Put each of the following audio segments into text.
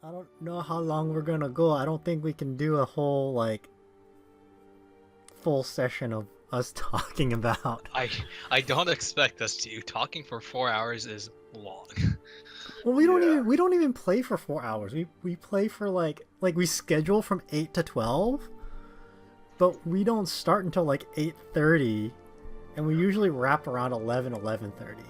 I don't know how long we're gonna go. I don't think we can do a whole like full session of us talking about. I don't expect us to. Talking for 4 hours is long. Well, Yeah. we don't even play for 4 hours. We play for like we schedule from 8 to 12, but we don't start until like 8:30, and we usually wrap around 11:30.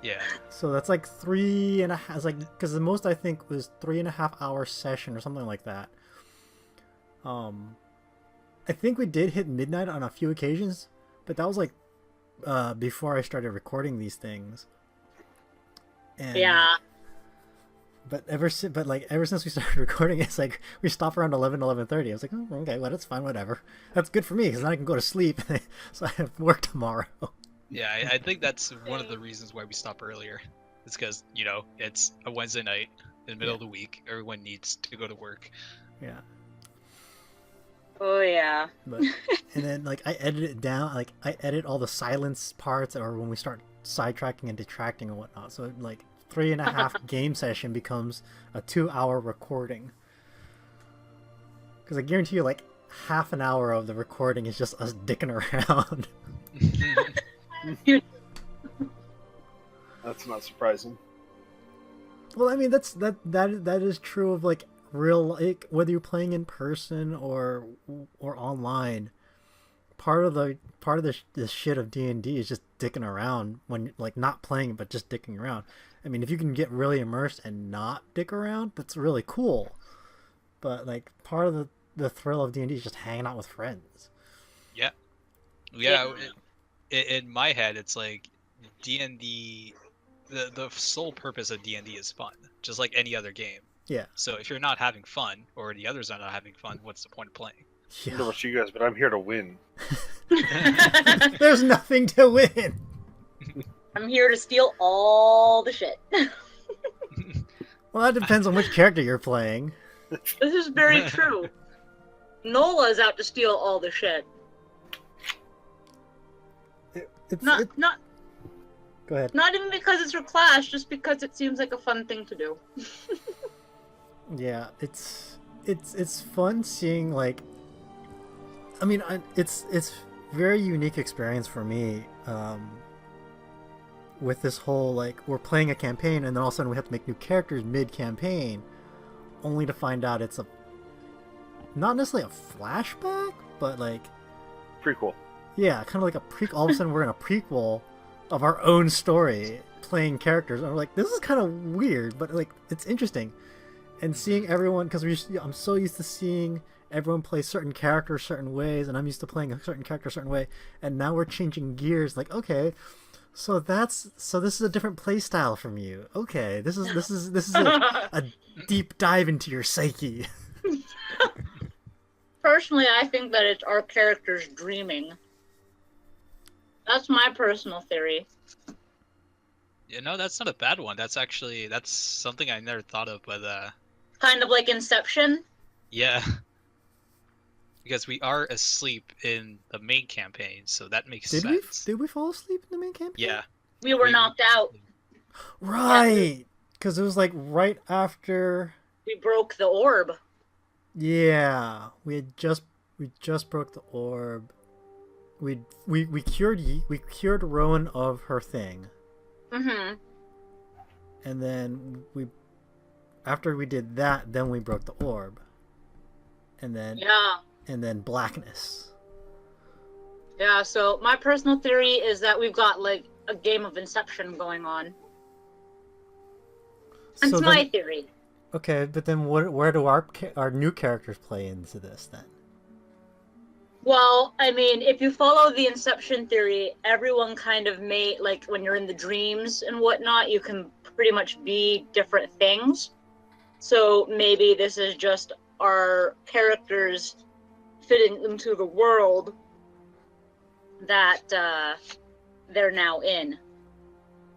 Yeah. So that's like 3.5. It's like because the most I think was 3.5 hour session or something like that. I think we did hit midnight on a few occasions, but that was like before I started recording these things. And, Yeah. But ever since we started recording, it's like we stop around 11:30. I was like, oh, okay, well that's fine, whatever. That's good for me because then I can go to sleep, so I have work tomorrow. Yeah, I think that's one of the reasons why we stop earlier. It's because, it's a Wednesday night in the middle of the week. Everyone needs to go to work. Yeah. Oh yeah. But and then like I edit it down, like I edit all the silence parts or when we start sidetracking and detracting and whatnot. So like 3.5 game session becomes a 2 hour recording. Because I guarantee you, like half an hour of the recording is just us dicking around. That's not surprising. Well, I mean that is true of like real, like whether you're playing in person or online. Part of the shit of D&D is just dicking around when like not playing but just dicking around. I mean, if you can get really immersed and not dick around, that's really cool. But like part of the thrill of D&D is just hanging out with friends. Yeah. In my head, it's like D&D. The sole purpose of D&D is fun, just like any other game. Yeah. So if you're not having fun, or the others are not having fun, what's the point of playing? I don't know about you guys, but I'm here to win. There's nothing to win. I'm here to steal all the shit. Well, that depends on which character you're playing. This is very true. Nola's out to steal all the shit. Not Go ahead. not even because it's her class, just because it seems like a fun thing to do. Yeah, it's fun seeing like. I mean, it's very unique experience for me. With this whole like we're playing a campaign and then all of a sudden we have to make new characters mid-campaign, only to find out it's not necessarily a flashback, but like Prequel. yeah, kind of like a prequel. All of a sudden we're in a prequel of our own story, playing characters, and we're like, this is kind of weird, but like it's interesting, and seeing everyone because I'm so used to seeing everyone play certain characters certain ways, and I'm used to playing a certain character a certain way, and now we're changing gears. Like, okay. So this is a different play style from you. Okay, this is a deep dive into your psyche. Personally, I think that it's our characters dreaming. That's my personal theory. That's not a bad one. That's something I never thought of, but Kind of like Inception. yeah. Because we are asleep in the main campaign, so that makes sense. Did we fall asleep in the main campaign? Yeah. We were knocked out. Right, because it was like right after. We broke the orb. Yeah, we just broke the orb. We cured Rowan of her thing. Mm-hmm. And then after we did that, then we broke the orb. And then Yeah. And then blackness. Yeah, so my personal theory is that we've got like a game of Inception going on. That's So my then, theory. okay, but then where do our new characters play into this then? Well, I mean, if you follow the Inception theory, everyone kind of may, like, when you're in the dreams and whatnot, you can pretty much be different things. So maybe this is just our characters fitting into the world that they're now in.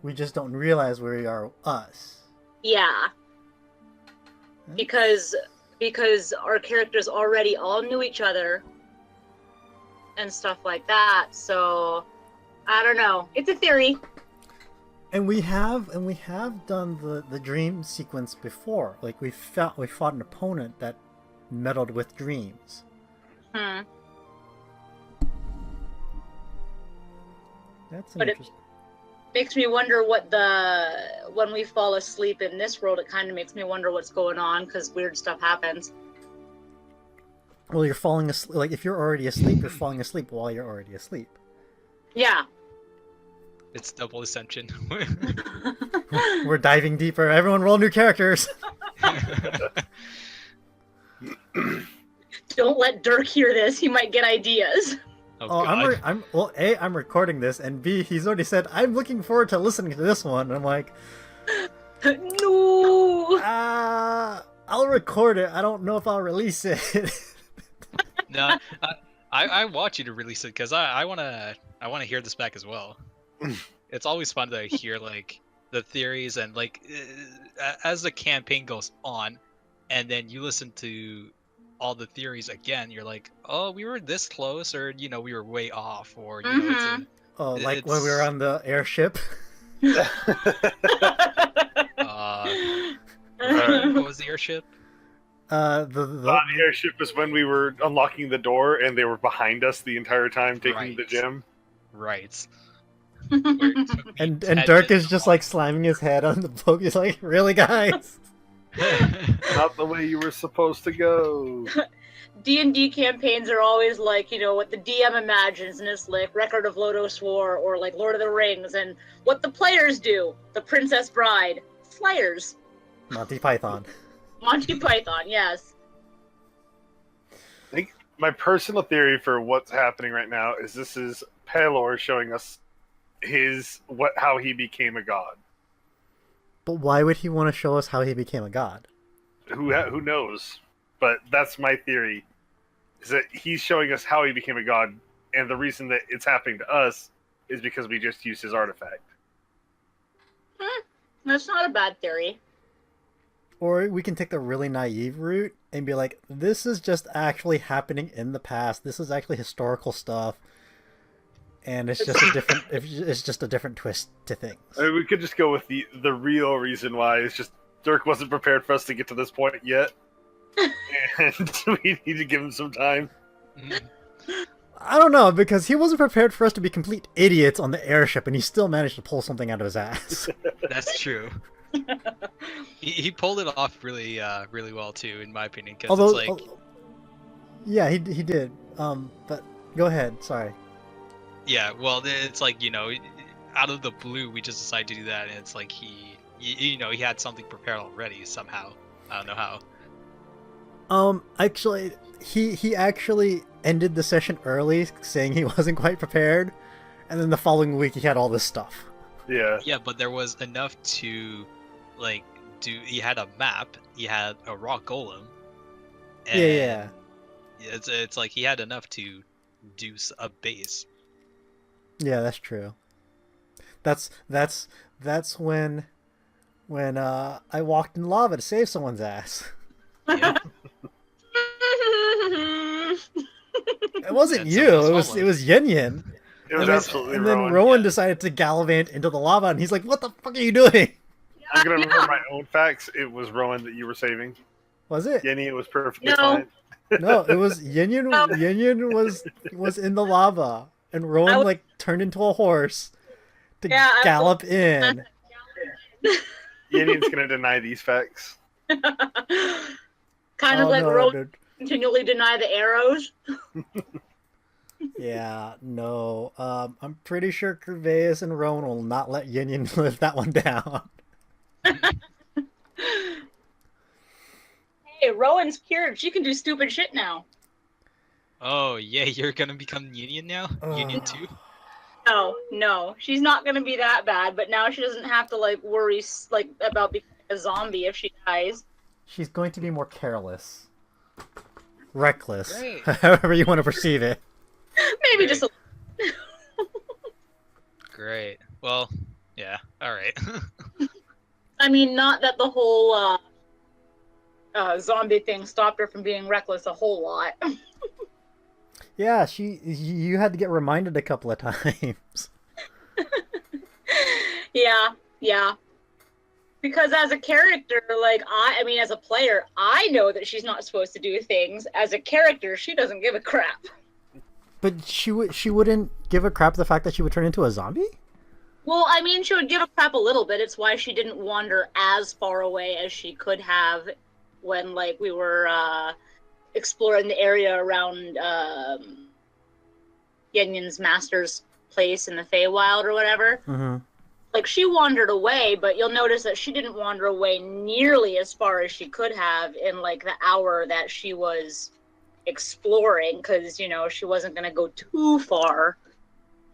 We just don't realize we are us. Yeah. Because our characters already all knew each other and stuff like that. So I don't know. It's a theory. And we have done the dream sequence before. Like we fought an opponent that meddled with dreams. Hmm. That's But interesting. Makes me wonder when we fall asleep in this world, it kind of makes me wonder what's going on because weird stuff happens. Well, you're falling asleep. Like if you're already asleep, you're falling asleep while you're already asleep. Yeah. It's double ascension. We're diving deeper. Everyone, roll new characters. Don't let Dirk hear this. He might get ideas. Oh, Oh, God. well, A, I'm recording this, and B, he's already said I'm looking forward to listening to this one. And I'm like, No. I'll record it. I don't know if I'll release it. No, I want you to release it because I wanna hear this back as well. It's always fun to hear like the theories and like as the campaign goes on, and then you listen to all the theories again. You're like, oh, we were this close, or we were way off, or Mhm. Oh, like when we were on the airship. What was the airship? The airship is when we were unlocking the door and they were behind us the entire time taking the Right. gem. Right. Where it took me And 10 Dirk is minutes just to like slamming his head on the book. He's like, really, guys? Not the way you were supposed to go. D&D campaigns are always like, what the DM imagines, and it's like Record of Lodoss War or like Lord of the Rings, and what the players do. The Princess Bride. Slayers. Monty Python. Monty Python, yes. I think my personal theory for what's happening right now is this is Pelor showing us how he became a god. But why would he want to show us how he became a god? Who knows? But that's my theory. Is that he's showing us how he became a god, and the reason that it's happening to us is because we just used his artifact. That's not a bad theory. Or we can take the really naive route and be like, this is just actually happening in the past. This is actually historical stuff. And it's just a different twist to things. I mean, we could just go with the real reason why. It's just Dirk wasn't prepared for us to get to this point yet. And we need to give him some time. I don't know, because he wasn't prepared for us to be complete idiots on the airship, and he still managed to pull something out of his ass. That's true. He pulled it off really really well too, in my opinion. Because Although, it's like, yeah, he did. But go ahead. Sorry. yeah, well, it's like out of the blue, we just decided to do that, and it's like he had something prepared already somehow. I don't know how. Actually, he actually ended the session early, saying he wasn't quite prepared, and then the following week he had all this stuff. Yeah. Yeah, but there was enough to like do. He had a map. He had a rock golem. And Yeah. It's like he had enough to do a base. Yeah, that's true. That's when I walked in lava to save someone's ass. Yeah. It wasn't That's you. almost It was Yin Yin. It was And absolutely then, and wrong. then Rowan yeah. decided to gallivant into the lava, and he's like, "What the fuck are you doing?" I'm gonna remember my own facts. It was Rowan that you were saving. Was it? Yenny, it was perfectly No. fine. No, it was Yin Yin. Yin Yin was in the lava, and Rowan like turned into a horse to Yeah, I gallop in. Yenny's gonna deny these facts. Kind of like no, Rowan dude. continually deny the arrows. Yeah, no. I'm pretty sure Curvaeus and Rowan will not let Yin Yin live that one down. Hey, Rowan's cured. She can do stupid shit now. Oh yeah, you're gonna become Union now. Union 2. No, she's not gonna be that bad. But now she doesn't have to like worry like about becoming a zombie if she dies. She's going to be more careless, reckless, Great. however you want to perceive it. Maybe Great. just a Great. Well, yeah. All right. I mean, not that the whole zombie thing stopped her from being reckless a whole lot. Yeah, you had to get reminded a couple of times. Yeah, Yeah. Because as a character, like, I mean, as a player, I know that she's not supposed to do things. As a character, she doesn't give a crap. But she wouldn't give a crap the fact that she would turn into a zombie? Well, I mean, she would give a crap a little bit. It's why she didn't wander as far away as she could have when, like, we were exploring the area around Yenyen's master's place in the Feywild or whatever. Mm-hmm. Like, she wandered away, but you'll notice that she didn't wander away nearly as far as she could have in, like, the hour that she was exploring, because, you know, she wasn't going to go too far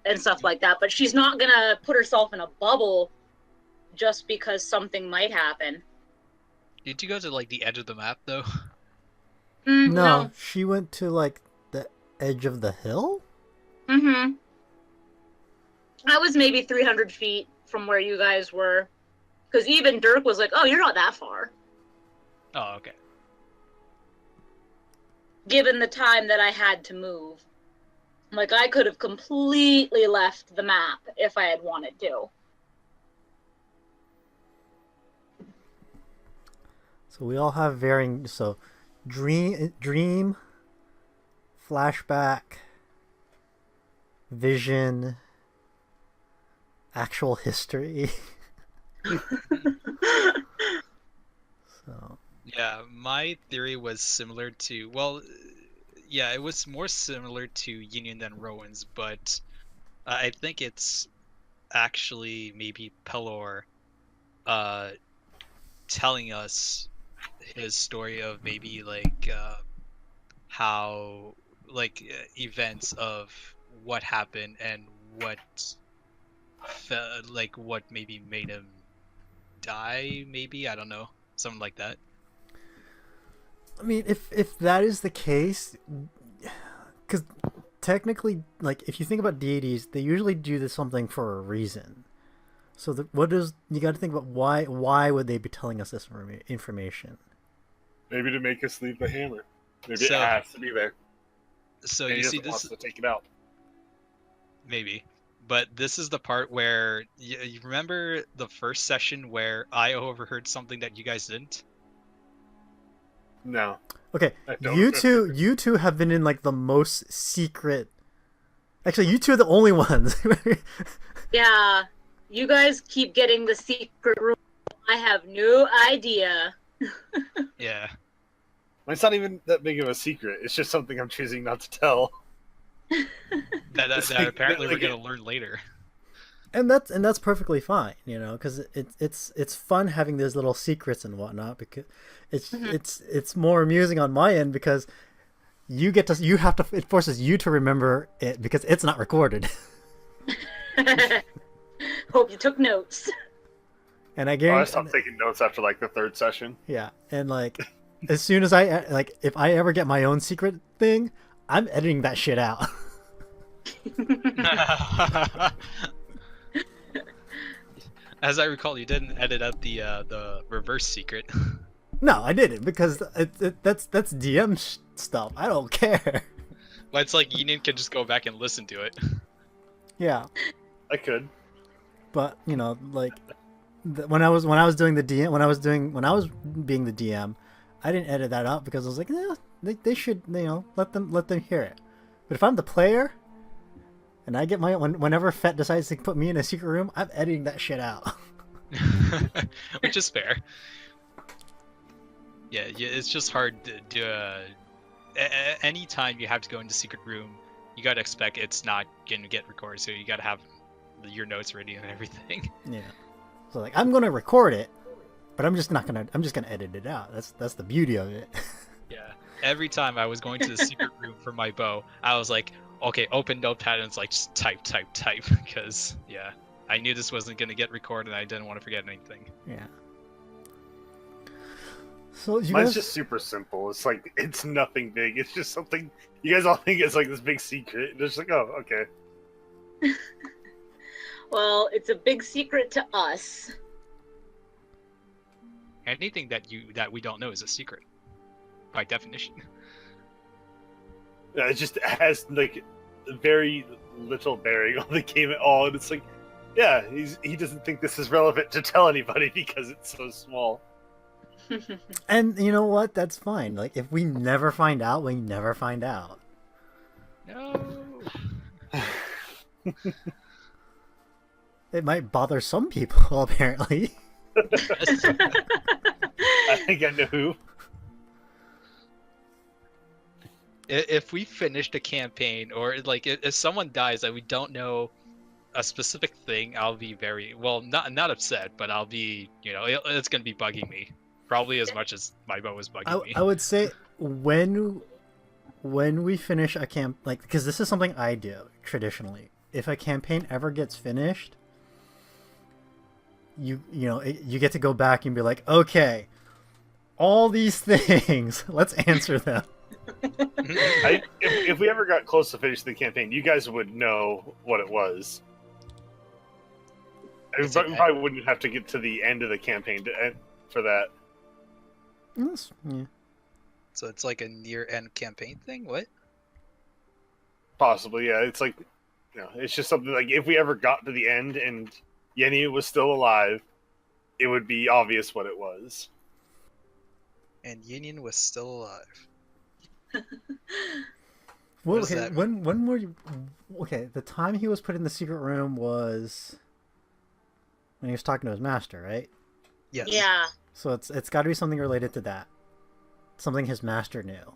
and stuff like that. But she's not going to put herself in a bubble just because something might happen. Did you go to like the edge of the map though? No, she went to, like, the edge of the hill? Mm-hmm. I was maybe 300 feet from where you guys were. Because even Dirk was like, oh, you're not that far. Oh, okay. Given the time that I had to move. Like, I could have completely left the map if I had wanted to. So we all have varying... So, dream, flashback, vision, actual history. So... Yeah, my theory was similar to, well, yeah, it was more similar to Union than Rowan's, but I think it's actually maybe Pelor telling us his story of maybe like how like events of what happened and what like what maybe made him die, maybe, I don't know, something like that. I mean, if that is the case, because technically, like, if you think about deities, they usually do this something for a reason. So you got to think about why would they be telling us this information? Maybe to make us leave the hammer. Maybe So- it has to be there. So And you he see doesn't want this, us to take it out. maybe, but this is the part where you remember the first session where I overheard something that you guys didn't. No. Okay, I don't you two have been in, like, the most secret. Actually, you two are the only ones. Yeah, you guys keep getting the secret room. I have no idea. Yeah. It's not even that big of a secret. It's just something I'm choosing not to tell. That It's that like- apparently like we're gonna learn later. and that's perfectly fine, you know, because it's fun having those little secrets and whatnot, because it's more amusing on my end because it forces you to remember it because it's not recorded. Hope you took notes. And I I guarantee, stopped taking notes after like the third session. yeah, and like as soon as if I ever get my own secret thing, I'm editing that shit out. As I recall, you didn't edit out the reverse secret. No, I didn't because that's DM stuff. I don't care. Well, it's like Union can just go back and listen to it. Yeah, I could. but you know, like when I was doing the DM, when I was being the DM, I didn't edit that out because I was like, yeah, they should, you know, let them hear it. But if I'm the player, and I get whenever Fett decides to put me in a secret room, I'm editing that shit out. Which is fair. Yeah, it's just hard to do. Anytime you have to go into secret room, you gotta expect it's not gonna get recorded, so you gotta have your notes ready and everything. Yeah. So like, I'm gonna record it, but I'm just gonna edit it out. That's the beauty of it. Yeah. Every time I was going to the secret room for my bow, I was like, okay, open notepad, and it's like just type, because yeah, I knew this wasn't gonna get recorded. And I didn't want to forget anything. Yeah. So you Mine's guys, just super simple. It's like it's nothing big. It's just something you guys all think it's like this big secret. It's just like, oh, okay. Well, it's a big secret to us. Anything that we don't know is a secret, by definition. Yeah, it just has like very little bearing on the game at all, and it's like Yeah, he doesn't think this is relevant to tell anybody because it's so small. And you know what? That's fine. Like, if we never find out, we never find out. No. It might bother some people, apparently. I think I know who. If we finished a campaign, or like if someone dies that we don't know a specific thing, I'll be very not upset, but I'll be, it's gonna be bugging me, probably as much as my bow is bugging me. I would say when we finish a camp, like, because this is something I do traditionally. If a campaign ever gets finished, you get to go back and be like, okay, all these things, let's answer them. If we ever got close to finishing the campaign, you guys would know what it was. We probably wouldn't have to get to the end of the campaign for that. Yes, yeah. So it's like a near-end campaign thing. What? Possibly, yeah. It's like, it's just something like if we ever got to the end and Yenny was still alive, it would be obvious what it was. And Union was still alive. Well, does okay, that when were you? Okay, the time he was put in the secret room was when he was talking to his master, right? Yes. Yeah. So it's got to be something related to that, something his master knew.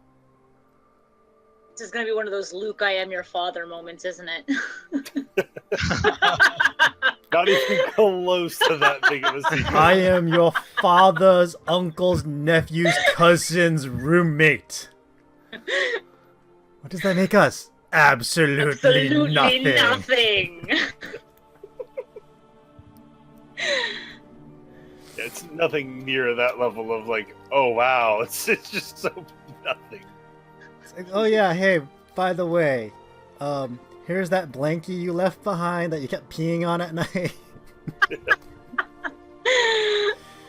This is gonna be one of those Luke, I am your father moments, isn't it? Not even close to that big of a secret. I am your father's uncle's nephew's cousin's roommate. What does that make us? Absolutely nothing. It's nothing near that level of like, oh wow, it's just so nothing. It's like, oh yeah, hey, by the way, here's that blankie you left behind that you kept peeing on at night.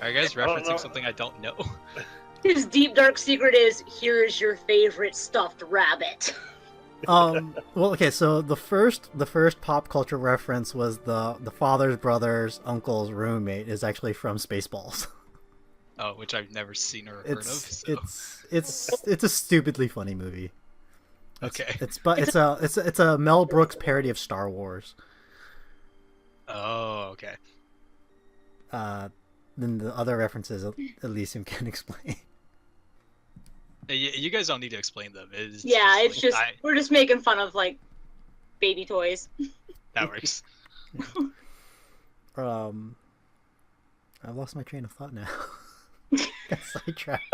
Are you guys referencing something I don't know? His deep dark secret is, here's your favorite stuffed rabbit. Well, okay, so the first pop culture reference was the father's brother's uncle's roommate is actually from Spaceballs. Oh, which I've never seen or heard of. So. It's a stupidly funny movie. Okay. It's a Mel Brooks parody of Star Wars. Oh, okay. Then the other references Elysium can explain. You guys don't need to explain them. We're just making fun of like baby toys. That works. I've lost my train of thought now. Got sidetracked.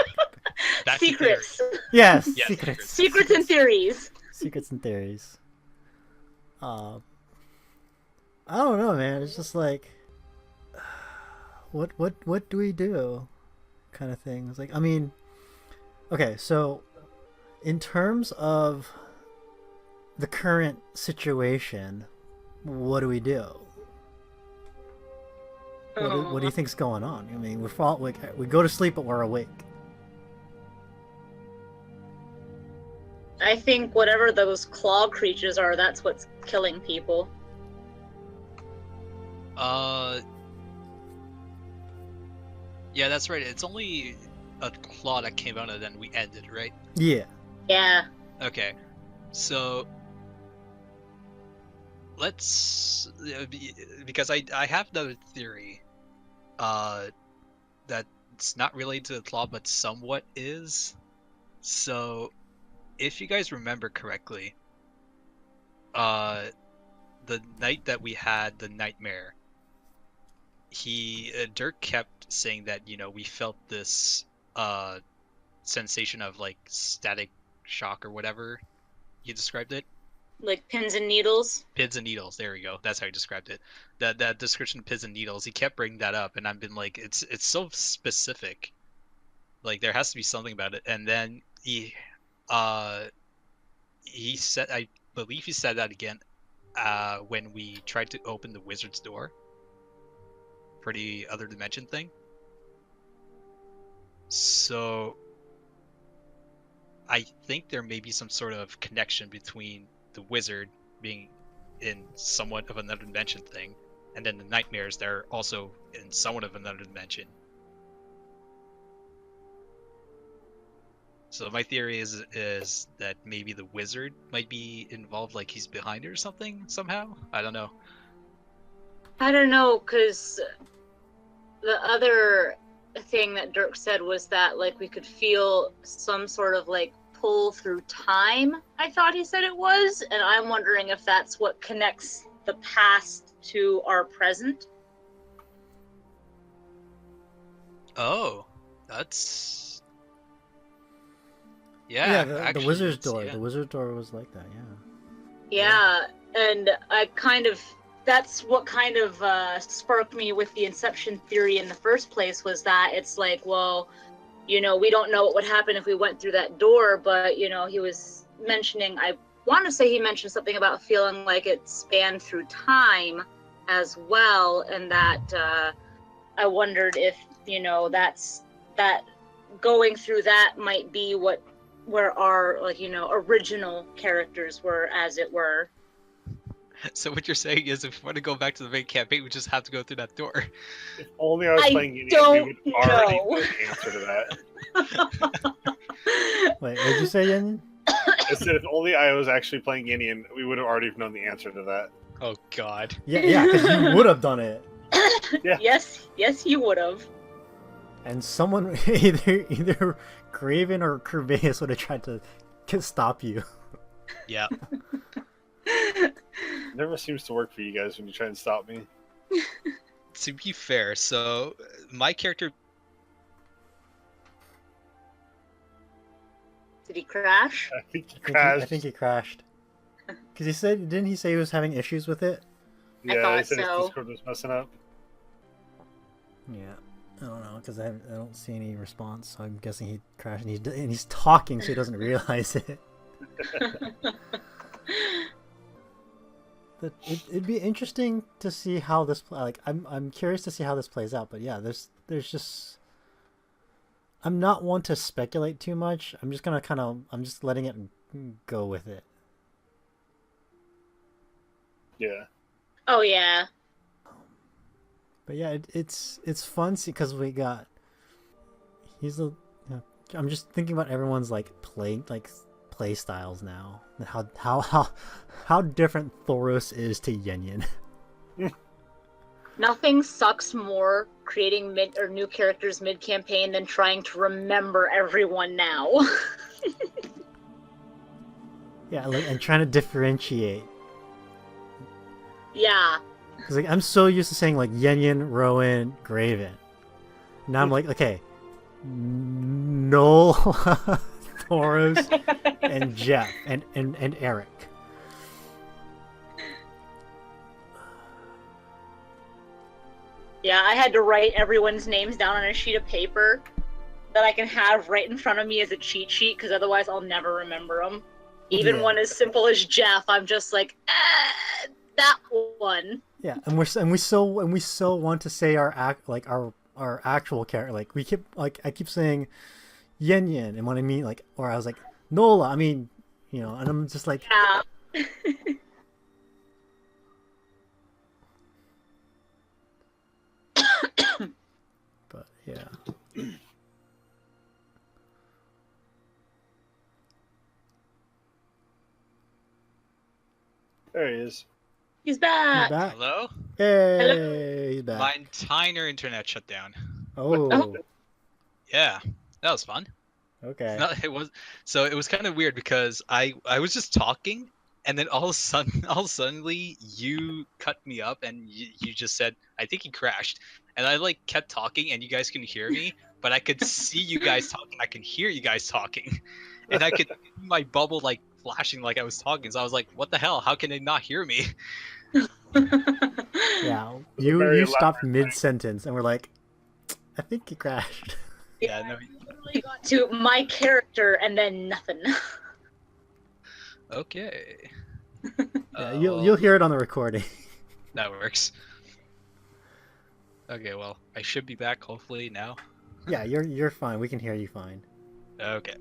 Secrets. Yes, Yes, secrets. Secrets and theories. Secrets and theories. I don't know, man. It's just like, what do we do, kind of thing. It's like, I mean, okay, so in terms of the current situation, what do we do? What do you think's going on? I mean, we go to sleep, but we're awake. I think whatever those claw creatures are, that's what's killing people. Yeah, that's right. It's only a claw that came out and then we ended, right? Yeah. Yeah. Okay. So let's because I have another theory that's not related to the claw but somewhat is. So if you guys remember correctly, the night that we had the nightmare, Dirk kept saying that, we felt this sensation of like static shock or whatever he described it. Like pins and needles. Pins and needles. There we go. That's how he described it. That description of pins and needles. He kept bringing that up, and I've been like, it's so specific. Like there has to be something about it. And then he said, I believe he said that again, when we tried to open the wizard's door for the other dimension thing. So I think there may be some sort of connection between the wizard being in somewhat of another dimension thing and then the nightmares, they're also in somewhat of another dimension. So my theory is that maybe the wizard might be involved, like he's behind it or something somehow. I don't know. I don't know, because the other thing that Dirk said was that like we could feel some sort of like pull through time. I thought he said it was, and I'm wondering if that's what connects the past to our present. Oh, that's Yeah, yeah. the actually, wizard's it's- door. yeah. The wizard's door was like that. Yeah. Yeah, and I kind of that's what kind of sparked me with the Inception theory in the first place, was that it's like, well, you know, we don't know what would happen if we went through that door, but you know, he was mentioning, I want to say he mentioned something about feeling like it spanned through time as well, and that I wondered if, you know, that going through that might be where our, like, you know, original characters were, as it were. So what you're saying is, if we want to go back to the main campaign, we just have to go through that door. If only I was I playing Indian, don't we would already know. know the answer to that. Wait, what did you say, Yin? I said if only I was actually playing Indian, we would have already known the answer to that. Oh God. Yeah, because you would have done it, Yeah. Yes, you would have. and someone either Craven or Curvaeus would have tried to stop you. Yeah. It never seems to work for you guys when you try and stop me. To be fair, so my character. Did he crash? I think you I crashed. think he crashed. Because he said, didn't he say he was having issues with it? I Yeah, thought I said his so. Discord was messing up. Yeah, I don't know, because I don't see any response. So I'm guessing he crashed, and he's talking, so he doesn't realize it. But it'd be interesting to see how this I'm curious to see how this plays out. But yeah, there's just, I'm not one to speculate too much. I'm just gonna I'm just letting it go with it. Yeah. Oh yeah. But yeah, it's fun because we got, I'm just thinking about everyone's play styles now, and how different Thoros is to Yen. Nothing sucks more creating new characters mid campaign than trying to remember everyone now. Yeah, and trying to differentiate. Yeah. Because I'm so used to saying Yen, Rowan, Graven. Now I'm like, okay, Noel, Thoros, and Jeff, and Eric. Yeah, I had to write everyone's names down on a sheet of paper that I can have right in front of me as a cheat sheet, because otherwise I'll never remember them. Even Yeah. one as simple as Jeff, I'm just like, that one. Yeah, and we so want to say our actual character. We keep I keep saying Yen, and when I mean or I was like Nola, I mean, and I'm just like, Yeah. but yeah. There he is. He's He's back. back. Hello. Hey, he's back. My entire internet shut down. Oh, Yeah, that was fun. okay. No, it was. So it was kind of weird because I was just talking, and then all of a suddenly you cut me up, and you just said, I think he crashed, and I kept talking, and you guys couldn't hear me, but I could see you guys talking. I can hear you guys talking, and I could see my bubble flashing like I was talking. So I was like, what the hell? How can they not hear me? Yeah, very you stopped elaborate mid sentence, and we're like, I think he crashed. Yeah, no. Literally got to my character and then nothing. Okay. Yeah, you'll hear it on the recording. That works. Okay, well, I should be back hopefully now. Yeah, you're fine. We can hear you fine. Okay.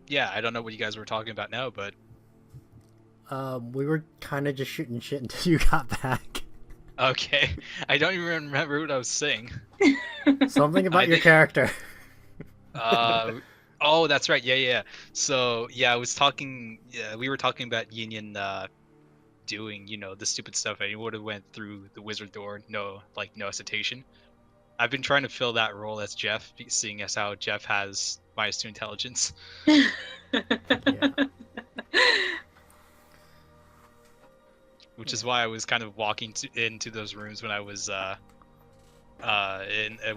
Yeah, I don't know what you guys were talking about now, but We were kind of just shooting shit until you got back. Okay, I don't even remember what I was saying. Something about I your think- character. Oh, that's right. Yeah. So yeah, I was talking. Yeah, we were talking about Union doing, the stupid stuff, and he would have went through the wizard door, no hesitation. I've been trying to fill that role as Jeff, seeing as how Jeff has -2 intelligence. Yeah. Which is why I was kind of walking into those rooms when I was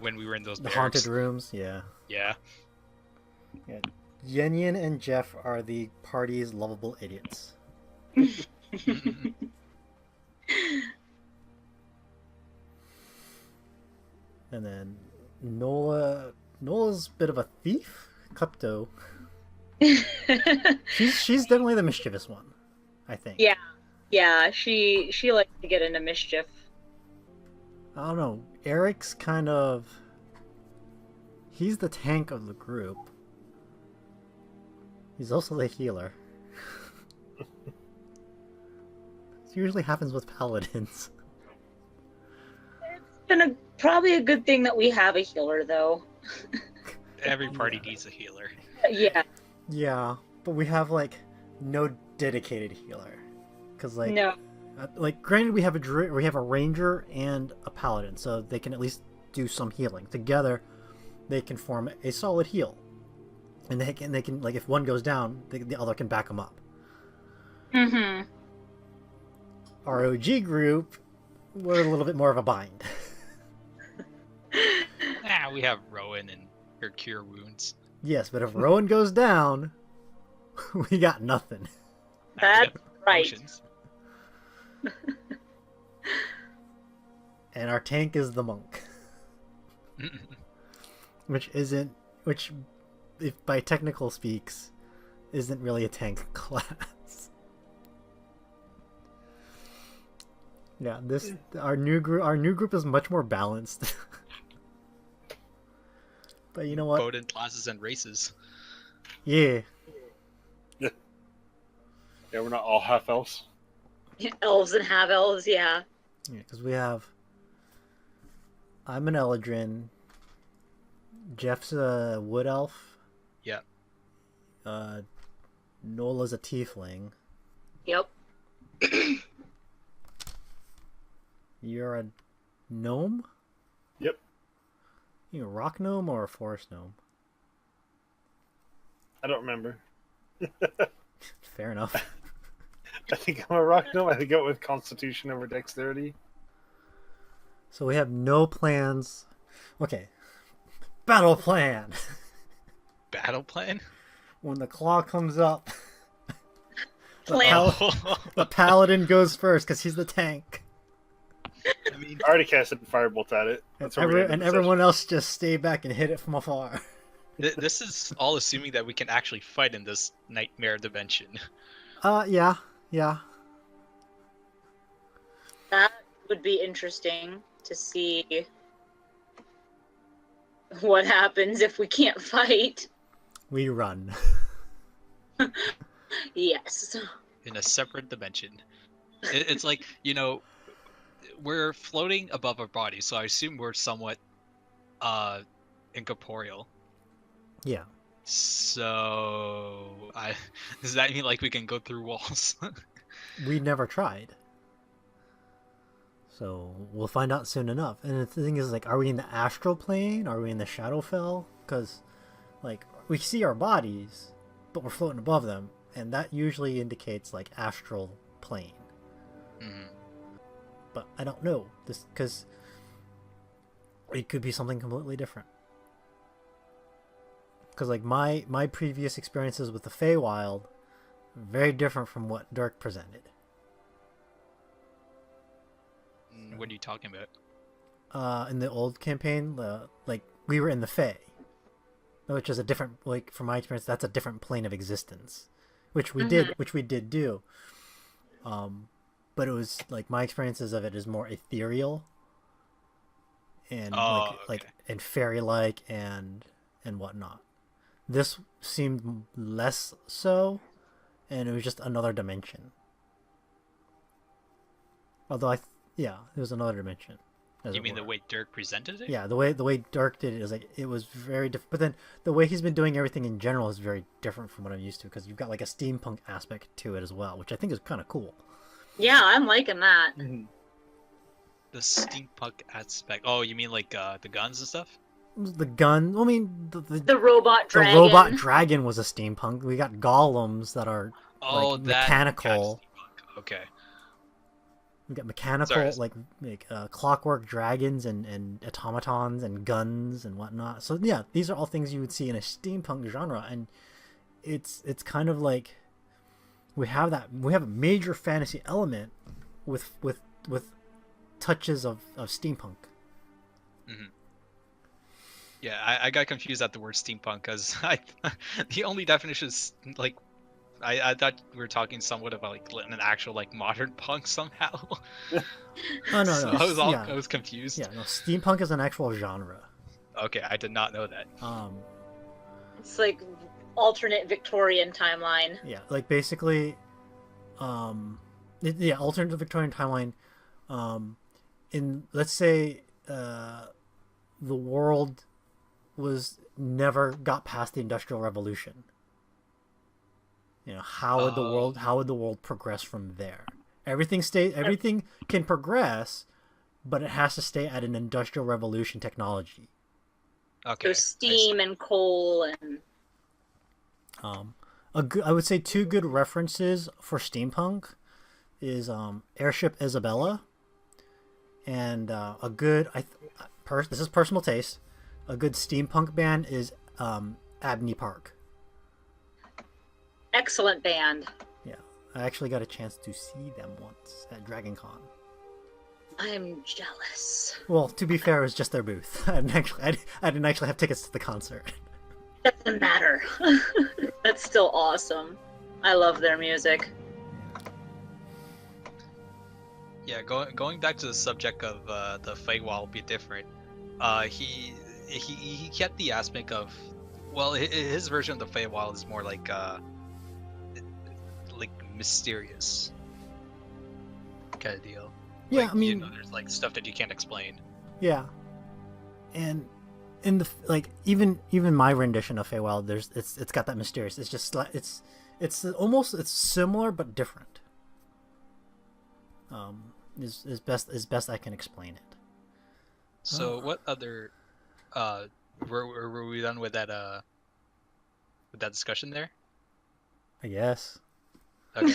when we were in those The barracks. haunted rooms, yeah. Yeah. Yenyan and Jeff are the party's lovable idiots. And then Nola's a bit of a thief, klepto. She's definitely the mischievous one, I think. Yeah, she likes to get into mischief. I don't know. Eric's kind of... He's the tank of the group. He's also the healer. This usually happens with paladins. It's been probably a good thing that we have a healer, though. Every party needs a healer. Yeah. Yeah, but we have, like, no dedicated healer. Because, like... No. Granted, we have a ranger and a paladin, so they can at least do some healing. Together, they can form a solid heal. And they can like, if one goes down, the other can back them up. Mm-hmm. Our OG group, we're a little bit more of a bind. We have Rowan and her cure wounds. Yes, but if Rowan goes down, we got nothing. That's right. Potions. And our tank is the monk. Which, if by technical speaks, isn't really a tank class. Yeah, our new group is much more balanced. But you know what? Both in classes and races. Yeah. Yeah, we're not all half elves. Elves and half elves, yeah. Yeah, because we have... I'm an Eladrin. Jeff's a wood elf. Yeah. Nola's a tiefling. Yep. You're a gnome? Yep. You a rock gnome or a forest gnome? I don't remember. Fair enough. I think I'm a rock gnome. I think I went with Constitution over Dexterity. So we have no plans. Okay. Battle plan! Battle plan? When the claw comes up, Plan. the paladin goes first because he's the tank. I mean, I already casted Firebolt at it. That's what we're gonna do this Everyone else just stay back and hit it from afar. this is all assuming that we can actually fight in this nightmare dimension. Yeah. That would be interesting to see what happens if we can't fight. We run. Yes. In a separate dimension. It's like, we're floating above our bodies, so I assume we're somewhat incorporeal. Yeah. So does that mean like we can go through walls? We never tried. So we'll find out soon enough. And the thing is, like, are we in the astral plane? Are we in the Shadowfell? Because, like, we see our bodies, but we're floating above them, and that usually indicates, like, astral plane. Mhm. But I don't know this because it could be something completely different. Because, like, my previous experiences with the Feywild very different from what Dirk presented. What are you talking about? In the old campaign, we were in the Fey, which is a different, like, from my experience, that's a different plane of existence, which we did do. But it was like my experiences of it is more ethereal and and fairy-like and whatnot. This seemed less so, and it was just another dimension. Although yeah, it was another dimension. You mean the way Dirk presented it? Yeah, the way Dirk did it is like it was very different. But then the way he's been doing everything in general is very different from what I'm used to, because you've got like a steampunk aspect to it as well, which I think is kind of cool. Yeah, I'm liking that. The steampunk aspect. Oh, you mean like the guns and stuff? The gun. I mean, The robot dragon. the robot dragon was a steampunk. We got golems that are Oh, like that mechanical. kind of steampunk. Okay. We got mechanical, Sorry. like clockwork dragons and automatons and guns and whatnot. So yeah, these are all things you would see in a steampunk genre, and it's kind of like we have a major fantasy element with touches of steampunk. Mm-hmm. Yeah, I got confused at the word steampunk because the only definition is like I thought we were talking somewhat about like an actual like modern punk somehow. Oh no, So no, I was confused. Yeah, no, steampunk is an actual genre. Okay, I did not know that. It's like alternate Victorian timeline. Yeah, like basically, alternate Victorian timeline. In let's say, the world never got past the Industrial Revolution. You know, how would the world progress from there? Everything can progress, but it has to stay at an Industrial Revolution technology. Okay. So steam and coal and I would say two good references for steampunk is Airship Isabella, and a good this is personal taste. A good steampunk band is Abney Park. excellent band. Yeah, I actually got a chance to see them once at Dragon Con. I'm jealous. Well, to be fair, it was just their booth. I didn't actually have tickets to the concert. Doesn't matter. That's still awesome. I love their music. Yeah, going back to the subject of the Feywild be different. He kept the aspect of, well, his version of the Feywild is more like mysterious kind of deal. Yeah, Like, I mean, there's like stuff that you can't explain. yeah, and in the even my rendition of Feywild, it's got that mysterious. It's just it's similar but different. Is best I can explain it. So what other were we done with that discussion there? I guess. Okay.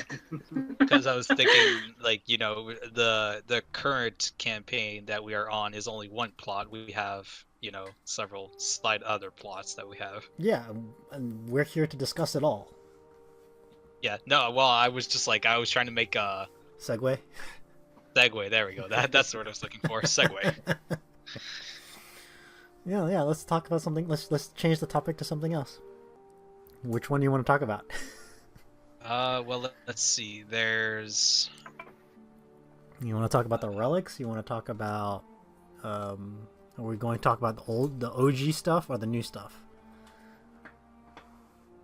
Because I was thinking, like, the current campaign that we are on is only one plot. We have, several slight other plots that we have. Yeah, and we're here to discuss it all. Yeah, no, well, I was trying to make a Segue. segue. There we go. That's what I was looking for. Segue. Yeah. Let's talk about something. Let's change the topic to something else. Which one do you want to talk about? Well, let's see. There's. You want to talk about the relics? You want to talk about? Are we going to talk about the OG stuff or the new stuff?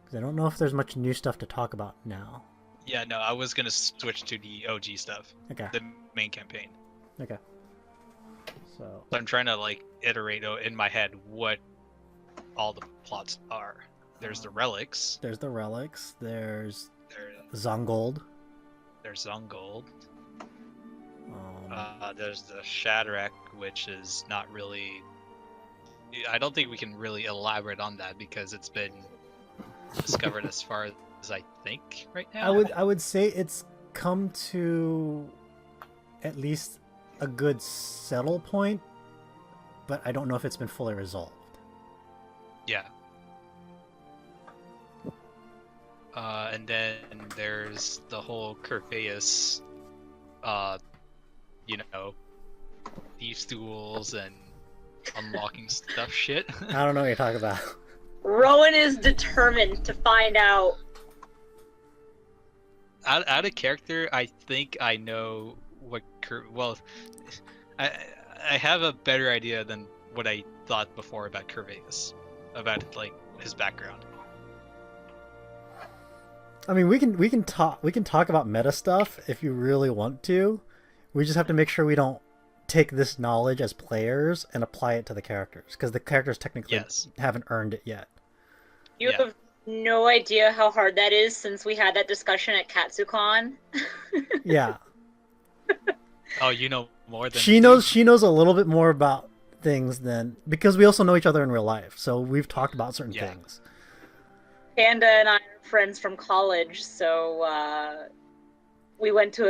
Because I don't know if there's much new stuff to talk about now. Yeah, no, I was gonna switch to the OG stuff. Okay. The main campaign. Okay. So I'm trying to iterate in my head what all the plots are. There's the relics. there's the relics. There's There's Zongold. Zungold. There's the Shadrach, which is not really. I don't think we can really elaborate on that because it's been discovered as far as I think right now. I would say it's come to at least a good settle point, but I don't know if it's been fully resolved. Yeah. And then there's the whole Curveus, thieves' tools and unlocking stuff shit. I don't know what you're talking about. Rowan is determined to find out. Out of character, I think I know what. I have a better idea than what I thought before about Curveus, about his background. I mean, we can talk about meta stuff if you really want to, We just have to make sure we don't take this knowledge as players and apply it to the characters, because the characters technically haven't earned it yet. You have no idea how hard that is since we had that discussion at KatsuCon. Yeah. Oh, you know more than she knows. She knows a little bit more about things than, because we also know each other in real life, so we've talked about certain things. Panda and I are friends from college, so we went to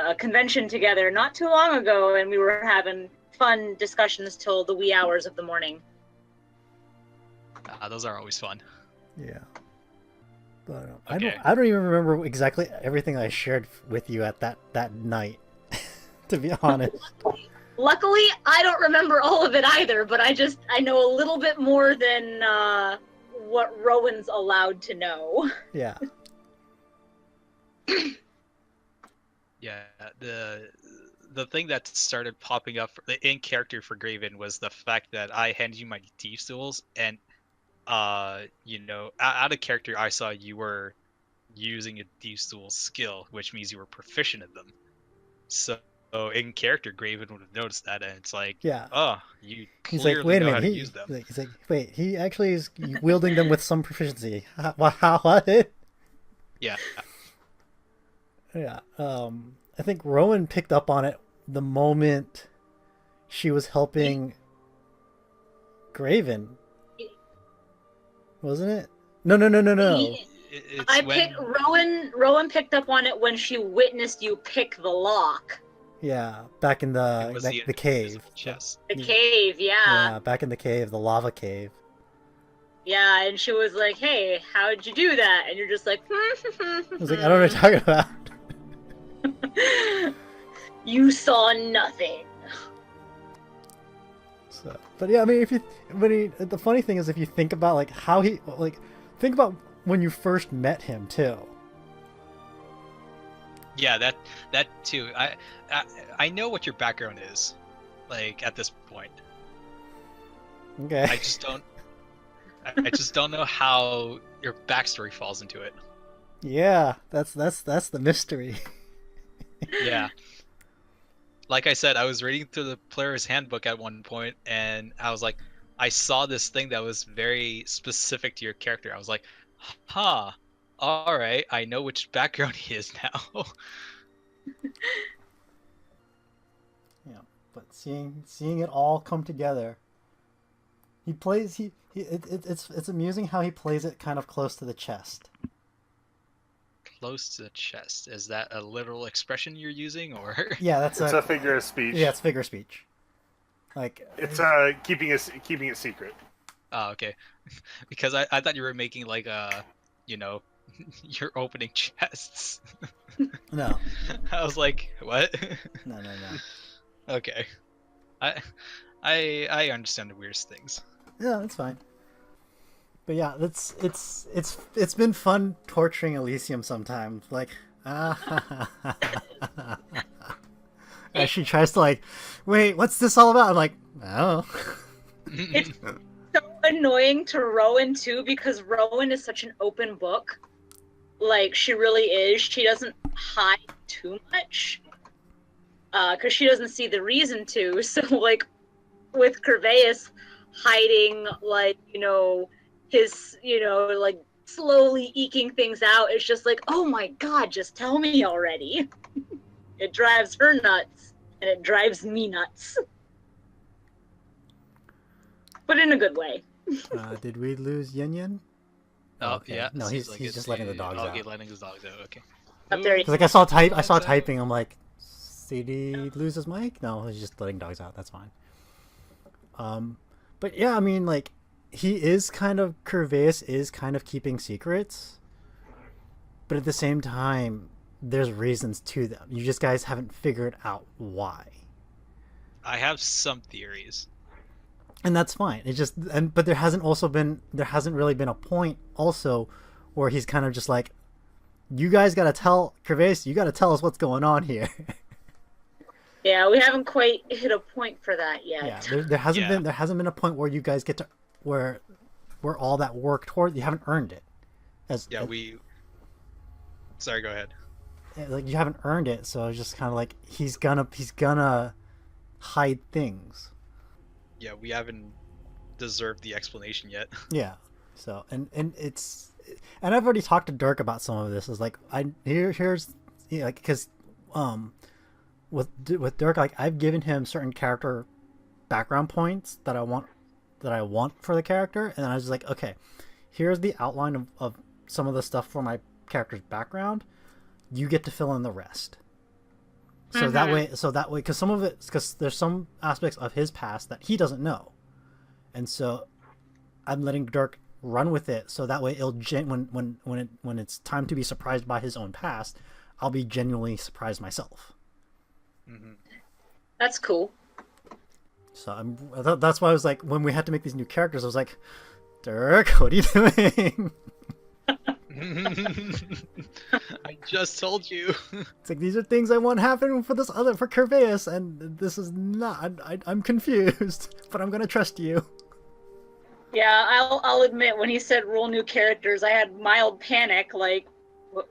a convention together not too long ago, and we were having fun discussions till the wee hours of the morning. Those are always fun. Yeah. But Okay. I don't even remember exactly everything I shared with you at that night, to be honest. Luckily, I don't remember all of it either, but I know a little bit more than what Rowan's allowed to know. Yeah. Yeah, the thing that started popping up in character for Graven was the fact that I handed you my Thieves tools, and out of character I saw you were using a Thieves tool skill, which means you were proficient in them. So in character, Graven would have noticed that, and it's like, oh, you He's clearly like, wait a know how minute. to use them. He's like, wait, he actually is wielding them with some proficiency. What? Yeah. Yeah. I think Rowan picked up on it the moment she was helping Graven. Wasn't it? No. Rowan picked up on it when she witnessed you pick the lock. Yeah, back in the cave. The cave, yeah. Yeah, back in the cave, the lava cave. Yeah, and she was like, "Hey, how'd you do that?" And you're just like, I was like, I don't know what you're talking about. You saw nothing. So, but yeah, I mean, the funny thing is, if you think about like how think about when you first met him too. Yeah, that too. I know what your background is, like at this point. Okay. I just don't know how your backstory falls into it. Yeah, that's the mystery. Yeah. Like I said, I was reading through the player's handbook at one point, and I was like, I saw this thing that was very specific to your character. I was like, huh, all right, I know which background he is now. Yeah, but seeing it all come together. It's amusing how he plays it kind of close to the chest. Close to the chest. Is that a literal expression you're using, or? Yeah, it's a figure of speech. Yeah, it's figure of speech. Like it's keeping it secret. Oh, okay. Because I thought you were making like you're opening chests. No. I was like, what? No. Okay. I understand the weirdest things. Yeah, that's fine. But yeah, it's been fun torturing Elysium sometimes. Like, as she tries to like, wait, what's this all about? I'm like, oh. It's so annoying to Rowan too, because Rowan is such an open book. Like, she really is. She doesn't hide too much, because she doesn't see the reason to. So like, with Curvaeus hiding, like, his, like, slowly eking things out, it's just like, oh my god, just tell me already. It drives her nuts, and it drives me nuts. But in a good way. Did we lose Yin Yin? Oh, okay. yeah. No, he's just letting the dogs out. Okay, letting his dogs out, okay. Up there. Because like I saw typing, I'm like, did he lose his mic? No, he's just letting dogs out, that's fine. But yeah, I mean, like, Curvaeus is kind of keeping secrets, but at the same time, there's reasons to them. You just guys haven't figured out why. I have some theories. And that's fine. But there hasn't really been a point also where he's kind of just like, you guys gotta tell Curvaeus, you gotta tell us what's going on here. Yeah, we haven't quite hit a point for that yet. Yeah, there hasn't been a point where you guys get to where all that work toward, you haven't earned it. Sorry, go ahead. like you haven't earned it, so it's just kind of like he's gonna hide things. Yeah, we haven't deserved the explanation yet. Yeah. So and I've already talked to Dirk about some of this. Is like here's like because with Dirk, like I've given him certain character background points that I want for the character, and then I was like, okay, here's the outline of some of the stuff for my character's background. You get to fill in the rest. So that way, because there's some aspects of his past that he doesn't know, and so I'm letting Dirk run with it. So that way, when it's time to be surprised by his own past, I'll be genuinely surprised myself. Mm-hmm. That's cool. So that's why I was like, when we had to make these new characters, I was like, Dirk, what are you doing? I just told you. It's like, these are things I want happen for Curveus, and this is not. I'm confused, but I'm gonna trust you. Yeah, I'll admit, when he said roll new characters, I had mild panic. Like,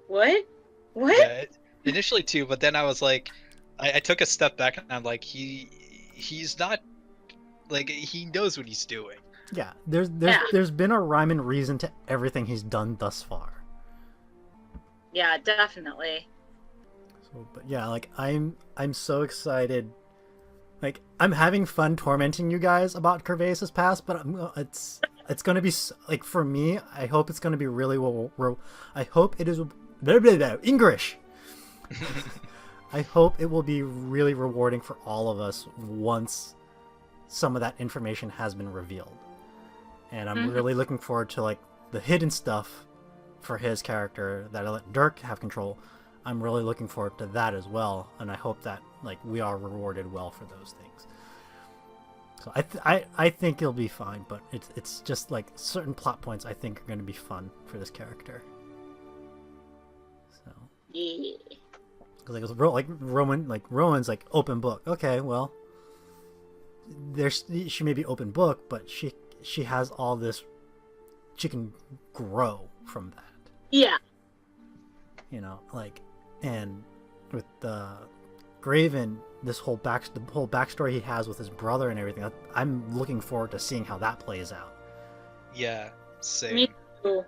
what? Yeah, initially too, but then I was like, I took a step back and I'm like, he's not, like, he knows what he's doing. Yeah, there's been a rhyme and reason to everything he's done thus far. Yeah, definitely. So, but yeah, like I'm so excited. Like I'm having fun tormenting you guys about Curveus' past, but it's gonna be like, for me, I hope it's gonna be really I hope it is English. I hope it will be really rewarding for all of us once some of that information has been revealed. And I'm really looking forward to like the hidden stuff for his character that I let Dirk have control. I'm really looking forward to that as well, and I hope that like we are rewarded well for those things. So I think it'll be fine, but it's just like certain plot points I think are going to be fun for this character. So Yeah. because like Rowan's like open book. Okay, well, she may be open book, but she has all this. She can grow from that. Yeah. You know, like, and with Graven, the whole backstory he has with his brother and everything, I'm looking forward to seeing how that plays out. Yeah, same. Me too.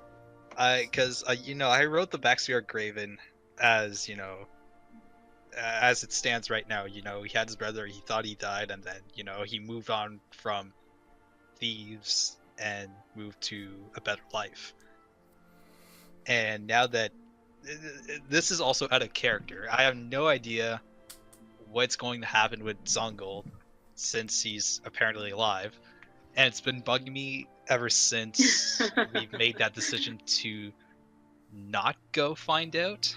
Because I wrote the backstory of Graven as as it stands right now. He had his brother, he thought he died, and then he moved on from thieves and moved to a better life. And now that this is also out of character, I have no idea what's going to happen with Zongul since he's apparently alive, and it's been bugging me ever since we've made that decision to not go find out.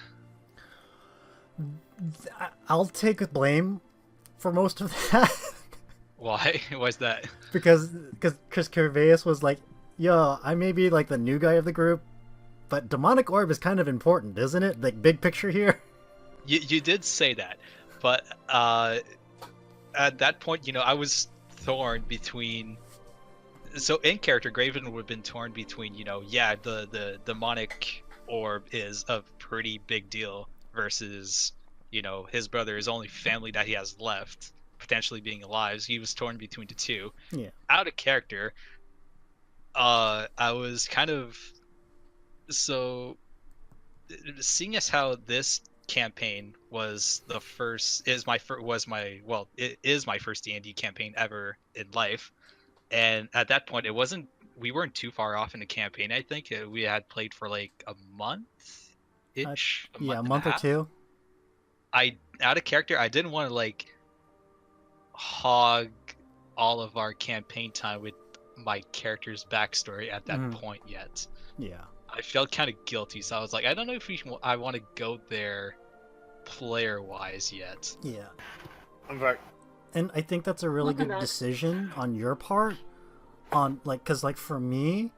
I'll take blame for most of that. Why? Why's that? because Chris Gervais was like, yo, I may be like the new guy of the group, but demonic orb is kind of important, isn't it? Like, big picture here. You did say that, but at that point, I was torn between. So in character, Graven would have been torn between, the demonic orb is a pretty big deal versus, his brother, his only family that he has left, potentially being alive. So he was torn between the two. Yeah. Out of character, I was kind of. So, seeing as how this campaign was it is my first D&D campaign ever in life, and at that point we weren't too far off in the campaign. I think we had played for like a month ish, a month or two. Out of character, I didn't want to like hog all of our campaign time with my character's backstory at that point yet. Yeah. I felt kind of guilty, so I was like, I don't know if I want to go there player-wise yet. Yeah. I'm back. And I think that's a really good decision on your part. Because for me,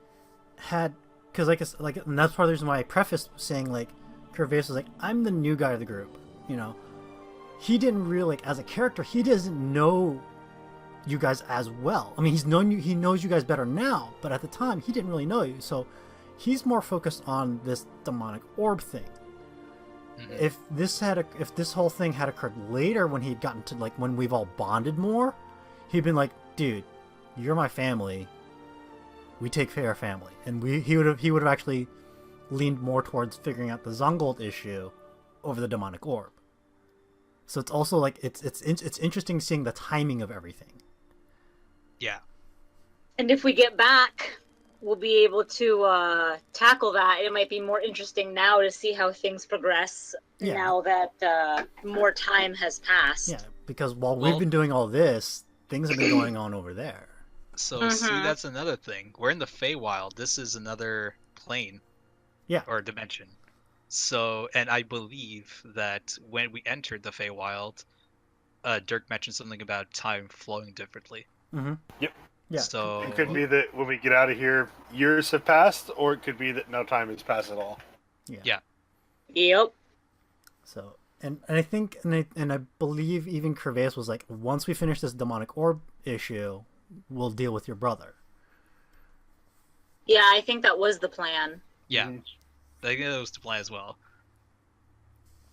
and that's part of the reason why I prefaced saying, like, Gervais was like, I'm the new guy of the group, He didn't really, as a character, he doesn't know you guys as well. I mean, he knows you guys better now, but at the time, he didn't really know you, so he's more focused on this demonic orb thing. Mhm. if this whole thing had occurred later when he'd gotten to like when we've all bonded more, he'd been like, dude, you're my family. We take care of family, and he would have actually leaned more towards figuring out the Zungold issue over the demonic orb. So it's also like it's interesting seeing the timing of everything. Yeah. And if we get back, we'll be able to tackle that. It might be more interesting now to see how things progress Yeah. now that more time has passed. Yeah, because while Well- we've been doing all this, things have been going on over there. So see, Mhm. that's another thing. We're in the Feywild. This is another plane. Yeah. Or dimension. So, and I believe that when we entered the Feywild, Dirk mentioned something about time flowing differently. Mm-hmm. Yep. Yeah. So It could be that when we get out of here, years have passed, or it could be that no time has passed at all. Yeah. Yep. So and I think and I believe even Curvaeus was like, once we finish this demonic orb issue, we'll deal with your brother. Yeah, I think that was the plan. Yeah. Mhm. I think that was the plan as well.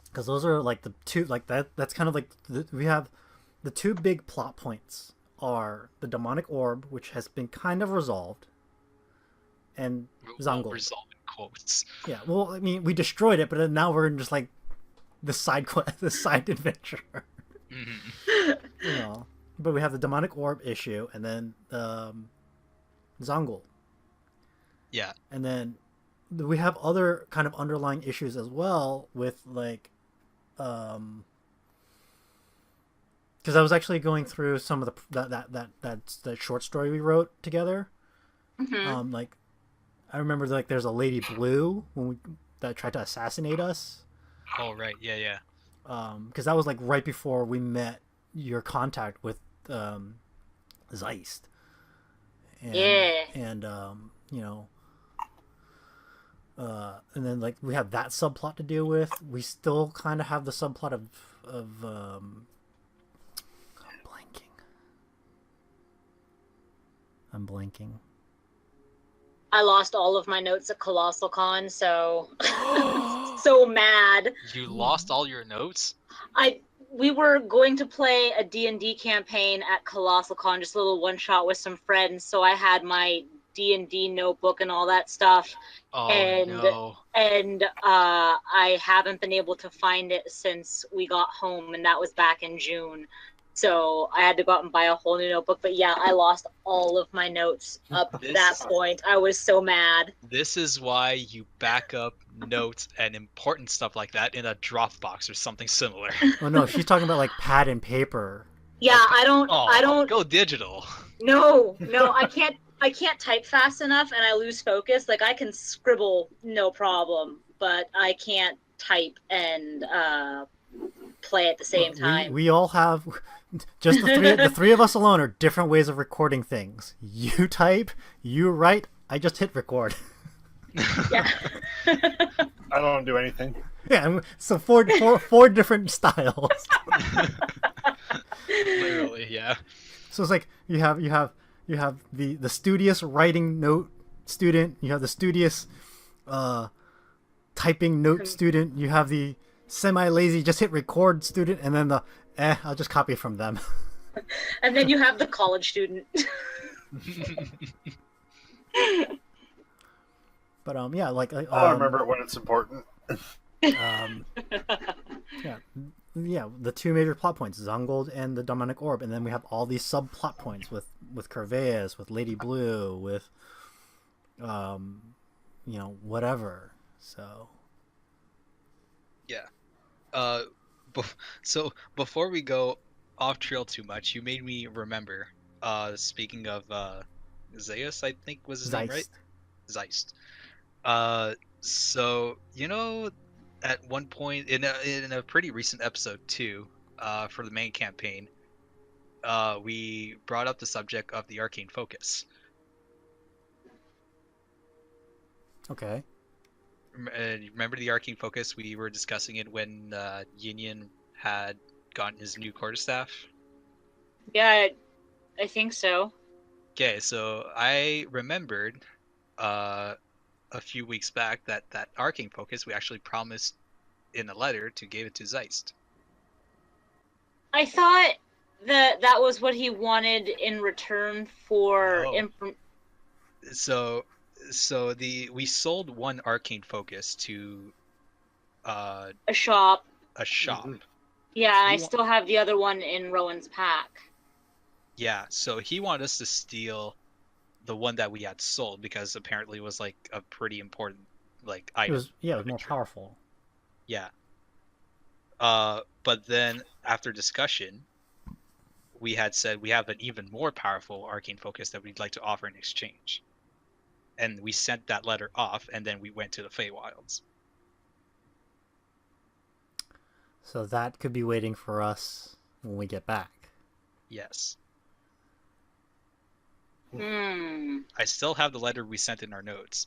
Because those are like the two like that's kind of like we have the two big plot points are the demonic orb, which has been kind of resolved, and Zungold. Resolving quotes. Yeah, well, I mean, we destroyed it, but then now we're in just like the side quest, the side adventure. Mhm. You know, but we have the demonic orb issue, and then Zungold, Yeah. and then we have other kind of underlying issues as well with like, because I was actually going through some of that short story we wrote together. Mhm. Like, I remember like there's a Lady Blue that tried to assassinate us. Oh right. Yeah. Yeah. Because that was like right before we met your contact with Zeist. And, Yeah. And you know, and then like we have that subplot to deal with. We still kind of have the subplot of I'm blanking. I lost all of my notes at Colossal Con, so so mad. You lost all your notes? We were going to play a D&D campaign at Colossal Con, just a little one shot with some friends, so I had my D&D notebook and all that stuff. Oh And- no. And I haven't been able to find it since we got home, and that was back in June. So I had to go out and buy a whole new notebook. But yeah, I lost all of my notes up to that point. I was so mad. This is why you back up notes and important stuff like that in a Dropbox or something similar. Oh no, she's talking about like pad and paper. Yeah, I Oh, don't. go digital. No, I can't type fast enough, and I lose focus. Like I can scribble, no problem, but I can't type and play at the same time. We all have just the three of us alone are different ways of recording things. You type, you write. I just hit record. Yeah. I don't do anything. Yeah, so four different styles. Literally, yeah. So it's like you have the studious writing note student, you have the studious typing note student, you have the semi-lazy just hit record student, and then the I'll just copy from them. And then you have the college student. But yeah, like I'll remember it when it's important. yeah, the two major plot points, Zungold and the demonic orb, and then we have all these subplot points with Curvaeus, with Lady Blue, with whatever. So Yeah. So before we go off trail too much, you made me remember. Speaking of Zeus, I think was his name, right? Zeist. So at one point in a pretty recent episode too, for the main campaign, we brought up the subject of the arcane focus. Okay. Remember the arcane focus? We were discussing it when Yin had gotten his new quarterstaff. Yeah, I think so. Okay, so I remembered a few weeks back that arcane focus we actually promised in a letter to give it to Zeist. I thought that was what he wanted in return for No. So we sold one arcane focus to a shop. a shop. Mm-hmm. Yeah, I wa- still have the other one in Rowan's pack. Yeah, so he wanted us to steal the one that we had sold because apparently it was like a pretty important like It item. was of more interest. powerful. Yeah. But then after discussion, we had said we have an even more powerful arcane focus that we'd like to offer in exchange. And we sent that letter off, and then we went to the Feywilds. So that could be waiting for us when we get back. Yes. Hmm. I still have the letter we sent in our notes.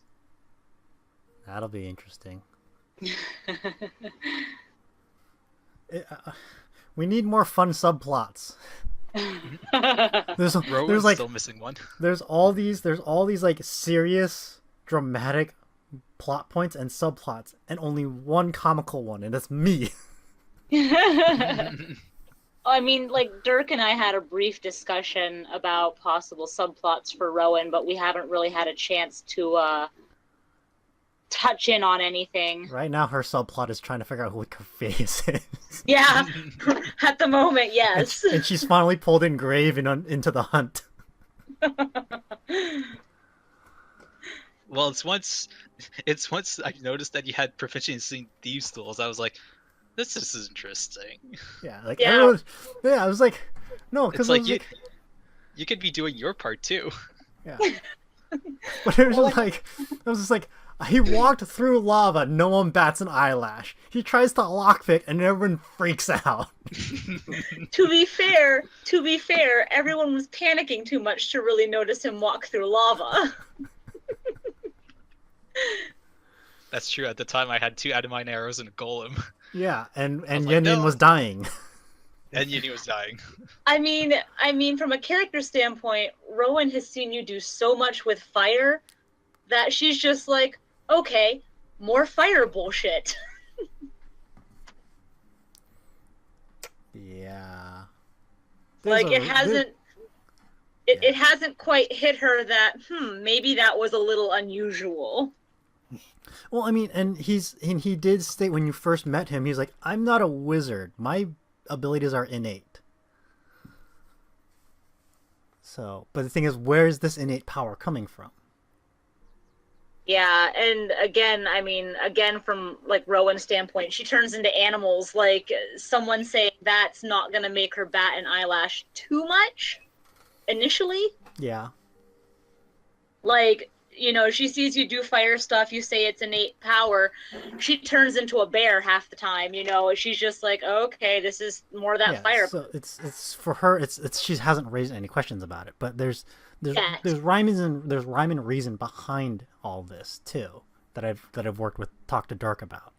That'll be interesting. We need more fun subplots. There's Rowan's like still missing one. there's all these like serious dramatic plot points and subplots, and only one comical one, and that's me. I mean, like, Dirk and I had a brief discussion about possible subplots for Rowan, but we haven't really had a chance to touch in on anything. Right now, her subplot is trying to figure out who Corvus is. Yeah, at the moment, yes. And she's finally pulled in Grave into the hunt. Well, it's once I noticed that you had proficiency in thieves tools, I was like, this is interesting. Yeah, like Yeah. everyone. Yeah, I was like, no, because It's like you could be doing your part too. yeah. But it was just like, I was just like, he walked through lava, no one bats an eyelash. He tries to lockpick, and everyone freaks out. To be fair, everyone was panicking too much to really notice him walk through lava. That's true. At the time, I had 2 adamine arrows and a golem, Yeah, and was like, Yen Yen no. was dying. and Yini was dying. I mean, from a character standpoint, Rowan has seen you do so much with fire that she's just like, okay, more fire bullshit. Yeah. Like, it hasn't quite hit her that maybe that was a little unusual. Well, I mean, and he did state when you first met him, he's like, I'm not a wizard. My abilities are innate. So, but the thing is, where is this innate power coming from? Yeah, and again, from like Rowan's standpoint, she turns into animals. Like, someone saying that's not gonna make her bat an eyelash too much initially. Yeah. Like, you know, she sees you do fire stuff, you say it's innate power, she turns into a bear half the time, you know. She's just like, okay, this is more of that Yeah, fire. so it's for her. It's she hasn't raised any questions about it, but there's Yes. rhyme and reason behind all this too that I've talked to Dark about.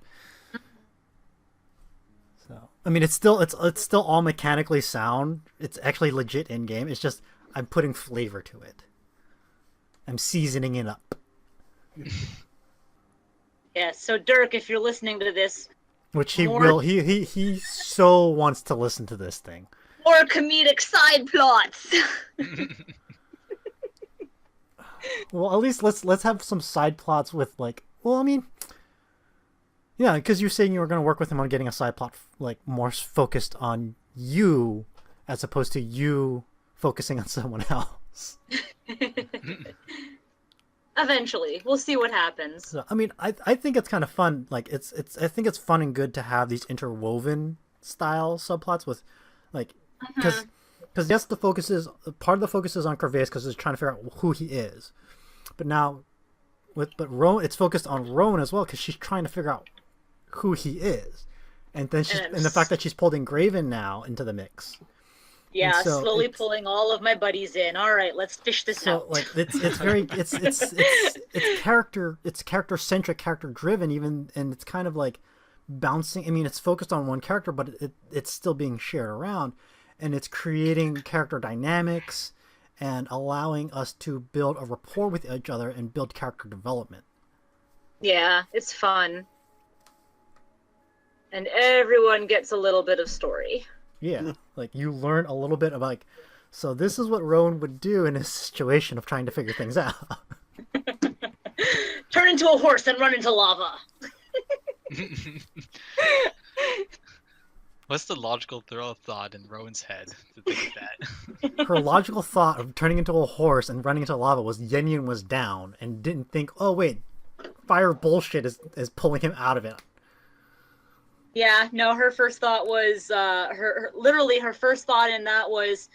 So I mean, it's still all mechanically sound. It's actually legit in game. It's just I'm putting flavor to it. I'm seasoning it up. Yeah, so Dirk, if you're listening to this, Which he More- will. He so wants to listen to this thing. more comedic side plots. Well, at least let's have some side plots with like. Well, I mean, yeah, because you're saying you were going to work with him on getting a side plot like more focused on you, as opposed to you focusing on someone else. Eventually, we'll see what happens. So I mean, I think it's kind of fun. Like I think it's fun and good to have these interwoven style subplots with, like, because yes, part of the focus is on Corvus because it's trying to figure out who he is, but now but Rowan, it's focused on Rowan as well because she's trying to figure out who he is, and then and the fact that she's pulled in Graven now into the mix. Yeah, so slowly it's- pulling all of my buddies in. All right, let's fish this So out. like it's very it's character centric, character driven even, and it's kind of like bouncing. I mean, it's focused on one character, but it's still being shared around, and it's creating character dynamics and allowing us to build a rapport with each other and build character development. Yeah, it's fun. And everyone gets a little bit of story. Yeah, like you learn a little bit of like, so this is what Rowan would do in a situation of trying to figure things out. Turn into a horse and run into lava. What's the logical thought in Rowan's head to think of that? Her logical thought of turning into a horse and running into lava was Yen Yen was down and didn't think, oh wait, fire bullshit is pulling him out of it. Yeah, no, her first thought was literally her first thought in that was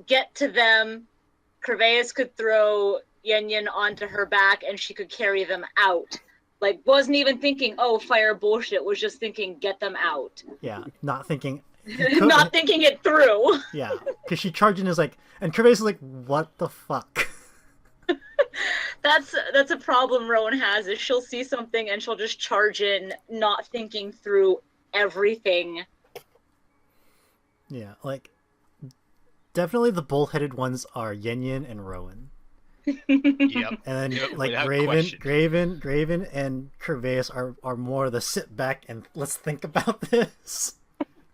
get to them. Corvallis could throw Yen Yen onto her back and she could carry them out. Like, wasn't even thinking, oh, fire bullshit, was just thinking, get them out. Yeah, not thinking. Not thinking it through. Yeah, because she charged in is like, and Corvallis is like, what the fuck? That's a problem Rowan has, is she'll see something and she'll just charge in, not thinking through everything. Yeah, like, definitely the bullheaded ones are Yen Yen and Rowan. Yep. And then Yep, like without Graven question. and Corvallis are more the sit back and let's think about this.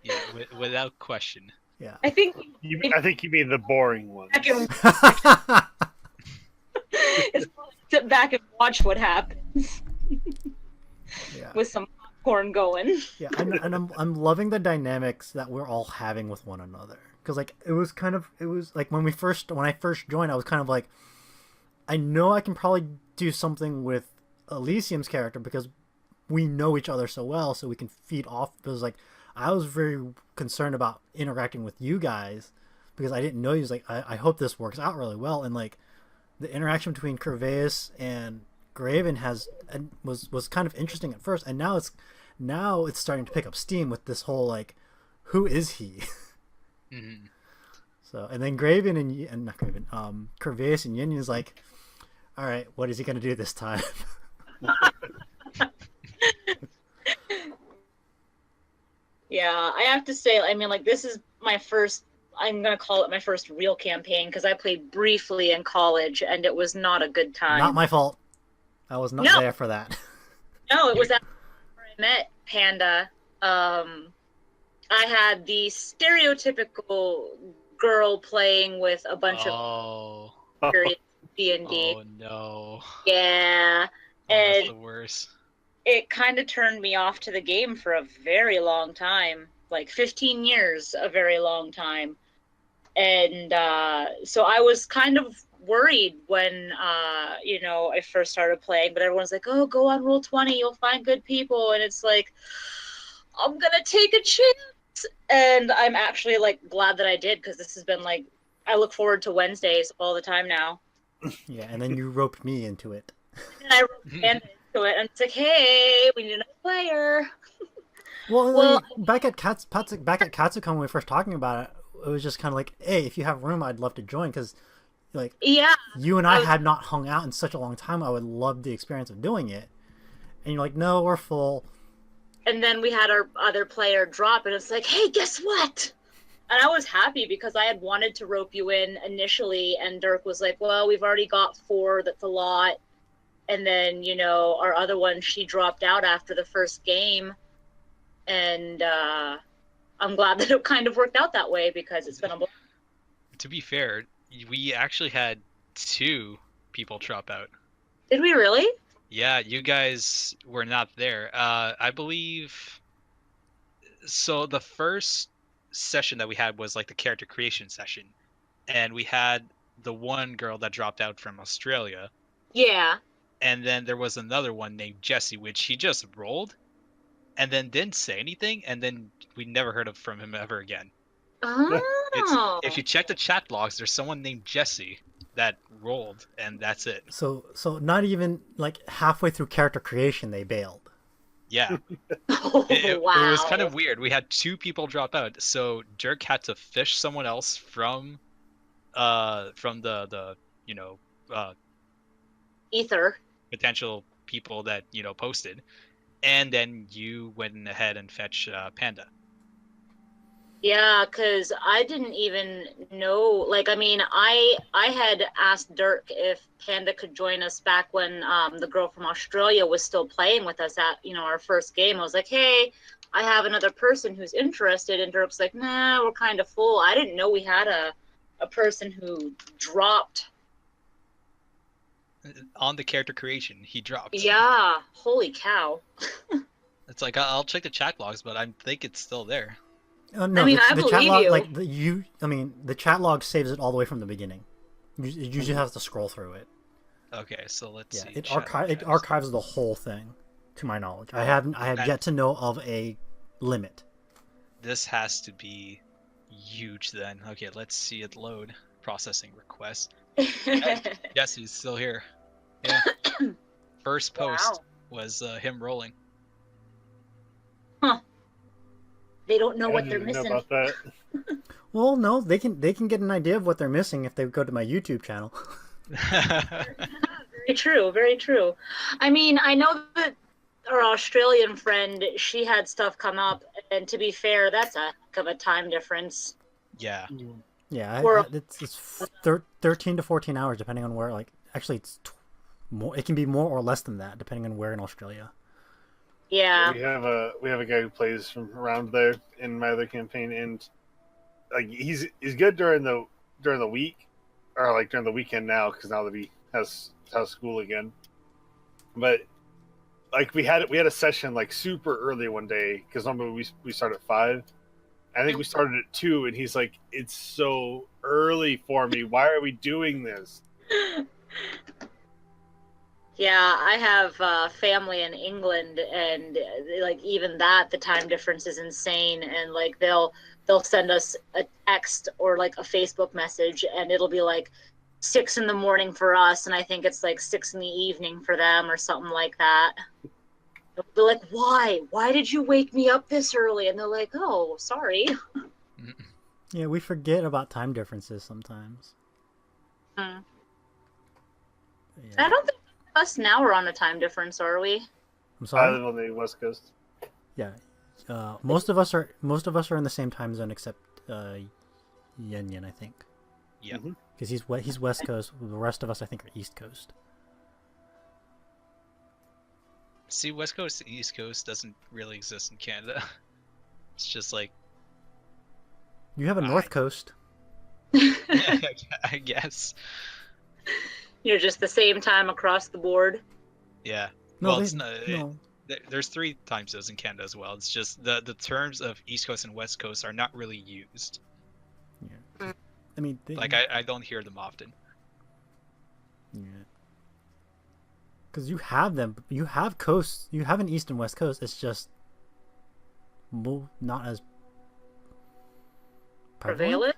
Yeah, without question. Yeah. I think I think you mean the boring ones. I can sit back and watch what happens Yeah. with some popcorn going. Yeah, and I'm loving the dynamics that we're all having with one another. Because like it was like when I first joined, I was kind of like, I know I can probably do something with Elysium's character because we know each other so well, so we can feed off. Because like I was very concerned about interacting with you guys because I didn't know you. Like I hope this works out really well, and like the interaction between Corvallis and Graven was kind of interesting at first, and now it's starting to pick up steam with this whole like, who is he? Mm-hmm. So, and then Graven and not Graven, Corvallis and Yin is like, all right, what is he gonna do this time? Yeah, I have to say, I mean, like, this is my first, I'm going to call it my first real campaign, because I played briefly in college, and it was not a good time. Not my fault. I was not there for that. No, it was after I met Panda. I had the stereotypical girl playing with a bunch of D&D. Oh, no. Yeah. Oh, And that's the worst. it kind of turned me off to the game for a very long time, like 15 years, a very long time. And so I was kind of worried when, I first started playing, but everyone's like, oh, go on Roll20, you'll find good people. And it's like, I'm going to take a chance. And I'm actually like glad that I did, because this has been like, I look forward to Wednesdays all the time now. Yeah, and then you roped me into it. And I roped Panda into it, and it's like, hey, we need another player. Well, back at Katsucon when we were first talking about it, it was just kind of like, hey, if you have room, I'd love to join, because like, yeah, you and I had not hung out in such a long time. I would love the experience of doing it. And you're like, no, we're full. And then we had our other player drop, and it's like, hey, guess what? And I was happy because I had wanted to rope you in initially, and Dirk was like, well, we've already got 4, that's a lot. And then, our other one, she dropped out after the first game. And I'm glad that it kind of worked out that way, because it's been a... To be fair, we actually had 2 people drop out. Did we really? Yeah, you guys were not there. I believe... So the first session that we had was like the character creation session. And we had the one girl that dropped out from Australia. Yeah. And then there was another one named Jesse, which he just rolled and then didn't say anything, and then we never heard from him ever again. Oh. If you check the chat logs, there's someone named Jesse that rolled, and that's it. So not even like halfway through character creation, they bailed. Yeah. Wow. It was kind of weird. We had 2 people drop out, so Dirk had to fish someone else from the Ether. potential people that posted, and then you went ahead and fetched Panda. Yeah, because I didn't even know. Like, I mean, I had asked Dirk if Panda could join us back when the girl from Australia was still playing with us at our first game. I was like, hey, I have another person who's interested, and Dirk's like, nah, we're kind of full. I didn't know we had a person who dropped. On the character creation, he dropped. Yeah, holy cow. It's like I'll check the chat logs, but I think it's still there. No, I mean, I the chat believe log, you. like the chat log saves it all the way from the beginning. You usually have to scroll through it. Okay, so let's see. It chat archives the whole thing, to my knowledge. I have yet to know of a limit. This has to be huge then. Okay, let's see it load. Processing request. Yes, he's still here. Yeah. First post was him rolling. Huh. They don't know I what didn't they're even know missing. about that. Well, no, they can get an idea of what they're missing if they go to my YouTube channel. Very true, very true. I mean, I know that our Australian friend, she had stuff come up, and to be fair, that's a heck of a time difference. Yeah. Yeah, Or- it's 13 to 14 hours depending on where. Like, actually, it's more. It can be more or less than that depending on where in Australia. Yeah. We have a guy who plays from around there in my other campaign, and like he's good during the week, or like during the weekend now, because now that he has school again. But like we had a session like super early one day, because normally we start at 5. I think we started at 2, and he's like, "It's so early for me. Why are we doing this?" Yeah, I have family in England, and like even that, the time difference is insane. And like they'll send us a text or like a Facebook message, and it'll be like 6 in the morning for us, and I think it's like 6 in the evening for them or something like that. They're like, "Why? Why did you wake me up this early?" And they're like, "Oh, sorry." Yeah, we forget about time differences sometimes. Hmm. Yeah. I don't think us now are on a time difference, are we? I'm I sorry. live on the West Coast. Yeah, most of us are in the same time zone except Yen, I think, Yep. Mhm. because he's West Coast. The rest of us, I think, are East Coast. See, West Coast to East Coast doesn't really exist in Canada. It's just like, You have a North Coast. I guess. You're just the same time across the board. Yeah. No, Well, they, it's not. no. There's 3 time zones in Canada as well. It's just the terms of East Coast and West Coast are not really used. Yeah. I mean, Like I don't hear them often. Yeah. Because you have them. You have coasts. You have an East and West Coast. It's just not as prevalent. Prevalent?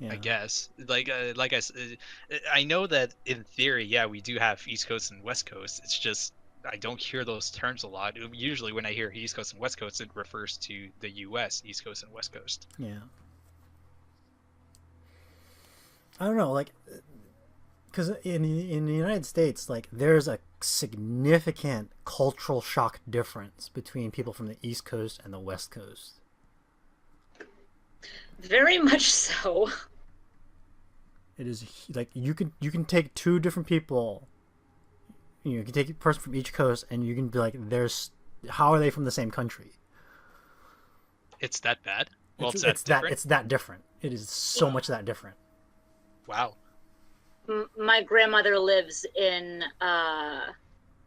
Yeah. I guess. Like I know that in theory, yeah, we do have East Coast and West Coast. It's just I don't hear those terms a lot. Usually, when I hear East Coast and West Coast, it refers to the U.S. East Coast and West Coast. Yeah. I don't know, like, because in the United States, like, there's a significant cultural shock difference between people from the East Coast and the West Coast. Very much so. It is like you can take 2 different people. You can take a person from each coast, and you can be like, how are they from the same country? It's that bad? Well, it's it's that different? it's that different. It is so much that different. Wow. My grandmother lives in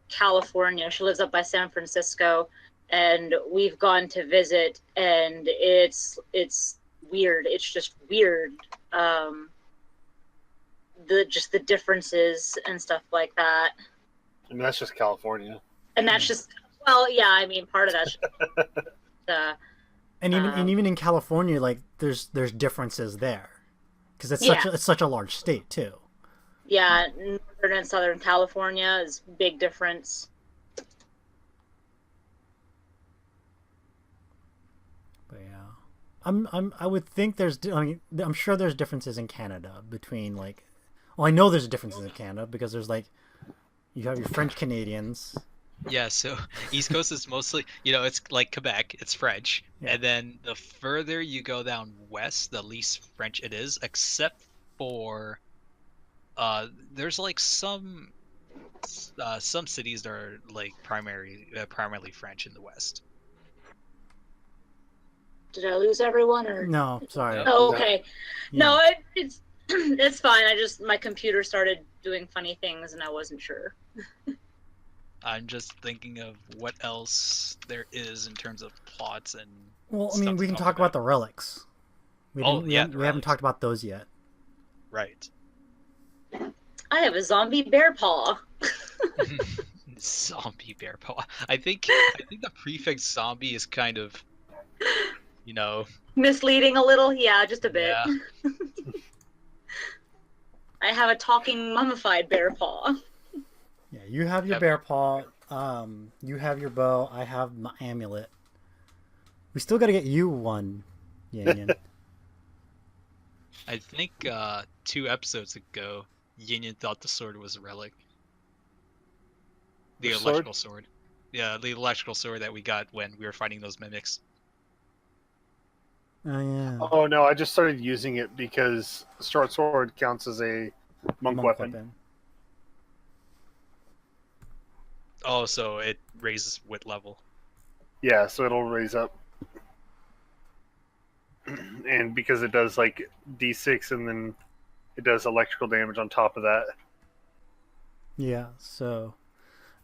California. She lives up by San Francisco, and we've gone to visit, and it's weird. It's just weird. The differences and stuff like that. And that's just California. And that's just, well, yeah, I mean, part of that's And even in California, like, there's differences there, because it's such a large state too. yeah, Northern and Southern California is big difference. But yeah, I would think I'm sure there's differences in Canada between, like, well, I know there's differences in Canada because there's, like, you have your French Canadians, Yeah, so East Coast is mostly, it's like Quebec, it's French. Yeah. And then the further you go down west, the least French it is, except for there's like some cities that are like primarily French in the west. Did I lose everyone or? No, sorry. No. Oh, okay. Yeah. No, it's it's fine. My computer started doing funny things and I wasn't sure. I'm just thinking of what else there is in terms of plots and Well, I stuff mean, to we can talk about the relics. We Oh, yeah, the we haven't relics. talked about those yet. Right. I have a zombie bear paw. Zombie bear paw. I think the prefix zombie is kind of, you know, Misleading a little, yeah, just a bit. yeah. I have a talking mummified bear paw. Yeah, you have your Yep. bear paw. You have your bow. I have my amulet. We still got to get you one, Yin Yin. I think 2 episodes ago, Yin thought the sword was a relic. The Which sword? electrical sword. Yeah, the electrical sword that we got when we were fighting those mimics. Oh yeah. Oh no, I just started using it because short sword counts as a monk weapon. Oh, so it raises wit level. Yeah, so it'll raise up. And because it does like D6 and then it does electrical damage on top of that. Yeah. So,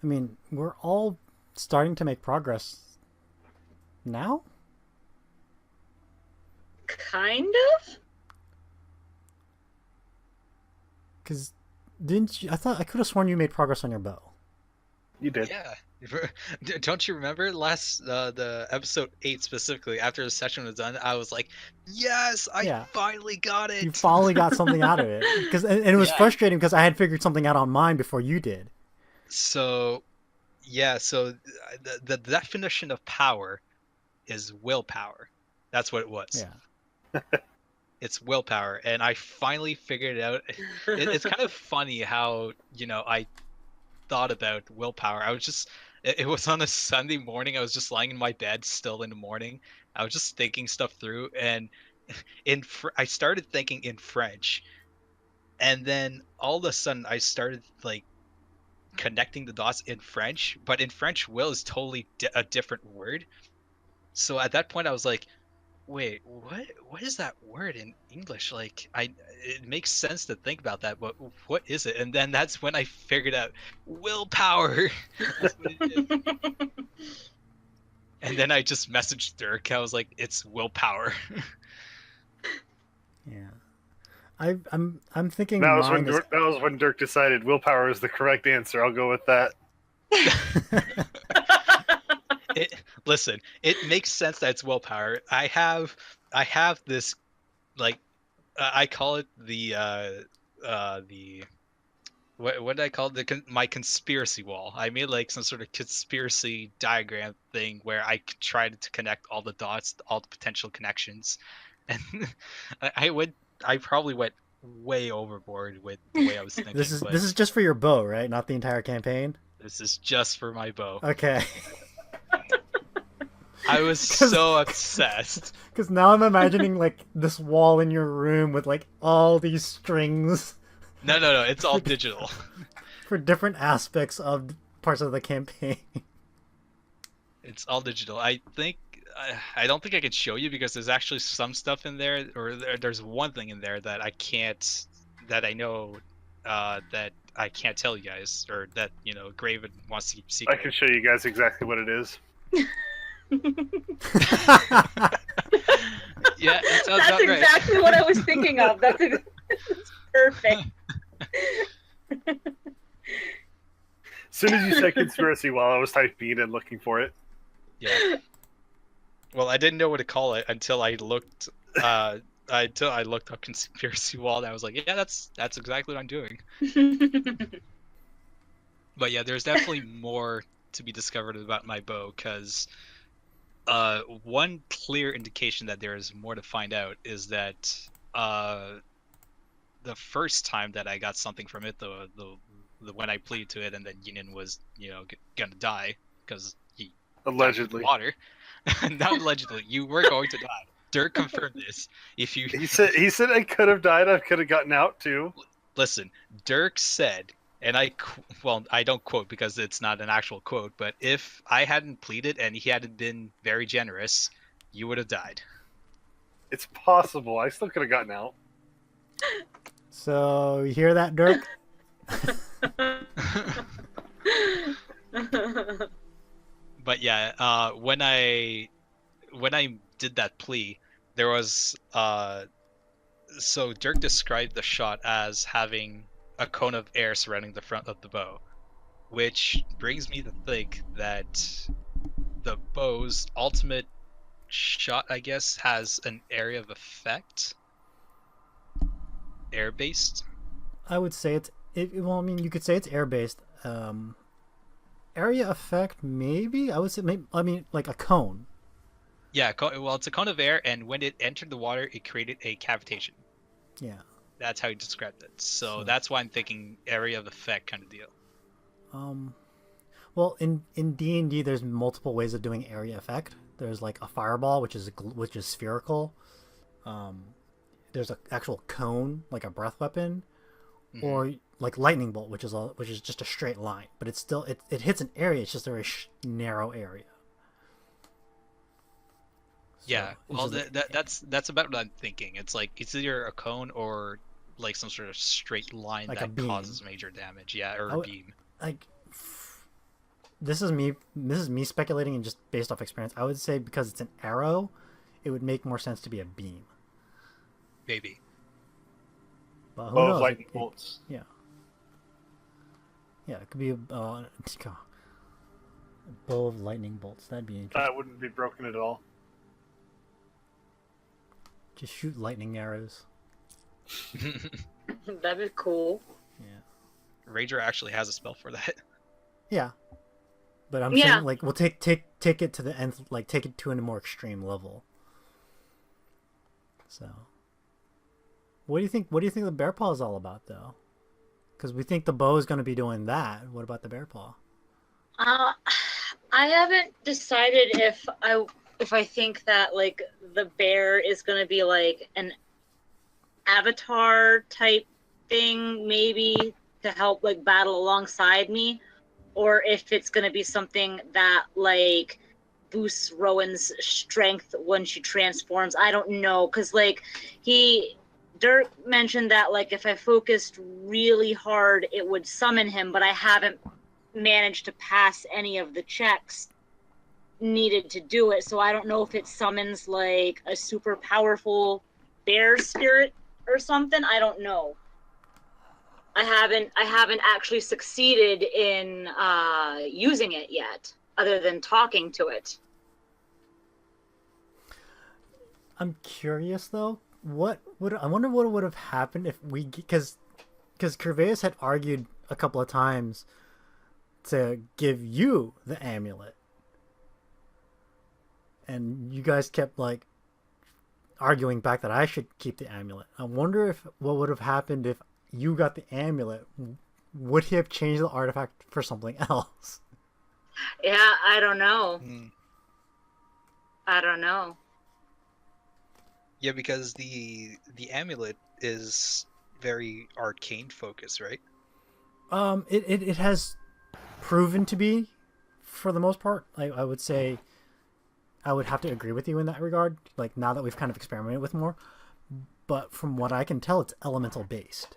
I mean, we're all starting to make progress now. Kind of? Because didn't you? I thought I could have sworn you made progress on your bow. You did. Yeah. Don't you remember the episode 8 specifically, after the session was done, I was like, yes, I Yeah. finally got it. You finally got something out of it. And it was Yeah. frustrating because I had figured something out on mine before you did. So, yeah, so the definition of power is willpower. That's what it was. Yeah. It's willpower, and I finally figured it out. It's kind of funny how, I thought about willpower. It was on a Sunday morning. I was just lying in my bed still in the morning. I was just thinking stuff through, and I started thinking in French, and then all of a sudden I started like connecting the dots in French, but in French, will is totally a different word. So at that point, I was like, wait, what is that word in English? Like, it makes sense to think about that, but what is it? And then that's when I figured out willpower. That's what it is. And then I just messaged Dirk. I was like, it's willpower. Yeah. I'm thinking That was mine when Dirk decided willpower is the correct answer. I'll go with that. Listen, it makes sense that it's willpower. I have this, like, I call it the what did I call it? My conspiracy wall. I made like some sort of conspiracy diagram thing where I tried to connect all the dots, all the potential connections, and I probably went way overboard with the way I was thinking. this but is just for your bow, right? Not the entire campaign. this is just for my bow. Okay. I was so obsessed. Because now I'm imagining like this wall in your room with like all these strings No, it's all digital. for different aspects of parts of the campaign. It's all digital. I don't think I could show you because there's actually some stuff in there, or there's one thing in there that that I know that I can't tell you guys, or that Graven wants to keep I secret. can show you guys exactly what it is. Yeah, that sounds That's about right. exactly what I was thinking of. That's perfect. As soon as you said conspiracy while I was typing it and looking for it. Yeah. Well, I didn't know what to call it until I looked up conspiracy wall, and I was like, yeah, that's exactly what I'm doing. But yeah, there's definitely more to be discovered about my bow, because one clear indication that there is more to find out is that the first time that I got something from it, the when I pleaded to it, and then Yinan was, gonna die because he Allegedly. died in water. Not allegedly, you were going to die. Dirk confirmed this. If you He said I could have died. I could have gotten out too. listen, Dirk said, and I don't quote because it's not an actual quote, but if I hadn't pleaded and he hadn't been very generous, you would have died. It's possible. I still could have gotten out. So you hear that, Dirk? But yeah, when I did that plea, there was so Dirk described the shot as having a cone of air surrounding the front of the bow, which brings me to think that the bow's ultimate shot, I guess, has an area of effect, air based. I would say well, I mean, you could say it's air based. Area effect, maybe. I would say maybe. I mean, like a cone. Yeah, well, it's a cone of air, and when it entered the water, it created a cavitation. Yeah. That's how he described it. So that's why I'm thinking area of effect kind of deal. Well, in D&D, there's multiple ways of doing area effect. There's like a fireball, which is spherical. There's an actual cone, like a breath weapon, or like lightning bolt, which is just a straight line. But it's still it hits an area. It's just a very narrow area. Yeah, well, that's about what I'm thinking. It's like it's either a cone or like some sort of straight line like that causes major damage. Yeah, or a beam. Like, this is me speculating and just based off experience. I would say because it's an arrow, it would make more sense to be a beam. Maybe. But who knows? Lightning bolts. Yeah. Yeah, it could be a bow of lightning bolts. That'd be interesting. That wouldn't be broken at all. Just shoot lightning arrows. That'd be cool. Yeah. Rager actually has a spell for that. Yeah. But I'm saying, like, we'll take it to the end, like, take it to a more extreme level. So, what do you think the bear paw is all about, though? Because we think the bow is going to be doing that. What about the bear paw? I haven't decided if I think that, like, the bear is going to be like an avatar type thing, maybe to help like battle alongside me, or if it's going to be something that like boosts Rowan's strength when she transforms. I don't know, because like Dirk mentioned that like if I focused really hard it would summon him, but I haven't managed to pass any of the checks needed to do it, so I don't know if it summons like a super powerful bear spirit or something. I don't know. I haven't actually succeeded in using it yet, other than talking to it. I'm curious though. I wonder what would have happened if because Curveus had argued a couple of times to give you the amulet, and you guys kept like arguing back that I should keep the amulet. I wonder if what would have happened if you got the amulet. Would he have changed the artifact for something else? Yeah, I don't know. I don't know. Yeah, because the amulet is very arcane focused, right? It has proven to be, for the most part. I would say, I would have to agree with you in that regard. Like, now that we've kind of experimented with more, but from what I can tell, it's elemental based.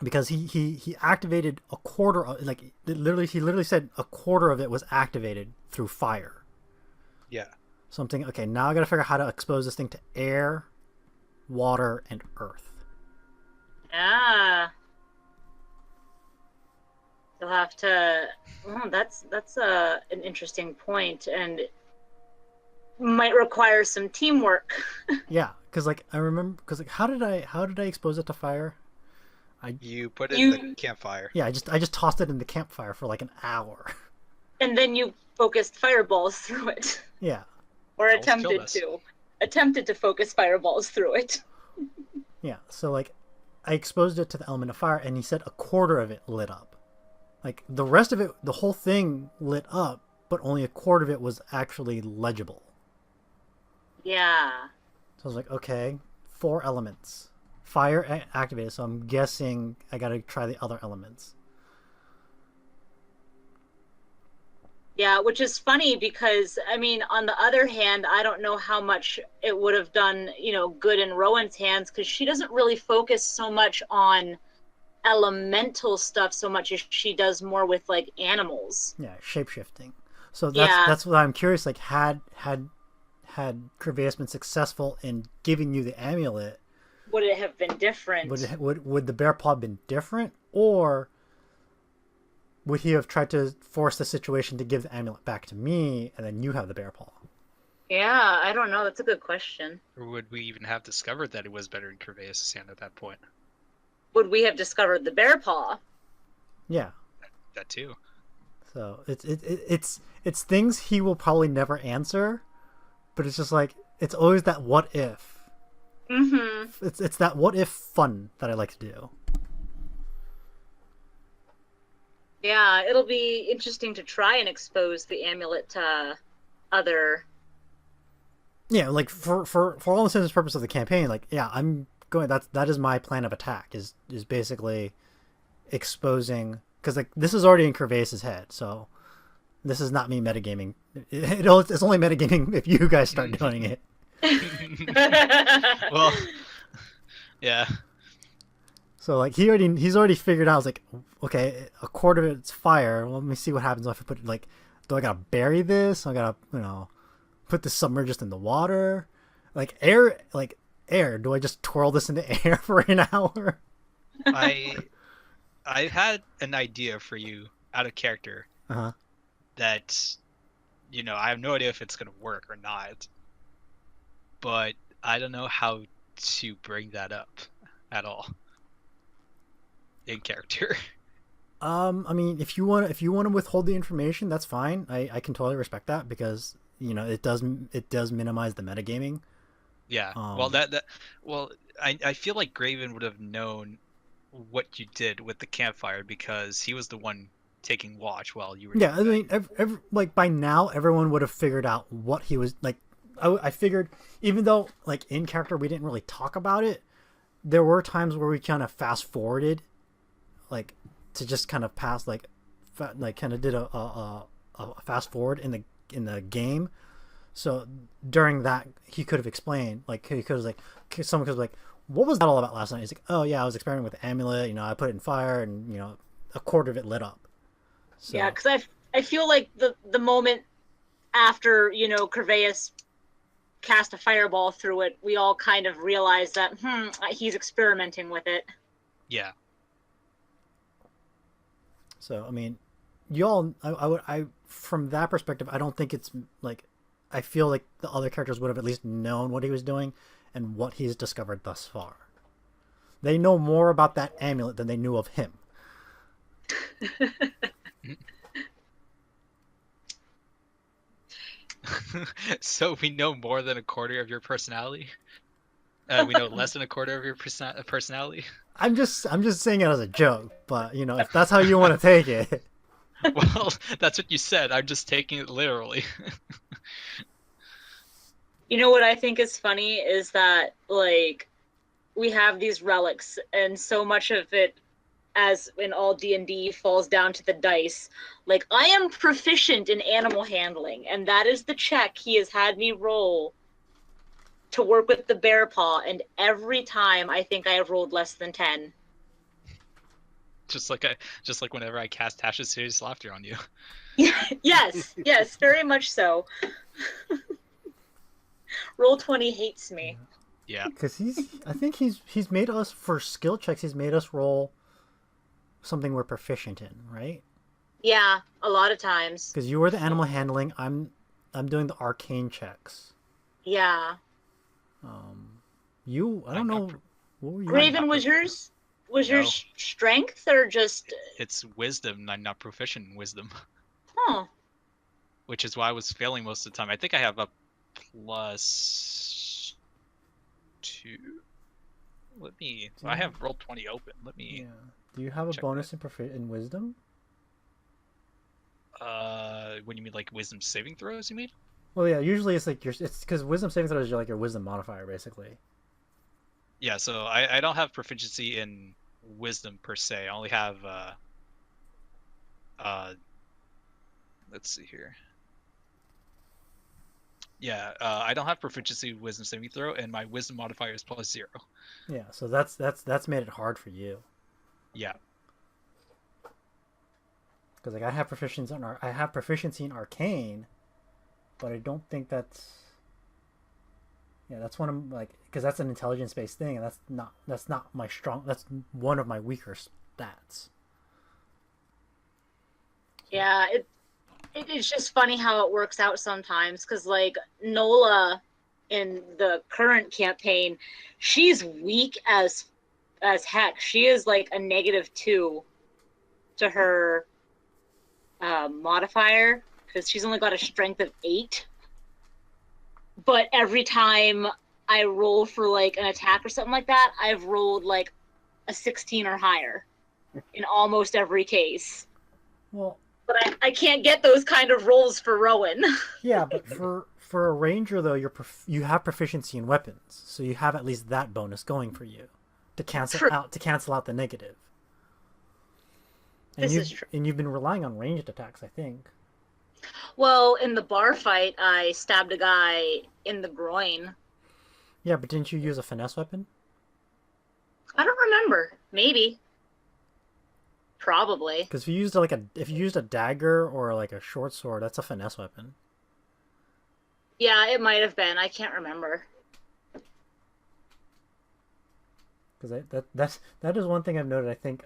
Because he activated a quarter of, like, he literally said a quarter of it was activated through fire. Yeah. So I'm thinking, okay, now I got to figure out how to expose this thing to air, water, and earth. Ah. You'll have to. Oh, that's an interesting point, and might require some teamwork. Yeah, because like I remember, because like how did I expose it to fire? You put it in the campfire. Yeah, I just tossed it in the campfire for like an hour. And then you focused fireballs through it. Yeah. Or attempted to focus fireballs through it. Yeah, so like I exposed it to the element of fire, and he said a quarter of it lit up. Like the rest of it, the whole thing lit up, but only a quarter of it was actually legible. Yeah. So I was like, okay, 4 elements. Fire activated, so I'm guessing I gotta try the other elements. Yeah, which is funny because, I mean, on the other hand, I don't know how much it would have done, good in Rowan's hands because she doesn't really focus so much on elemental stuff so much as she does more with like animals. Yeah, shapeshifting. So Yeah. that's what I'm curious. Like, had Crevaeus been successful in giving you the amulet, Would it have been different? would the bear paw have been different, or would he have tried to force the situation to give the amulet back to me, and then you have the bear paw? Yeah, I don't know. That's a good question. Or would we even have discovered that it was better in Crevaeus' hand at that point? Would we have discovered the bear paw? Yeah. That too. So it's things he will probably never answer, but it's just like it's always that what if. Mm-hmm. It's that what if fun that I like to do. Yeah, it'll be interesting to try and expose the amulet to other. Yeah, like for all intents and purposes of the campaign, like yeah, I'm going. That is my plan of attack. Is basically exposing, because like this is already in Crevaeus' head, so this is not me metagaming. It's only metagaming if you guys start doing it. Well, yeah. So like he's already figured out. I was like, okay, a quarter of it's fire. Well, let me see what happens if I put it, like, do I gotta bury this? I gotta put this submerged in the water, like air. Do I just twirl this into air for an hour? I had an idea for you out of character that, I have no idea if it's gonna work or not, but I don't know how to bring that up at all in character. I mean, if you want to withhold the information, that's fine. I can totally respect that because it does minimize the metagaming. Yeah. I feel like Graven would have known what you did with the campfire because he was the one taking watch while you were. Yeah, I mean, like by now, everyone would have figured out what he was like. I figured, even though like in character we didn't really talk about it, there were times where we kind of fast forwarded, like to just kind of pass kind of did a fast forward in the game. So during that, he could have explained, like he could have like someone could have like, what was that all about last night? He's like, oh yeah, I was experimenting with the amulet. I put it in fire, and a quarter of it lit up. So, yeah, because I feel like the moment after Crevaeus cast a fireball through it, we all kind of realized that he's experimenting with it. Yeah. So I mean, y'all, I from that perspective, I don't think it's like, I feel like the other characters would have at least known what he was doing and what he's discovered thus far. They know more about that amulet than they knew of him. So we know more than a quarter of your personality. We know less than a quarter of your personality. I'm just saying it as a joke, but if that's how you want to take it. Well, that's what you said. I'm just taking it literally. What I think is funny is that like we have these relics, and so much of it, as in all D&D, falls down to the dice. Like, I am proficient in animal handling, and that is the check he has had me roll to work with the bear paw, and every time I think I have rolled less than 10. Just like whenever I cast Tasha's Serious Laughter on you. Yes, very much so. Roll20 hates me. Yeah. Because I think he's made us, for skill checks, he's made us roll something we're proficient in, right? Yeah, a lot of times. Because you were the animal handling, I'm doing the arcane checks. Yeah. I don't know. What were you? Graven, was yours strength or just? It's wisdom, and I'm not proficient in wisdom. Huh. Which is why I was failing most of the time. I think I have a +2. Let me. Do I you have roll 20 open. Let me. Yeah. Do you have a check bonus in wisdom? When you mean like wisdom saving throws, you mean? Well, yeah. Usually it's like it's because wisdom saving throws are like your wisdom modifier, basically. Yeah, so I don't have proficiency in wisdom per se. I only have uh let's see here. Yeah, I don't have proficiency in wisdom saving throw, and my wisdom modifier is +0. Yeah. So that's made it hard for you. Yeah. Because like I have proficiency in arcane, but I don't think that's. Yeah, that's one of like because that's an intelligence based thing, and that's not my strong. That's one of my weaker stats. Yeah, it's just funny how it works out sometimes because like Nola in the current campaign, she's weak as heck. She is like a -2 to her modifier because she's only got a strength of 8. But every time I roll for like an attack or something like that, I've rolled like a 16 or higher in almost every case. Well, But I can't get those kind of rolls for Rowan. yeah, but for a ranger though, you have proficiency in weapons, so you have at least that bonus going for you to True. cancel out the negative. And This is true. And you've been relying on ranged attacks, I think. Well, in the bar fight, I stabbed a guy in the groin. Yeah, but didn't you use a finesse weapon? I don't remember. Maybe. Probably. Because if you used a dagger or like a short sword, that's a finesse weapon. Yeah, it might have been. I can't remember. Because that is one thing I've noted. I think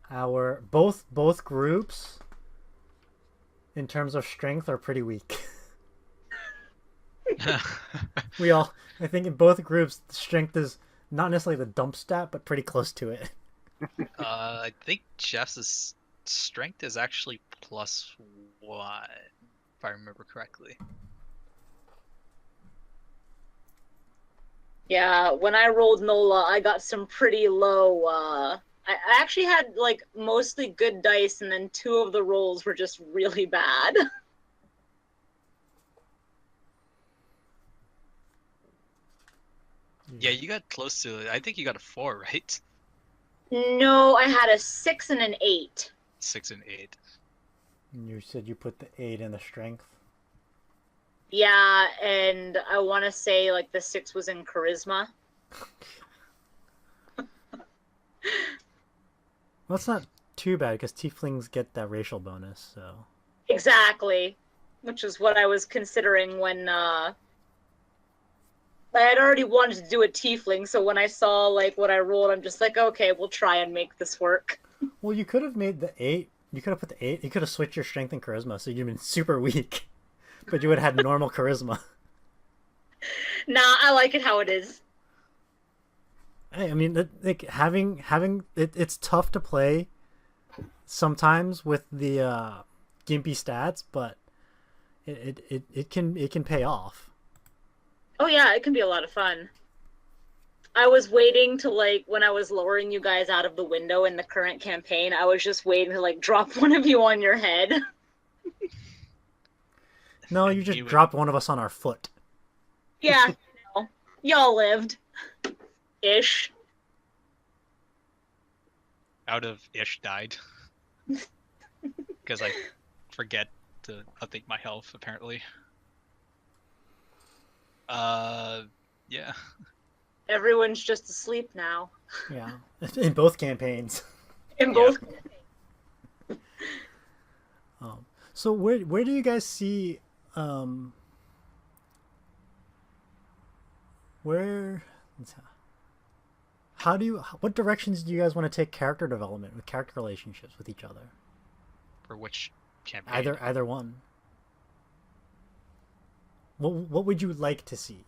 our both groups in terms of strength are pretty weak. I think in both groups, the strength is not necessarily the dump stat, but pretty close to it. I think Jess's strength is actually +1, if I remember correctly. Yeah, when I rolled Nola, I got some pretty low. I actually had like mostly good dice, and then 2 of the rolls were just really bad. Yeah, you got close to it. I think you got a 4, right? No, I had a 6 and an 8. 6 and 8. And you said you put the 8 in the strength. Yeah, and I want to say like the 6 was in charisma. Well, it's not too bad because tieflings get that racial bonus. So Exactly, which is what I was considering when I had already wanted to do a tiefling. So when I saw like what I rolled, I'm just like, okay, we'll try and make this work. well, you could have made the 8. You could have put the 8. You could have switched your strength and charisma, so you've been super weak, but you would have had normal charisma. Nah, I like it how it is. I mean, like having it's tough to play sometimes with the gimpy stats, but it can pay off. Oh yeah, it can be a lot of fun. I was waiting to like when I was lowering you guys out of the window in the current campaign, I was just waiting to like drop one of you on your head. No, you just dropped one of us on our foot. Yeah, y'all lived. Ish. Out of ish died. Because I forget to update my health, apparently. Yeah. Everyone's just asleep now. Yeah, in both campaigns. In both. So where do you guys see what directions do you guys want to take character development with character relationships with each other? For which campaign? Either one. What would you like to see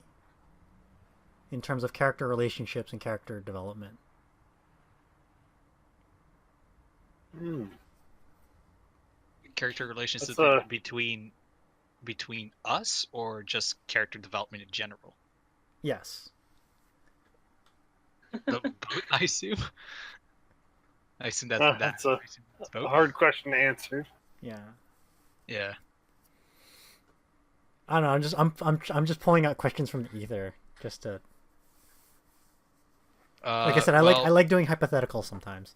in terms of character relationships and character development? Character relations between us, or just character development in general? Yes. The boat, I assume. I assume that's that. That's I a assume that's boat. hard question to answer. Yeah. Yeah. I don't know. I'm just pulling out questions from the ether just to. Like I said, I like doing hypotheticals sometimes.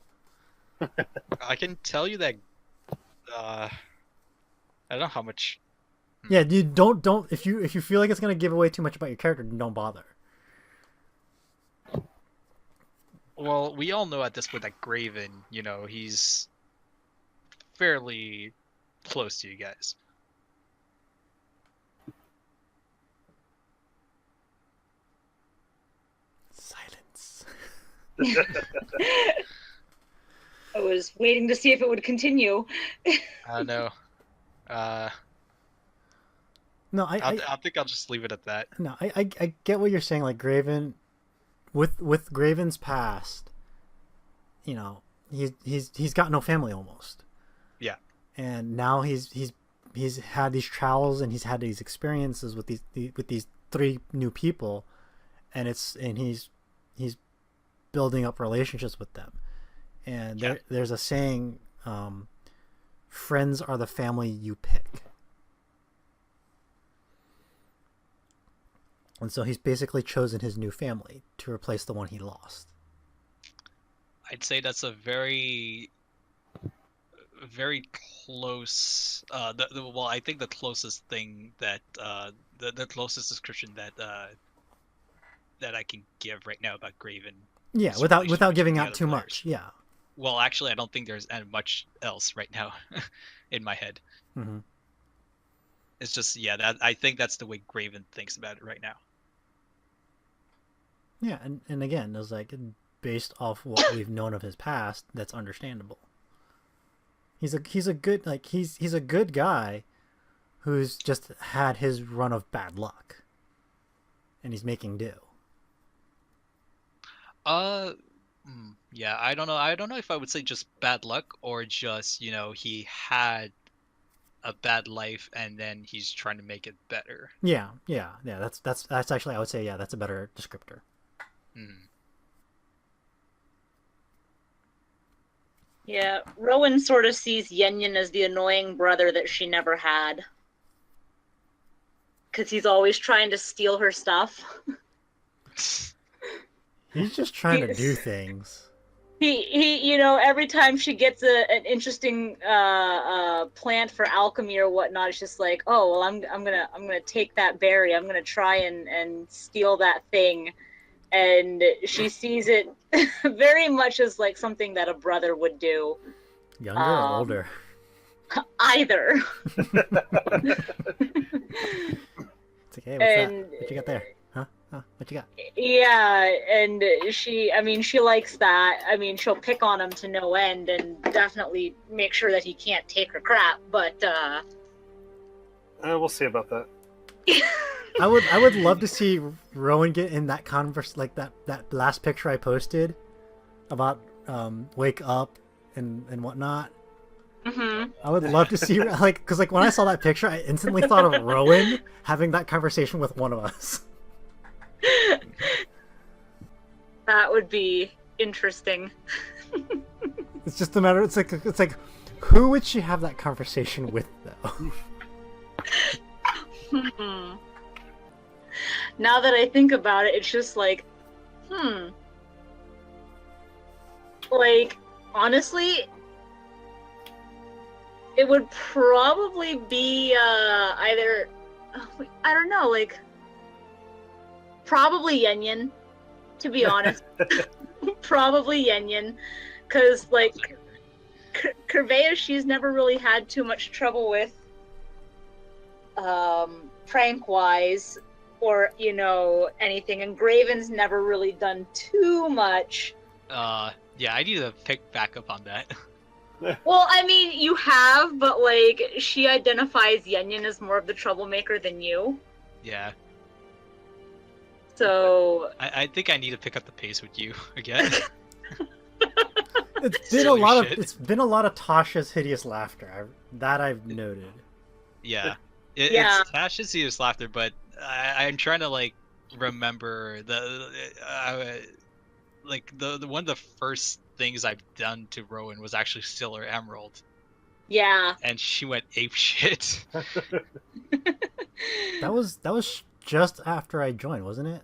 I can tell you that. I don't know how much. Yeah, you don't if you feel like it's gonna give away too much about your character, then don't bother. Well, we all know at this point that Graven, he's fairly close to you guys. Silence. I was waiting to see if it would continue. I know. No, I think I'll just leave it at that. No, I get what you're saying. Like Graven, with Graven's past, he's got no family almost. Yeah. And now he's had these travels and he's had these experiences with these three new people, and he's building up relationships with them. And there's a saying, friends are the family you pick. And so he's basically chosen his new family to replace the one he lost. I'd say that's a very, very close. Well, I think the closest thing that the closest description that I can give right now about Graven. Yeah, without giving out too much. Yeah. Well, actually, I don't think there's much else right now in my head. Mm-hmm. It's just that I think that's the way Graven thinks about it right now. Yeah, and again, it's like based off what we've known of his past, that's understandable. He's a good he's a good guy who's just had his run of bad luck. And he's making do. Yeah, I don't know. I don't know if I would say just bad luck or just, he had a bad life and then he's trying to make it better. Yeah. That's actually, I would say, that's a better descriptor. Mm. Yeah, Rowan sort of sees Yenyen as the annoying brother that she never had. Because he's always trying to steal her stuff. He's just trying to do things. He every time she gets an interesting plant for alchemy or whatnot, it's just like, oh well, I'm gonna take that berry, I'm gonna try and steal that thing, and she sees it very much as like something that a brother would do. Younger or older? Either. It's like, hey, what's that? What you got there? Huh? What you got? Yeah, and she likes that. I mean, she'll pick on him to no end and definitely make sure that he can't take her crap, but we'll see about that. I would love to see Rowan get in that like that last picture I posted about wake up and whatnot. Mm-hmm. I would love to see because when I saw that picture, I instantly thought of Rowan having that conversation with one of us. That would be interesting. It's just a matter. It's like, who would she have that conversation with though? Now that I think about it, it's just like, like honestly, it would probably be either I don't know, like probably Yenyen, to be honest. Probably Yenyen, because like Curveya, she's never really had too much trouble with prank wise or anything, and Graven's never really done too much. Yeah, I need to pick back up on that. Well, I mean, you have, but like she identifies Yenyen as more of the troublemaker than you. Yeah. So I think I need to pick up the pace with you again. It's been it's been a lot of Tasha's hideous laughter. I've noted. Yeah. Yeah. It's Tasha's hideous laughter, but I'm trying to like remember like the one of the first things I've done to Rowan was actually steal her emerald, Yeah. and she went ape shit. That was just after I joined, wasn't it?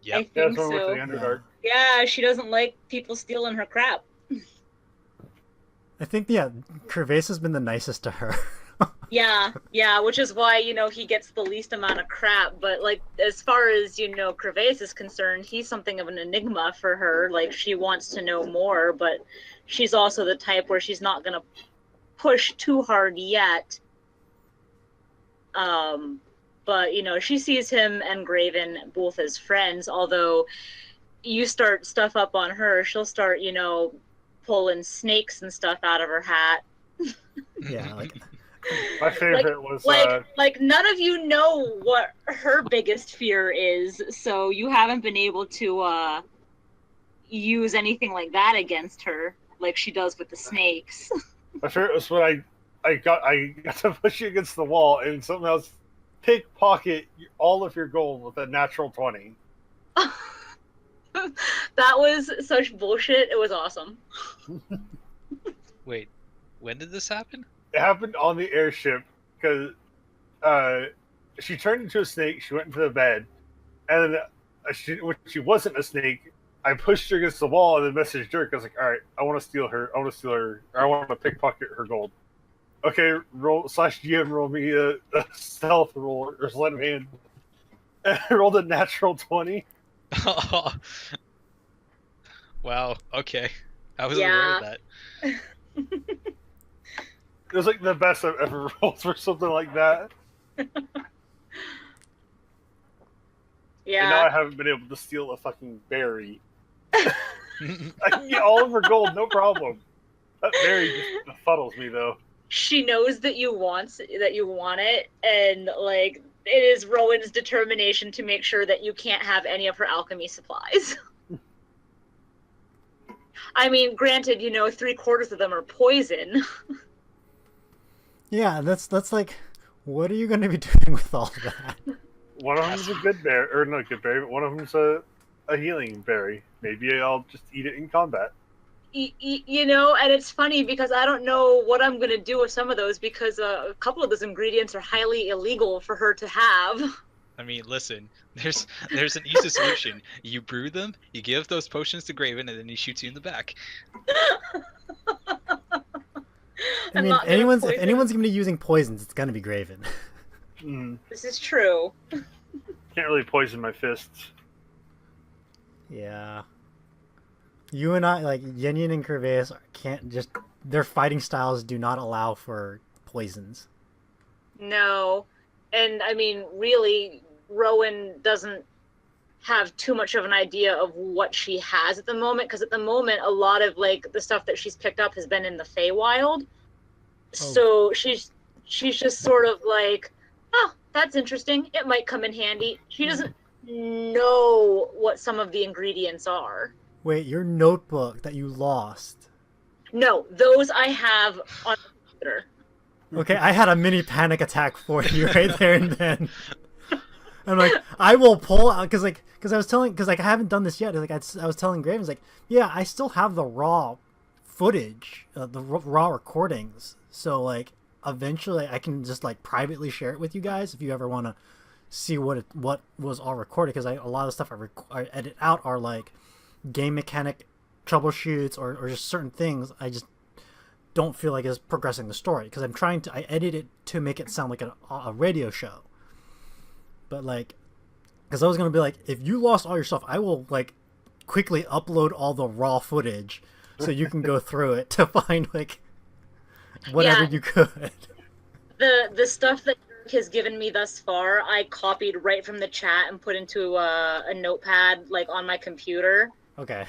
Yep. I Yeah, think that's when we went to so. the Underdark. Yeah, she doesn't like people stealing her crap. I think Gervais has been the nicest to her. Yeah, which is why, he gets the least amount of crap. But, like, as far as, Gervais is concerned, he's something of an enigma for her. Like, she wants to know more, but she's also the type where she's not going to push too hard yet. But, she sees him and Graven both as friends, although you start stuff up on her, she'll start, pulling snakes and stuff out of her hat. Yeah, like My favorite was like none of you know what her biggest fear is, so you haven't been able to use anything like that against her, like she does with the snakes. my favorite was when I got to push you against the wall and something else pickpocket all of your gold with a natural 20. That was such bullshit. It was awesome. Wait, when did this happen? It happened on the airship because she turned into a snake. She went into the bed, and then when she wasn't a snake, I pushed her against the wall and then messaged Dirk. I was like, "All right, I want to steal her. I want to steal her. Or I want to pickpocket her gold." Okay, /GM roll me a stealth roll or sleight of hand. And I rolled a natural 20. Wow. Okay, I wasn't aware of that. It was like the best I've ever rolled for something like that. Yeah. And now I haven't been able to steal a fucking berry. I can get all of her gold, no problem. That berry just befuddles me, though. She knows that you want it, and like it is Rowan's determination to make sure that you can't have any of her alchemy supplies. I mean, granted, 3/4 of them are poison. yeah, that's like, what are you going to be doing with all that? One of them's a good berry, or not good berry, but one of them's a healing berry. Maybe I'll just eat it in combat. And it's funny because I don't know what I'm going to do with some of those because a couple of those ingredients are highly illegal for her to have. I mean, listen, there's an easy solution. You brew them, you give those potions to Graven, and then he shoots you in the back. I mean, if anyone's going to be using poisons, it's going to be Graven. This is true. Can't really poison my fists. Yeah. You and I, like, Yin and Gervais can't just... Their fighting styles do not allow for poisons. No. And, I mean, really, Rowan doesn't have too much of an idea of what she has at the moment, because at the moment, a lot of, like, the stuff that she's picked up has been in the Feywild. Oh. So she's just sort of like, oh, that's interesting. It might come in handy. She doesn't know what some of the ingredients are. Wait, your notebook that you lost. No, those I have on the computer. Okay, I had a mini panic attack for you right there and then. I'm like, I will pull out because I haven't done this yet. Like I was telling Graven, like, yeah, I still have the raw footage, the raw recordings. So like, eventually, I can just like privately share it with you guys if you ever want to see what was all recorded. Because a lot of the stuff I edit out are like game mechanic troubleshoots or just certain things I just don't feel like is progressing the story because I edit it to make it sound like a radio show. But like, because I was gonna be like, if you lost all your stuff, I will like quickly upload all the raw footage so you can go through it to find like whatever you could. The stuff that Dirk has given me thus far, I copied right from the chat and put into a notepad like on my computer. Okay.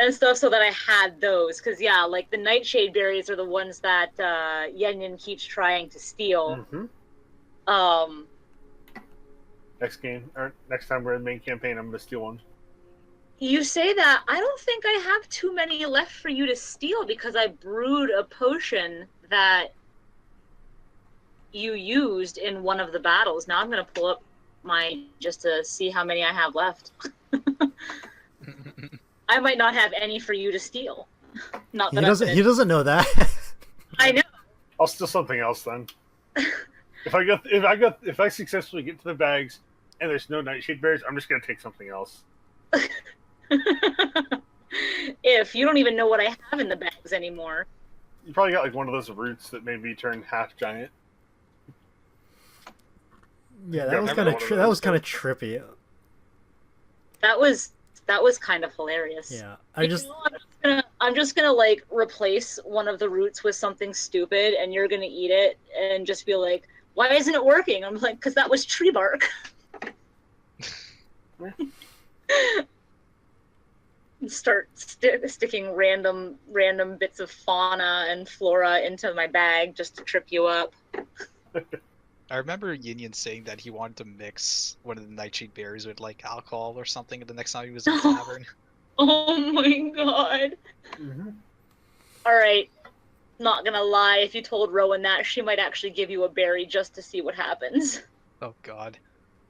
And stuff so that I had those. Because, yeah, like the nightshade berries are the ones that Yen keeps trying to steal. Mm-hmm. Next time we're in the main campaign, I'm going to steal one. You say that. I don't think I have too many left for you to steal because I brewed a potion that you used in one of the battles. Now I'm going to pull up mine just to see how many I have left. I might not have any for you to steal. Not He that doesn't. I'm He gonna... doesn't know that. I know. I'll steal something else then. If I successfully get to the bags and there's no nightshade berries, I'm just gonna take something else. If you don't even know what I have in the bags anymore. You probably got like one of those roots that made me turn half giant. Yeah, that Yeah, was I kind of remember one of that was those. kind of trippy. That was kind of hilarious. Yeah, I'm just gonna like replace one of the roots with something stupid, and you're gonna eat it and just be like, "Why isn't it working?" I'm like, "Cause that was tree bark." Start sticking random bits of fauna and flora into my bag just to trip you up. I remember Yin saying that he wanted to mix one of the nightshade berries with like alcohol or something the next time he was in the tavern. Oh my god. Mm-hmm. Alright. Not gonna lie, if you told Rowan that, she might actually give you a berry just to see what happens. Oh god.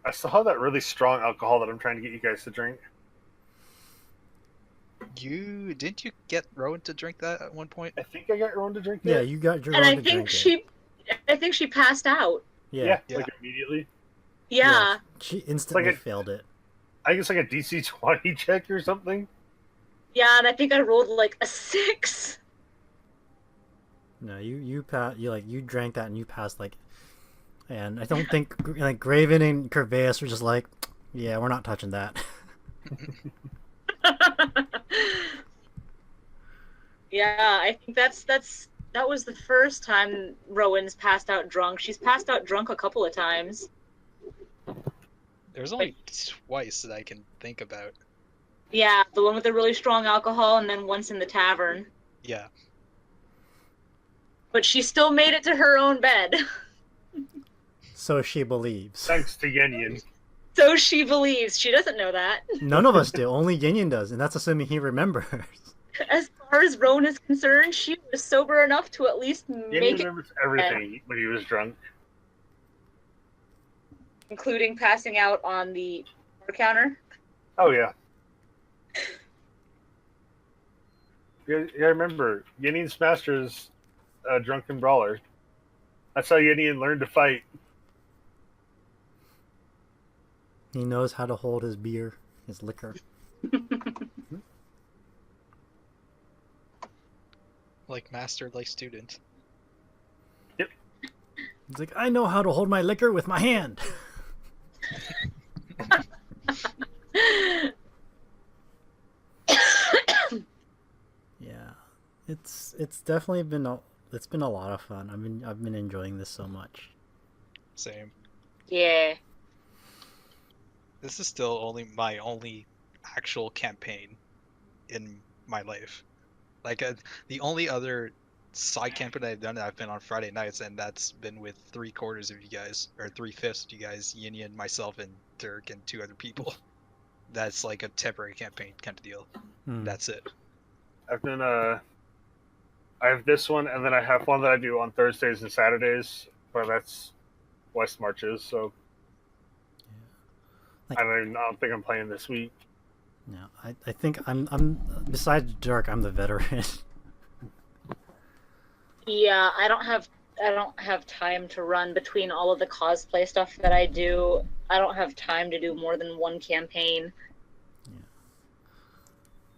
I still have that really strong alcohol that I'm trying to get you guys to drink. Didn't you get Rowan to drink that at one point? I think I got everyone to drink that. yeah. You got your And own I to think drink it. I think she passed out. Yeah, Like immediately. Yeah. she instantly like a- failed it. I guess like a DC 20 check or something. Yeah, and I think I rolled like a 6. No, you drank that and you passed like, and I don't think like Graven and Curveus were just like, yeah, we're not touching that. Yeah, I think that was the first time Rowan's passed out drunk. She's passed out drunk a couple of times. There's only twice that I can think about. Yeah, the one with the really strong alcohol and then once in the tavern. Yeah. But she still made it to her own bed. So she believes. Thanks to Yen. So she believes. She doesn't know that. None of us do. Only Yin does, and that's assuming he remembers. As far as Rowan is concerned, she was sober enough to at least Yen make it, remembers everything when he was drunk. including passing out on the bar counter. Oh yeah. Yeah, remember, Yen's master's a drunken brawler. That's how Yen learned to fight. He knows how to hold his beer, his liquor. Like master, like student. He's like, I know how to hold my liquor with my hand. Yeah, it's definitely been a lot of fun. I've been enjoying this so much. Same. Yeah. This is still only my only actual campaign in my life. Like the only other side campaign I've done, I've been on Friday nights, and that's been with 3/4 of you guys, or 3/5 of you guys, Yin, myself, and Dirk, and 2 other people. That's like a temporary campaign kind of deal. That's it. I've been I have this one, and then I have one that I do on Thursdays and Saturdays, but that's West Marches, so Like- I don't think I'm playing this week. No, I think I'm besides Dirk, I'm the veteran. Yeah, I don't have time to run between all of the cosplay stuff that I do. I don't have time to do more than one campaign.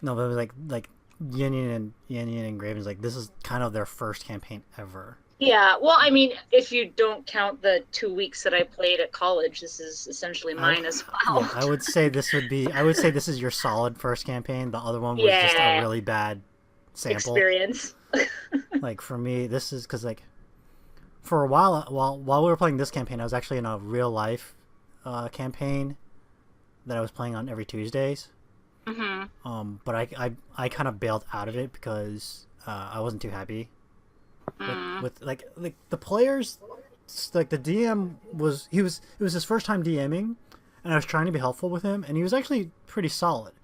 No, but like Yin and Graven's like this is kind of their first campaign ever. Yeah, well, I mean, if you don't count the 2 weeks that I played at college, this is essentially mine as well. Yeah, I would say this is your solid first campaign. The other one was just a Yeah. really bad sample. Experience. Like for me, this is because like for a while while we were playing this campaign, I was actually in a real life campaign that I was playing on every Tuesdays. Mm-hmm. But I kind of bailed out of it because I wasn't too happy with like the players. Like the DM it was his first time DMing, and I was trying to be helpful with him, and he was actually pretty solid.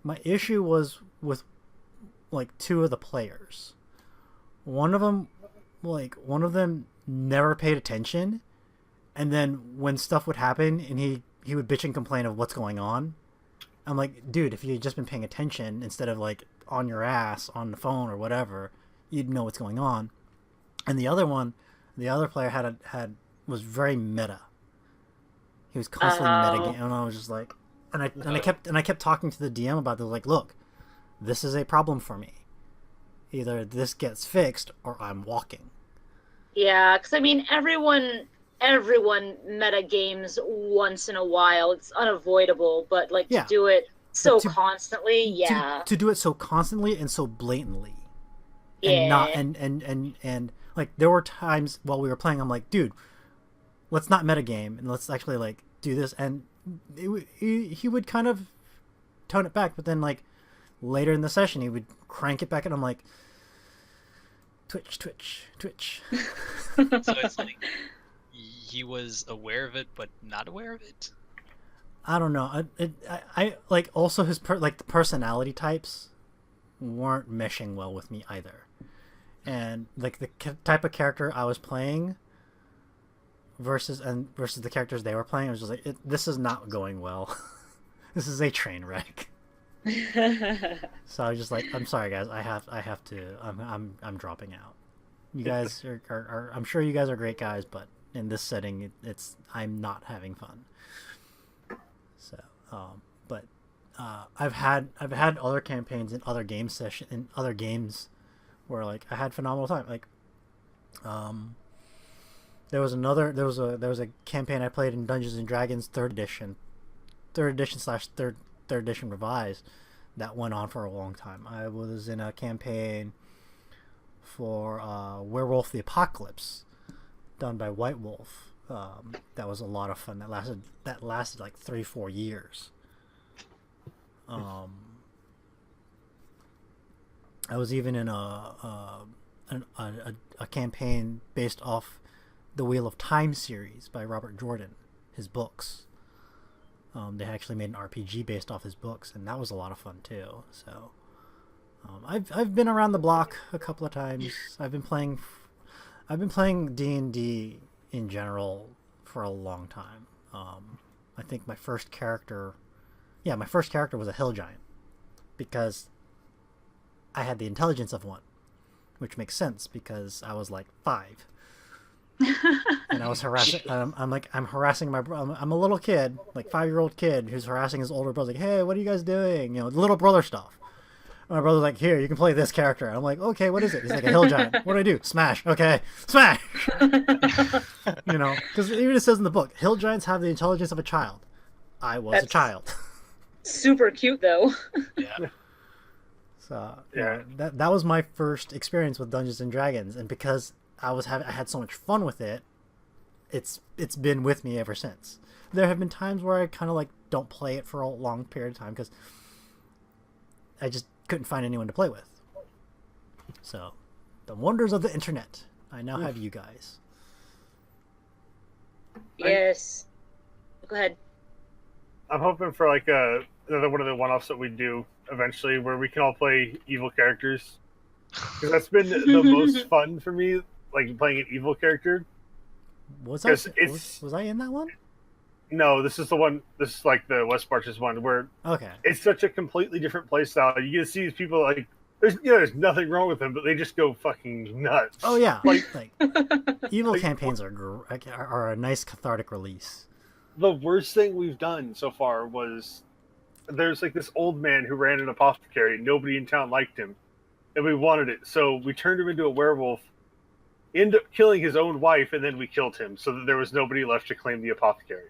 My issue was with like 2 of the players. One of them never paid attention, and then when stuff would happen and he would bitch and complain of what's going on, I'm like, dude, if you had just been paying attention instead of like on your ass on the phone or whatever, you'd know what's going on. And the other player was very meta. He was constantly meta, and I was just like, and I kept talking to the DM about this, like, look, this is a problem for me. Either this gets fixed or I'm walking. Yeah, because I mean, everyone meta games once in a while. It's unavoidable, but like to do it constantly, yeah. To do it so constantly and so blatantly. Yeah. And not and like there were times while we were playing, I'm like, dude, let's not metagame and let's actually like do this. And he would kind of tone it back, but then like later in the session he would crank it back, and I'm like, twitch. So it's like he was aware of it but not aware of it. I don't know. I like also his the personality types weren't meshing well with me either, and like the type of character I was playing versus the characters they were playing, I was just like, this is not going well. This is a train wreck. So I was just like, I'm sorry guys, I have to I'm dropping out. You guys are I'm sure you guys are great guys, but in this setting I'm not having fun. So but I've had other campaigns in other games where like I had phenomenal time. Like there was a campaign I played in Dungeons and Dragons third edition / third edition revised that went on for a long time. I was in a campaign for Werewolf the Apocalypse done by White Wolf. That was a lot of fun. That lasted like 3-4 years. I was even in a campaign based off the Wheel of Time series by Robert Jordan, his books. They actually made an RPG based off his books, and that was a lot of fun too. So I've been around the block a couple of times. I've been playing D&D in general for a long time. I think my first character was a hill giant because I had the intelligence of one, which makes sense because I was like 5. And I was harassing. I'm harassing I'm a little kid, like 5-year-old kid, who's harassing his older brother. Like, hey, what are you guys doing? You know, little brother stuff. And my brother's like, here, you can play this character. And I'm like, okay, what is it? He's like, a hill giant. What do I do? Smash. Okay, smash. You know, because even it says in the book, hill giants have the intelligence of a child. I was a child. Super cute though. Yeah. So yeah, that was my first experience with Dungeons and Dragons, and because I had so much fun with it, it's been with me ever since. There have been times where I kind of like don't play it for a long period of time because I just couldn't find anyone to play with. So, the wonders of the internet. I now have you guys. Yes. Go ahead. I'm hoping for like another one of the one-offs that we do eventually, where we can all play evil characters. Because that's been the most fun for me, like playing an evil character. Was I in that one? No, this is the one. This is like the West Marches one, where it's such a completely different play style. You get to see these people like there's nothing wrong with them, but they just go fucking nuts. Oh yeah, like evil campaigns are a nice cathartic release. The worst thing we've done so far was there's like this old man who ran an apothecary. Nobody in town liked him, and we wanted it, so we turned him into a werewolf. Ended up killing his own wife, and then we killed him, so that there was nobody left to claim the apothecary.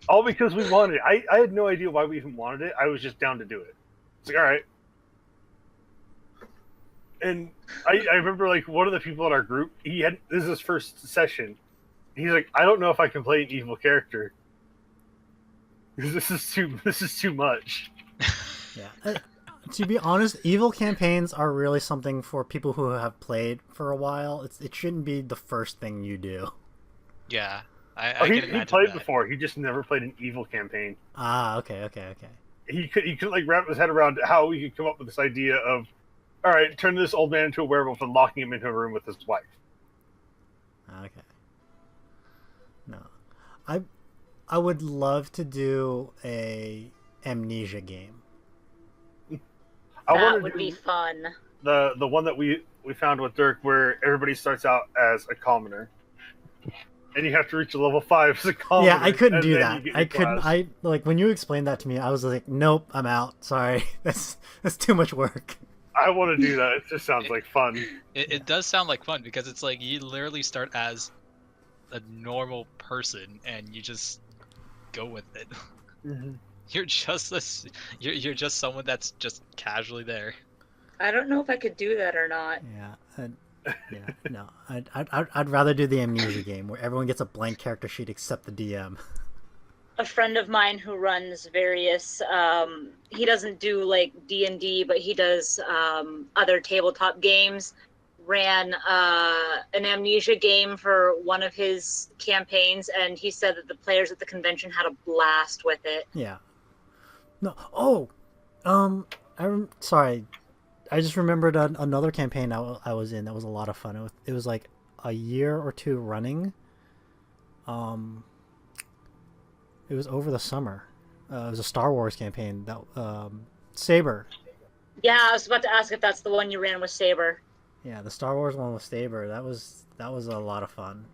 All because we wanted it. I had no idea why we even wanted it. I was just down to do it. It's like, all right. And I remember like one of the people in our group, this is his first session. He's like, I don't know if I can play an evil character. This is too much. Yeah. To be honest, evil campaigns are really something for people who have played for a while. It shouldn't be the first thing you do. Yeah. He played before. He just never played an evil campaign. Ah, okay. He could like wrap his head around how we could come up with this idea of, all right, turn this old man into a werewolf and locking him into a room with his wife. Okay. No, I would love to do a amnesia game. I That want to would do be fun. the one that we found with Dirk, where everybody starts out as a commoner, and you have to reach a level 5 as a commoner. Yeah, I couldn't and do then that. you get I your couldn't. class. I like when you explained that to me. I was like, nope, I'm out. Sorry, that's too much work. I want to do that. It just sounds like fun. It does sound like fun because it's like you literally start as a normal person and you just go with it. You're just this. You're just someone that's just casually there. I don't know if I could do that or not. Yeah, yeah, no. I'd rather do the amnesia game where everyone gets a blank character sheet except the DM. A friend of mine who runs various he doesn't do like D&D, but he does other tabletop games, ran an amnesia game for one of his campaigns, and he said that the players at the convention had a blast with it. Yeah. No. Oh, sorry. I just remembered another campaign I was in that was a lot of fun. It was like a year or two running. It was over the summer. It was a Star Wars campaign that Saber. Yeah, I was about to ask if that's the one you ran with Saber. Yeah, the Star Wars one with Saber. That was a lot of fun.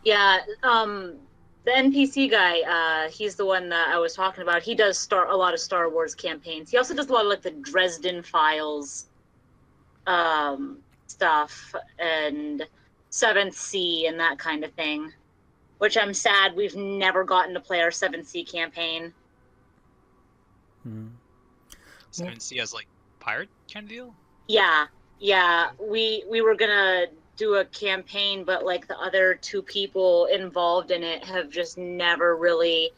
Yeah, the NPC guy, he's the one that I was talking about. He does a lot of Star Wars campaigns. He also does a lot of like the Dresden Files stuff and Seventh Sea and that kind of thing. Which I'm sad we've never gotten to play our 7th campaign. So you can see as like pirate kind of deal. Yeah. We were gonna do a campaign, but like the other 2 people involved in it have just never really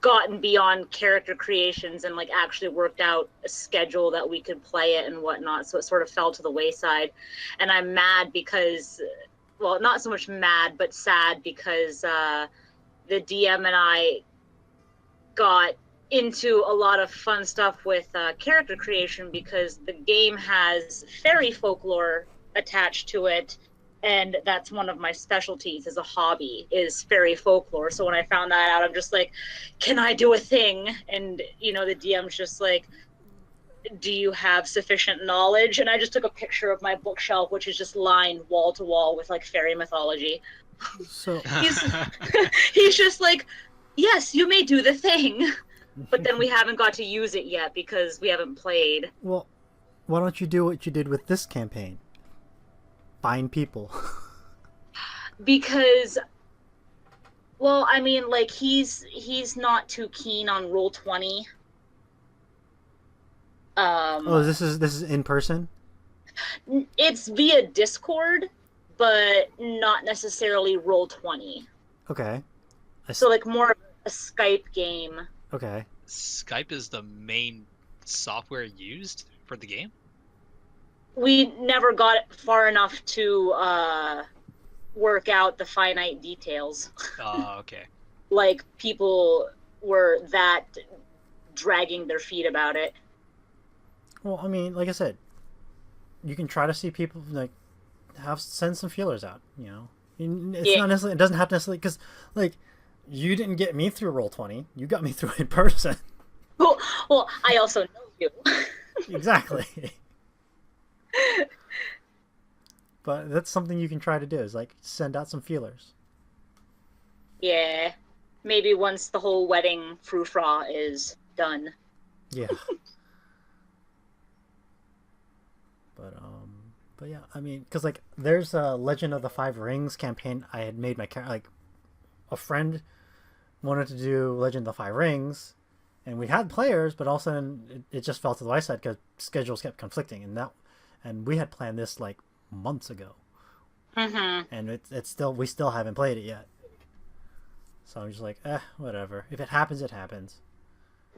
gotten beyond character creations and like actually worked out a schedule that we could play it and whatnot. So it sort of fell to the wayside. And I'm mad because, well, not so much mad, but sad because the DM and I got into a lot of fun stuff with character creation because the game has fairy folklore attached to it, and that's one of my specialties as a hobby is fairy folklore. So when I found that out, I'm just like, can I do a thing? And you know, the DM's just like, do you have sufficient knowledge? And I just took a picture of my bookshelf, which is just lined wall to wall with like fairy mythology. So He's just like, yes, you may do the thing. But then we haven't got to use it yet because we haven't played. well, why don't you do what you did with this campaign? Find people. Because, well, I mean, like he's not too keen on Roll20. Oh, this is in person? It's via Discord, but not necessarily Roll20. Okay. So like more of a Skype game. Okay. Skype is the main software used for the game. We never got far enough to work out the finite details. Oh, okay. Like people were that dragging their feet about it. Well, I mean, like I said, you can try to see people like send some feelers out. You know, it's not necessarily. It doesn't have to necessarily because like you didn't get me through Roll20. You got me through in person. Well, I also know you. Exactly. But that's something you can try to do is like send out some feelers. Yeah, maybe once the whole wedding frou-frou is done. Yeah. But yeah, I mean, because like there's a Legend of the Five Rings campaign I had made my character like a friend wanted to do Legend of the Five Rings, and we had players, but all of a sudden it just fell to the wayside because schedules kept conflicting, and we had planned this like months ago, and it's still we still haven't played it yet. So I'm just like, whatever. If it happens, it happens.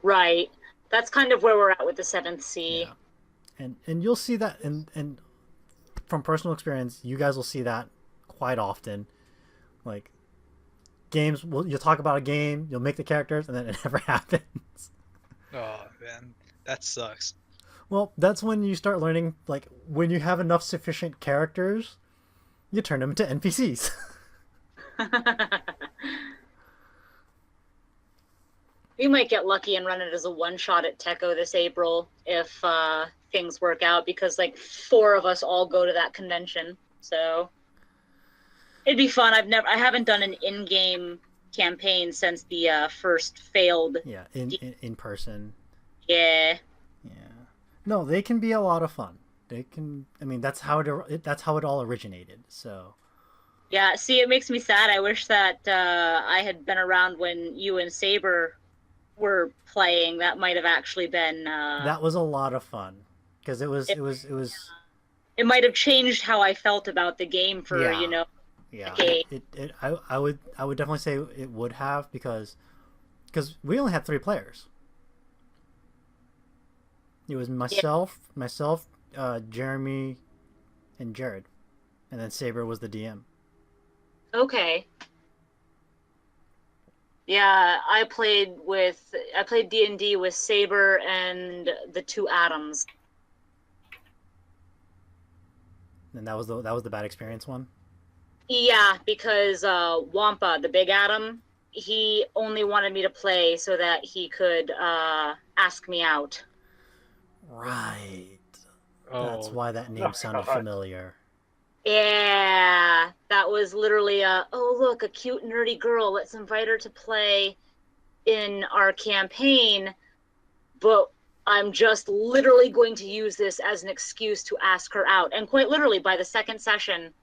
Right. That's kind of where we're at with the 7th Sea. Yeah. And you'll see that, and from personal experience, you guys will see that quite often. Like games, you'll talk about a game, you'll make the characters, and then it never happens. Oh man, that sucks. Well, that's when you start learning. Like when you have enough sufficient characters, you turn them into NPCs. We might get lucky and run it as a one-shot at Techo this April if things work out, because like 4 of us all go to that convention. So it'd be fun. I haven't done an in-game campaign since the first failed. Yeah, in person. Yeah. Yeah. No, they can be a lot of fun. They can. I mean, that's how it all originated. So. Yeah. See, it makes me sad. I wish that I had been around when you and Saber were playing. That might have actually been. That was a lot of fun because it was. It might have changed how I felt about the game for Yeah. Okay. I would definitely say it would have because we only had 3 players. It was myself, Jeremy, and Jared, and then Saber was the DM. Okay. Yeah, I played D&D with Saber and the 2 Atoms. And that was the bad experience one. Yeah, because Wampa, the big Atom, he only wanted me to play so that he could ask me out. Right. Oh, That's why that name sounded familiar. Yeah, that was literally oh look, a cute nerdy girl. Let's invite her to play in our campaign, but I'm just literally going to use this as an excuse to ask her out. And quite literally, by the second session,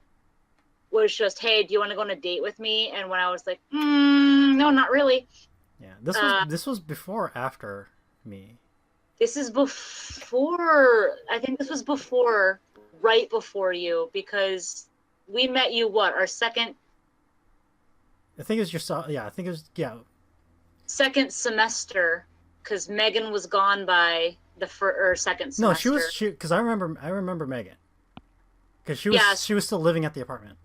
was just, hey, do you want to go on a date with me? And when I was like, no, not really. Yeah, this was before or after me. This is before. I think this was before, right before you, because we met you. What, our second? I think it was yeah. I think it was second semester, because Megan was gone by the second semester. No, she was because I remember Megan because she was still living at the apartment.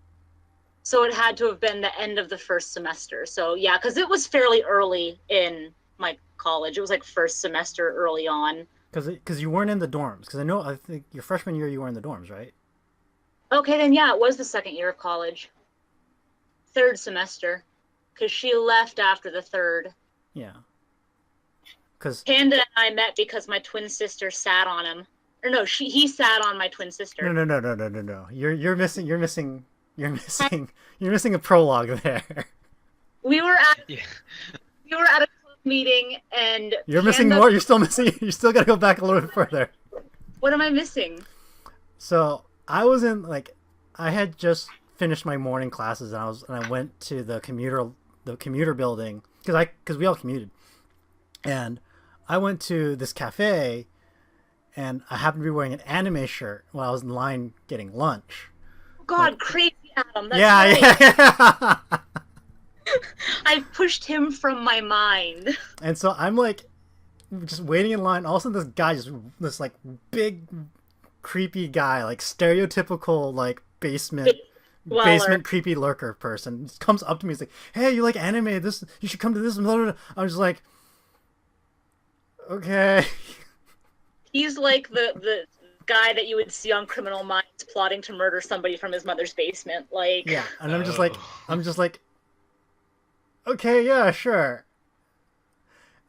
So it had to have been the end of the first semester. So yeah, because it was fairly early in my college. It was like first semester early on. Because you weren't in the dorms. Because I think your freshman year you were in the dorms, right? Okay, then yeah, it was the second year of college. Third semester. Because she left after the third. Yeah. Because Panda and I met because my twin sister sat on him. Or no, he sat on my twin sister. No. You're missing a prologue there. We were at a club meeting and you're missing more. You're still missing. You still got to go back a little bit further. What am I missing? So I had just finished my morning classes and I went to the commuter building because we all commuted, and I went to this cafe, and I happened to be wearing an anime shirt while I was in line getting lunch. God, crazy Adam. That's yeah. I pushed him from my mind. And so I'm like, just waiting in line. All of a sudden, this guy, this like big, creepy guy, like stereotypical like basement creepy lurker person, just comes up to me. He's like, "Hey, you like anime? You should come to this." I'm just like, okay. He's like the guy that you would see on Criminal Minds plotting to murder somebody from his mother's basement. Like, yeah, and I'm just like, okay, yeah, sure.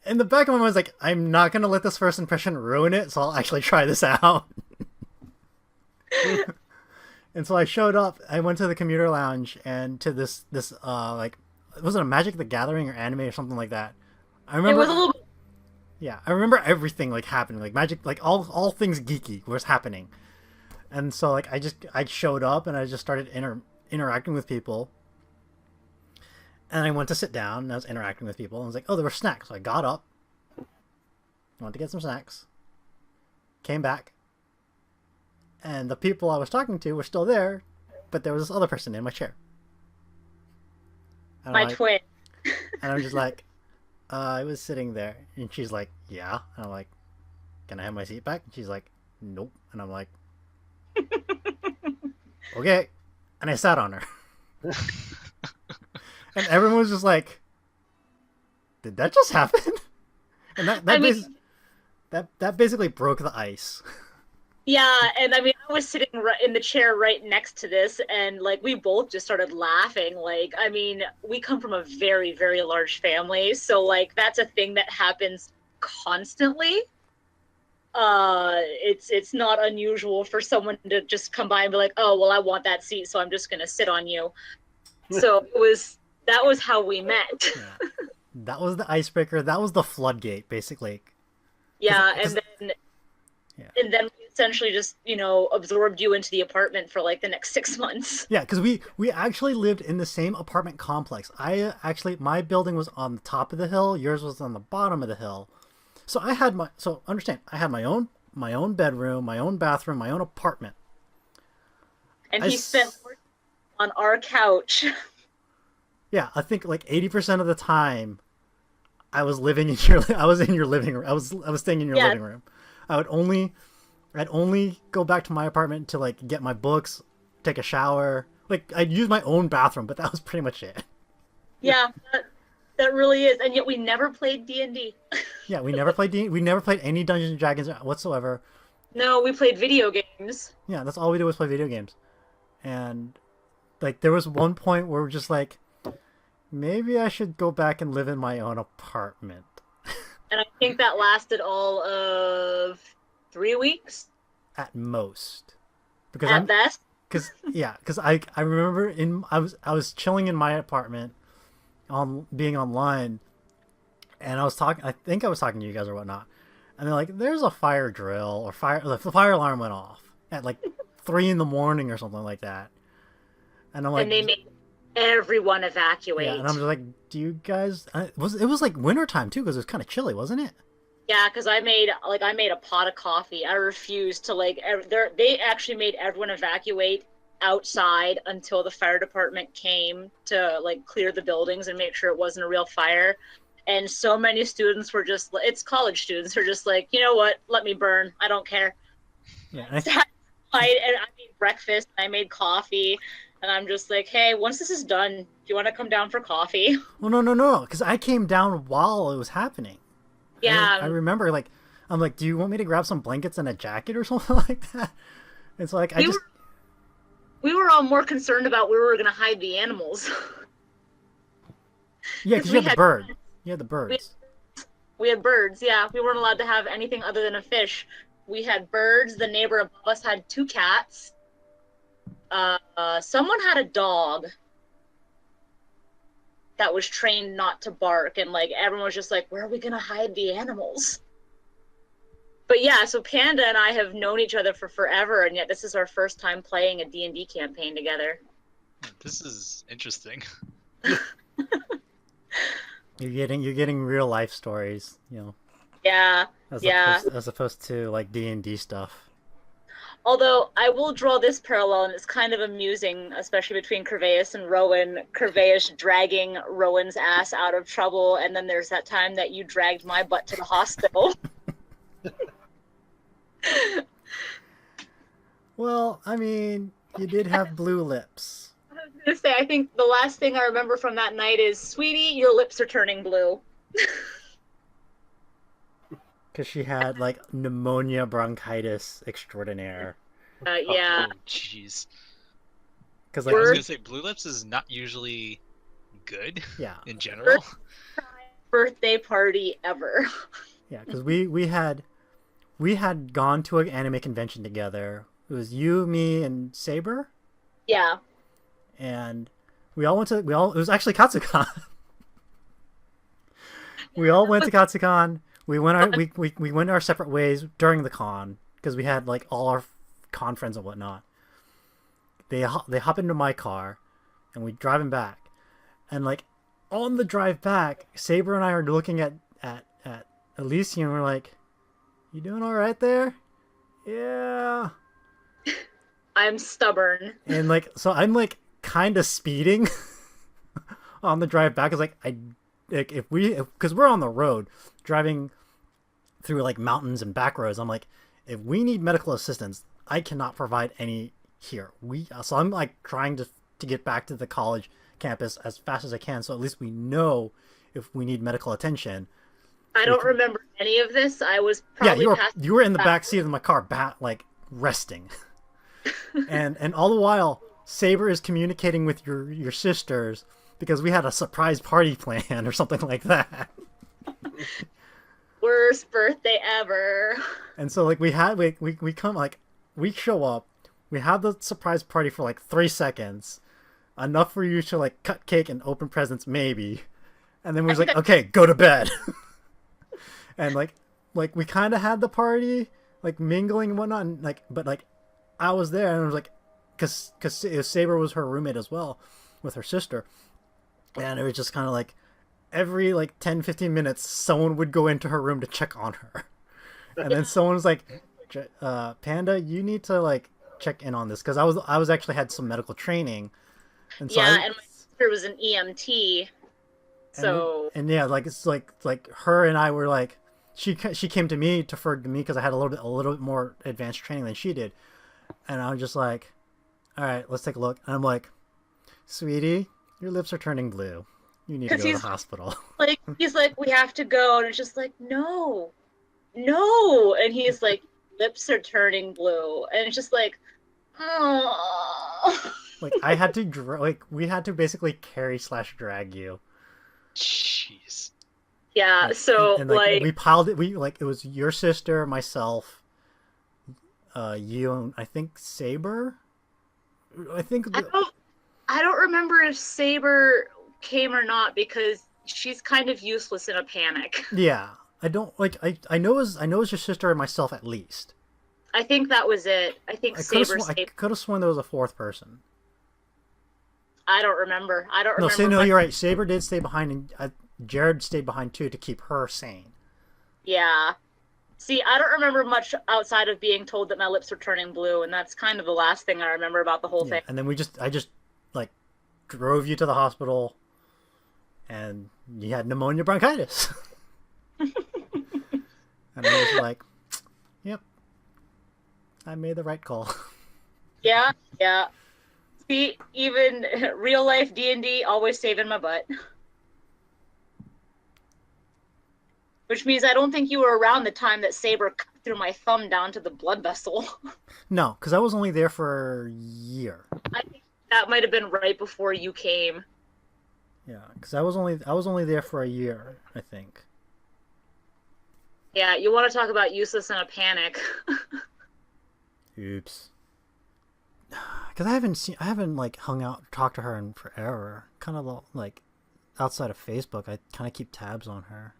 In the back of my mind, I was like, I'm not gonna let this first impression ruin it, so I'll actually try this out. And so I showed up. I went to the commuter lounge and to this like, was it a Magic the Gathering or anime or something like that? I remember. It was a little. Yeah, I remember everything like happening, like Magic, like all things geeky was happening, and so like I showed up and I just started interacting with people, and I went to sit down and I was interacting with people and I was like, oh, there were snacks. So I got up, went to get some snacks, came back, and the people I was talking to were still there, but there was this other person in my chair. And my twin. And I'm just like. I was sitting there, and she's like, yeah. And I'm like, can I have my seat back? And she's like, nope. And I'm like, okay. And I sat on her. And everyone was just like, did that just happen? And that basically broke the ice. Yeah, and I mean, I was sitting right in the chair right next to this, and like we both just started laughing. Like, I mean, we come from a very, very large family, so like that's a thing that happens constantly. It's not unusual for someone to just come by and be like, "Oh, well, I want that seat, so I'm just gonna sit on you." So that was how we met. Yeah. That was the icebreaker. That was the floodgate, basically. Yeah, 'Cause- yeah. and then we essentially just absorbed you into the apartment for like the next 6 months. Yeah, because we actually lived in the same apartment complex. My building was on the top of the hill. Yours was on the bottom of the hill. So understand, I had my own bedroom, my own bathroom, my own apartment. And he spent more on our couch. Yeah, I think like 80% of the time, I was living in I was in your living room. I was staying in your living room. I'd only go back to my apartment to like get my books, take a shower. Like I'd use my own bathroom, but that was pretty much it. Yeah, that really is, and yet we never played D&D. Yeah, we never played we never played any Dungeons and Dragons whatsoever. No, we played video games. Yeah, that's all we did was play video games. And like there was one point where we're just like, maybe I should go back and live in my own apartment. And I think that lasted all of 3 weeks At most. Because at best. Because I remember I was chilling in my apartment, being online, and I think I was talking to you guys or whatnot, and they're like, "There's a fire drill or the fire alarm went off at like 3 a.m. or something like that," and I'm like, and they made everyone evacuate. yeah, and I'm just like, "Do you guys?" It was like wintertime too because it was kind of chilly, wasn't it? Yeah, because I made a pot of coffee. I refused to they actually made everyone evacuate outside until the fire department came to like clear the buildings and make sure it wasn't a real fire. And so many students were it's college students who are just like, you know what, let me burn. I don't care. Yeah. I made breakfast. I made coffee. And I'm just like, hey, once this is done, do you want to come down for coffee? Well, no, because I came down while it was happening. Yeah. I remember, like, I'm like, do you want me to grab some blankets and a jacket or something like that? It's like, we were all more concerned about where we were going to hide the animals. Yeah, because you had the bird. You had the birds. We had birds, yeah. We weren't allowed to have anything other than a fish. We had birds. The neighbor above us had 2 cats. Someone had a dog that was trained not to bark, and like everyone was just like, where are we gonna hide the animals? But yeah, so Panda and I have known each other for forever, and yet this is our first time playing a D&D campaign together. This is interesting. You're getting real life stories, Yeah, as opposed to like D&D stuff. Although I will draw this parallel, and it's kind of amusing, especially between Curvaeus and Rowan. Curvaeus dragging Rowan's ass out of trouble, and then there's that time that you dragged my butt to the hospital. Well, I mean, you did have blue lips. I was gonna say, I think the last thing I remember from that night is, sweetie, your lips are turning blue. Because she had like pneumonia bronchitis extraordinaire. Yeah. Oh, jeez. Because I was gonna say blue lips is not usually good. Yeah. In general. Birthday party ever. Yeah, because we had gone to an anime convention together. It was you, me, and Saber. Yeah. And it was actually Katsucon. We all went to Katsucon. We went our separate ways during the con because we had like all our con friends and whatnot. They hop into my car, and we driving back, and like on the drive back, Saber and I are looking at Alicia, and we're like, "You doing all right there?" Yeah. I'm stubborn. And like, so I'm like kind of speeding on the drive back. It's like because we're on the road driving through like mountains and back roads. I'm like, if we need medical assistance, I cannot provide any here. So I'm like trying to get back to the college campus as fast as I can, so at least we know if we need medical attention. I don't remember any of this. I was probably you were in the back seat of my car, resting. and all the while, Saber is communicating with your sisters because we had a surprise party plan or something like that. Worst birthday ever. And so like we come like we show up, we have the surprise party for like 3 seconds, enough for you to like cut cake and open presents maybe, and then we was like, okay, go to bed. And like we kind of had the party like mingling and whatnot, and but I was there and I was like, because Saber was her roommate as well with her sister, and it was just kind of like every like 10-15 minutes someone would go into her room to check on her, and then someone was like, Panda, you need to like check in on this, because I was actually had some medical training, and so and my sister was an EMT, so and yeah, like it's like her and I were like, she came to me, deferred to me because I had a little bit more advanced training than she did, and I was just like, all right, let's take a look, and I'm like, sweetie, your lips are turning blue. You need to go to the hospital. Like, he's like, we have to go. And it's just like, no. And he's like, lips are turning blue. And it's just like, oh. Like, I had to, we had to basically carry/drag you. Jeez. Yeah, so, and like, we piled it, it was your sister, myself, you, and I think Saber? I don't remember if Saber came or not, because she's kind of useless in a panic. Yeah, I know it was your sister and myself at least. I think that was it. I think Saber. I could have sworn there was a fourth person. I don't remember. No, you're right. Saber did stay behind, and Jared stayed behind too to keep her sane. Yeah. See, I don't remember much outside of being told that my lips were turning blue, and that's kind of the last thing I remember about the whole thing. And then I just like drove you to the hospital, and you had pneumonia bronchitis. And I was like, yep, I made the right call. Yeah. See, even real life D&D always saving my butt. Which means I don't think you were around the time that Saber cut through my thumb down to the blood vessel. No, because I was only there for a year. I think that might have been right before you came. Yeah, because I was only there for a year, I think. Yeah, you want to talk about useless in a panic. Oops. Because I haven't like hung out, talked to her in forever. Kind of like outside of Facebook, I kind of keep tabs on her.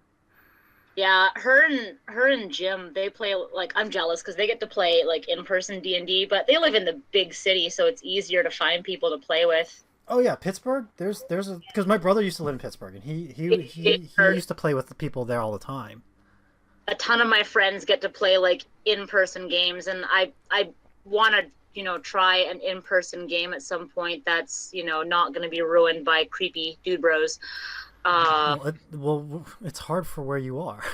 Yeah, her and Jim, they play, like, I'm jealous because they get to play like in-person D&D, but they live in the big city, so it's easier to find people to play with. Oh yeah, Pittsburgh. There's because my brother used to live in Pittsburgh, and he used to play with the people there all the time. A ton of my friends get to play like in-person games, and I want to try an in-person game at some point that's not going to be ruined by creepy dude bros. Well, it's hard for where you are.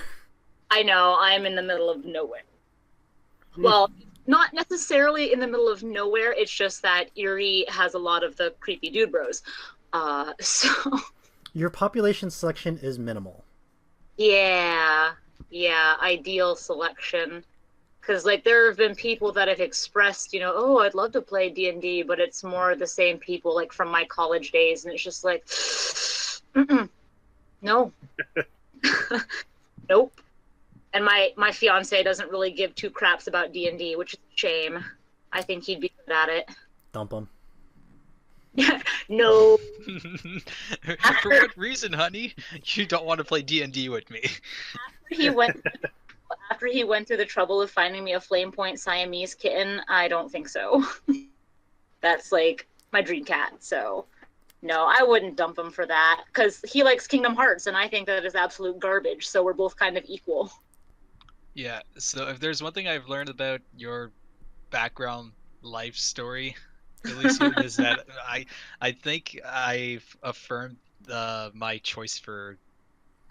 I know, I'm in the middle of nowhere. Well, not necessarily in the middle of nowhere, it's just that Erie has a lot of the creepy dude bros. So your population selection is minimal. Yeah, ideal selection. Because like there have been people that have expressed, oh, I'd love to play D&D, but it's more the same people like from my college days, and it's just like, no. Nope. And my fiance doesn't really give two craps about D&D, which is a shame. I think he'd be good at it. Dump him. No. For what reason, honey? You don't want to play D&D with me. After he went through the trouble of finding me a Flame Point Siamese kitten, I don't think so. That's like my dream cat, so no, I wouldn't dump him for that, because he likes Kingdom Hearts, and I think that is absolute garbage, so we're both kind of equal. Yeah, so if there's one thing I've learned about your background life story, Elysium, is that I think I've affirmed my choice for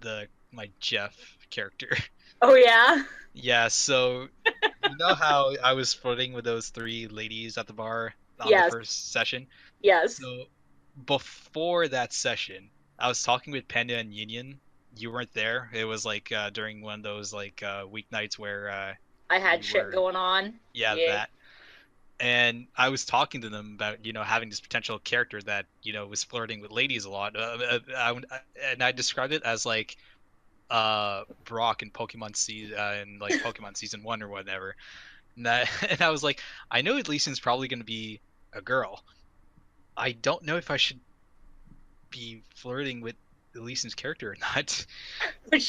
my Jeff character. Oh, yeah? Yeah, so you know how I was flirting with those 3 ladies at the bar on Yes. the first session? Yes. So before that session, I was talking with Panda and Union. You weren't there. It was like during one of those like weeknights where I had You shit were. going on. Yeah, that. And I was talking to them about, having this potential character that, was flirting with ladies a lot. And I described it as like Brock in Pokemon Pokemon Season 1 or whatever. And and I was like, I know Elysian's probably going to be a girl. I don't know if I should be flirting with Elysian's character or not. But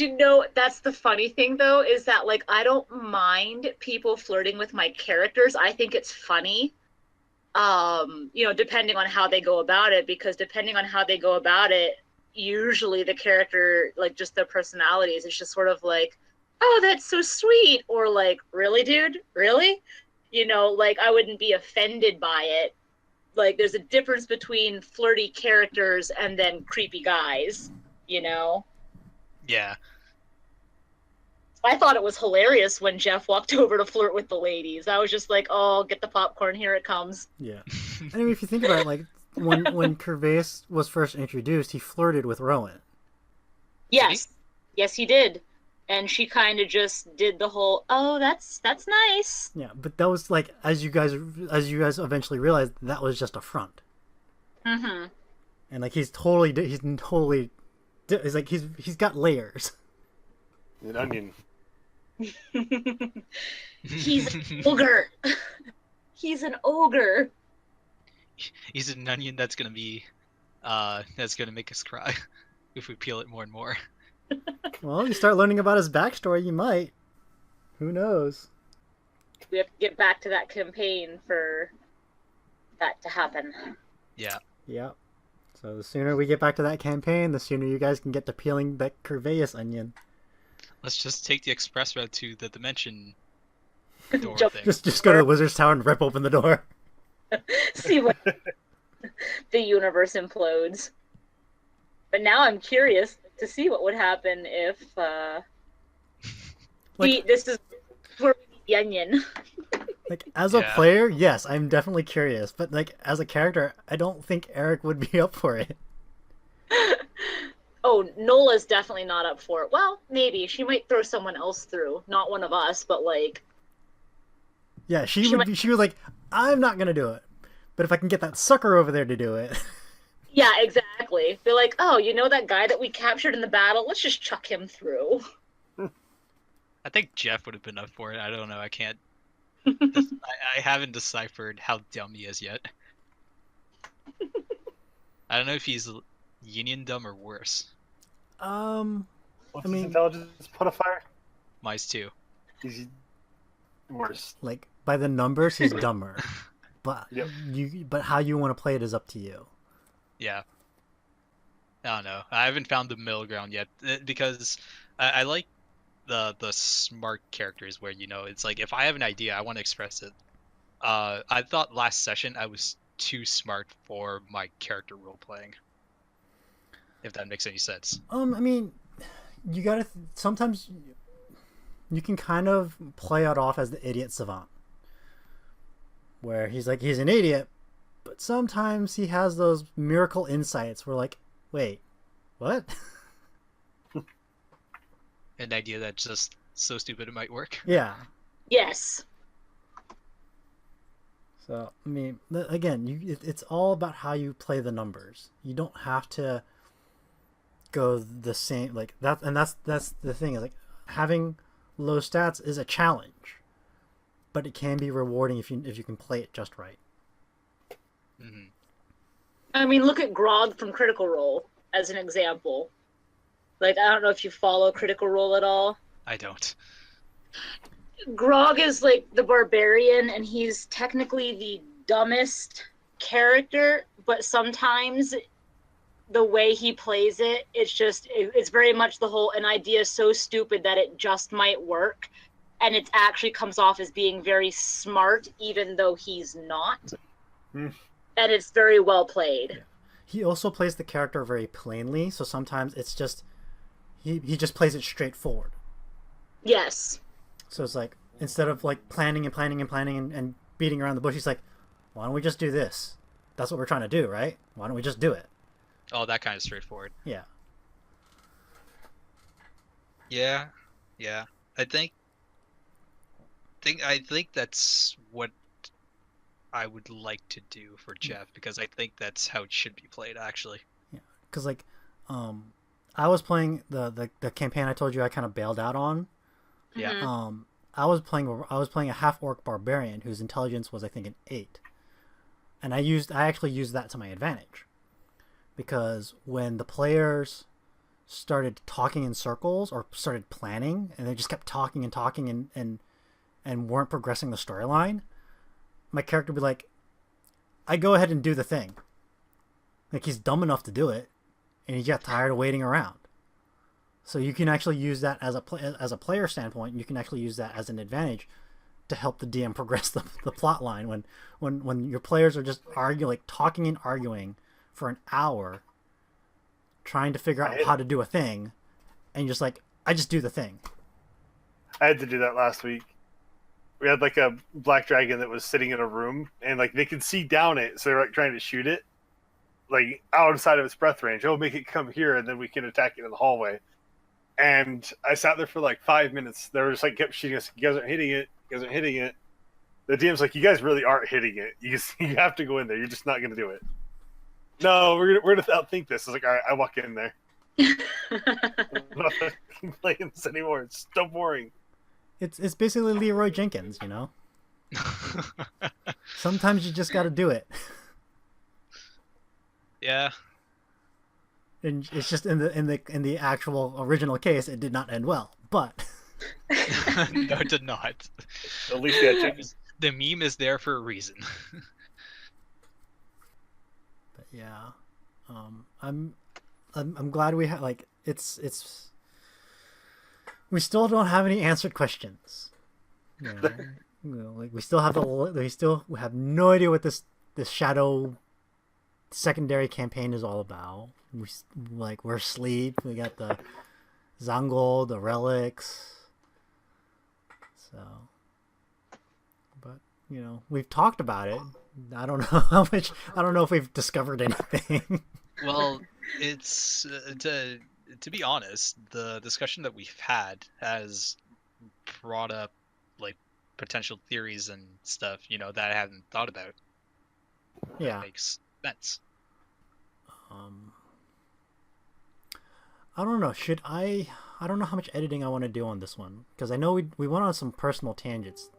that's the funny thing though, is that like I don't mind people flirting with my characters. I think it's funny. Depending on how they go about it, because depending on how they go about it, usually the character, like just their personalities, it's just sort of like, oh, that's so sweet, or like, really, dude? Really? Like I wouldn't be offended by it. Like there's a difference between flirty characters and then creepy guys, Yeah. I thought it was hilarious when Jeff walked over to flirt with the ladies. I was just like, oh, get the popcorn, here it comes. Yeah. I mean, if you think about it, like when Gervais was first introduced, he flirted with Rowan. Yes. Yes, he did. And she kind of just did the whole, oh, that's nice. Yeah, but that was like, as you guys eventually realized, that was just a front. Mm-hmm. And like he's like he's got layers. An onion. He's an ogre. He's an ogre. He's an onion that's gonna make us cry if we peel it more and more. Well, you start learning about his backstory, you might. Who knows? We have to get back to that campaign for that to happen. Yeah. Yeah. So the sooner we get back to that campaign, the sooner you guys can get to peeling that Gervais onion. Let's just take the express route to the dimension door Jump. thing. Just go to the Wizard's Tower and rip open the door. See what the universe implodes. But now I'm curious to see what would happen if this is where we eat the onion. Like as a Yeah. player, yes, I'm definitely curious, but like as a character, I don't think Eric would be up for it. Oh, Nola's definitely not up for it. Well, maybe she might throw someone else through, not one of us, but like. Yeah, she was like, I'm not gonna do it, but if I can get that sucker over there to do it. Yeah, exactly. They're like, oh, that guy that we captured in the battle? Let's just chuck him through. I think Jeff would have been up for it. I don't know. I can't. I haven't deciphered how dumb he is yet. I don't know if he's union dumb or worse. What's I mean- his intelligence modifier? Mine's too. He's worse. Like by the numbers, he's dumber, but Yep. but how you want to play it is up to you. Yeah. I don't know. I haven't found the middle ground yet because I like the smart characters where it's like if I have an idea, I want to express it. I thought last session I was too smart for my character role playing. If that makes any sense. I mean, you gotta sometimes you can kind of play it off as the idiot savant, where he's an idiot, but sometimes he has those miracle insights where like, wait, what? An idea that's just so stupid it might work. Yeah. Yes. So I mean, again, it's all about how you play the numbers. You don't have to go the same like that, and that's the thing is like having low stats is a challenge, but it can be rewarding if you can play it just right. Mm-hmm. I mean, look at Grog from Critical Role as an example. Like, I don't know if you follow Critical Role at all. I don't. Grog is like the barbarian, and he's technically the dumbest character, but sometimes the way he plays it, it's very much the whole, an idea is so stupid that it just might work, and it actually comes off as being very smart, even though he's not. And it's very well played. Yeah. He also plays the character very plainly, so sometimes it's just he just plays it straightforward. Yes. So it's like instead of like planning and beating around the bush, he's like, why don't we just do this? That's what we're trying to do, right? Why don't we just do it? Oh, that kind of straightforward. Yeah. Yeah. I think think that's what I would like to do for Jeff, because I think that's how it should be played, actually. Yeah, because like, I was playing the campaign I told you I kind of bailed out on. Yeah. Mhm. I was playing a half orc barbarian whose intelligence was I think an 8, and I actually used that to my advantage, because when the players started talking in circles or started planning and they just kept talking and talking and weren't progressing the storyline, my character would be like, I go ahead and do the thing. Like, he's dumb enough to do it, and he got tired of waiting around. So you can actually use that as a player standpoint. You can actually use that as an advantage to help the DM progress the plot line when your players are just talking and arguing for an hour, trying to figure out how to do a thing, and you're just like, I just do the thing. I had to do that last week. We had like a black dragon that was sitting in a room, and like they could see down it, so they're like trying to shoot it, like outside of its breath range. Oh, make it come here, and then we can attack it in the hallway. And I sat there for like 5 minutes. They were just like kept shooting us. You guys aren't hitting it. You guys aren't hitting it. The DM's like, you guys really aren't hitting it. You have to go in there. You're just not going to do it. No, we're gonna outthink this. I was like, all right, I walk in there. I'm not playing this anymore. It's so boring. It's basically Leroy Jenkins, you know. Sometimes you just got to do it. Yeah. And it's just in the actual original case, it did not end well. But No, it did not. At least yeah, check. The meme is there for a reason. But yeah, I'm glad we have it's we still don't have any answered questions. You know, like we still have no idea what this shadow secondary campaign is all about. We're asleep. We got the Zangol, the relics. So, but you know, we've talked about it. I don't know how much. I don't know if we've discovered anything. Well, it's to be honest, the discussion that we've had has brought up like potential theories and stuff, you know, that I hadn't thought about. Yeah, That makes sense. I don't know. I don't know how much editing I want to do on this one, because I know we went on some personal tangents.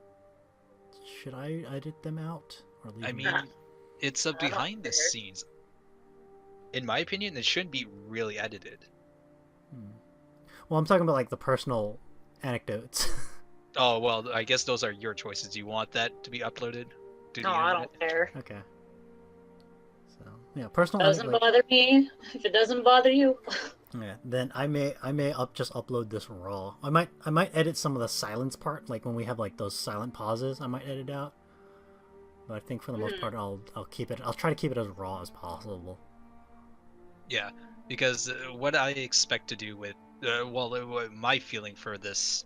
Should I edit them out or leave I them mean, in? it's a behind the scenes. In my opinion, it shouldn't be really edited. Well, I'm talking about like the personal anecdotes. Oh, well, I guess those are your choices. Do you want that to be uploaded to the No, I internet? don't care. Okay. So yeah, personal. Doesn't bother me. If it doesn't bother you. Yeah, then I may just upload this raw. I might edit some of the silence part, like when we have like those silent pauses. I might edit out. But I think for the most part, I'll keep it. I'll try to keep it as raw as possible. Yeah, because what I expect to do with, my feeling for this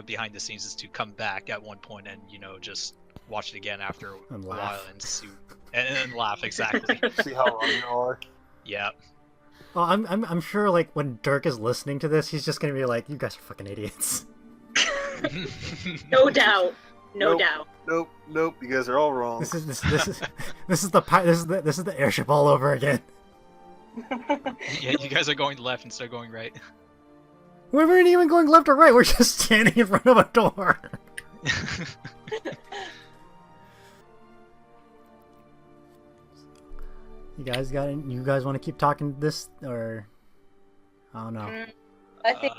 behind the scenes is to come back at one point and, you know, just watch it again after a And while laugh. and see and laugh exactly. See how wrong you are. Yeah. Well, I'm sure like when Dirk is listening to this, he's just gonna be like, "You guys are fucking idiots." No doubt. No Nope. doubt. Nope. You guys are all wrong. This is the airship all over again. Yeah, you guys are going left instead of going right. We weren't even going left or right. We're just standing in front of a door. You guys want to keep talking this, or I don't know. I think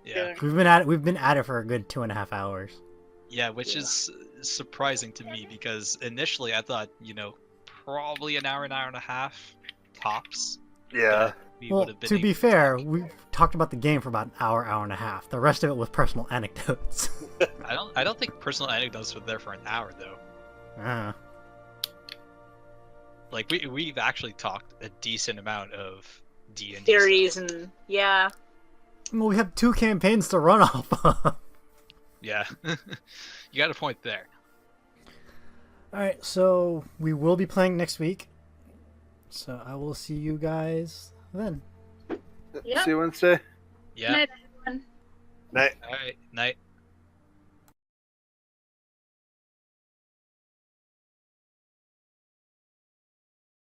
Yeah. We've been at it for a good 2.5 hours. Yeah, which is surprising to me because initially I thought, you know, probably an hour and a half tops. Yeah. We Well, would have been to be able fair, we talked about the game for about an hour and a half. The rest of it was personal anecdotes. I don't think personal anecdotes were there for an hour though. Like we've actually talked a decent amount of D&D theories stuff. and yeah. Well, we have 2 campaigns to run off of. Yeah. You got a point there. Alright, so we will be playing next week. So I will see you guys then. Yeah. See you Wednesday. Yeah. Night, everyone. Night. All right. Night.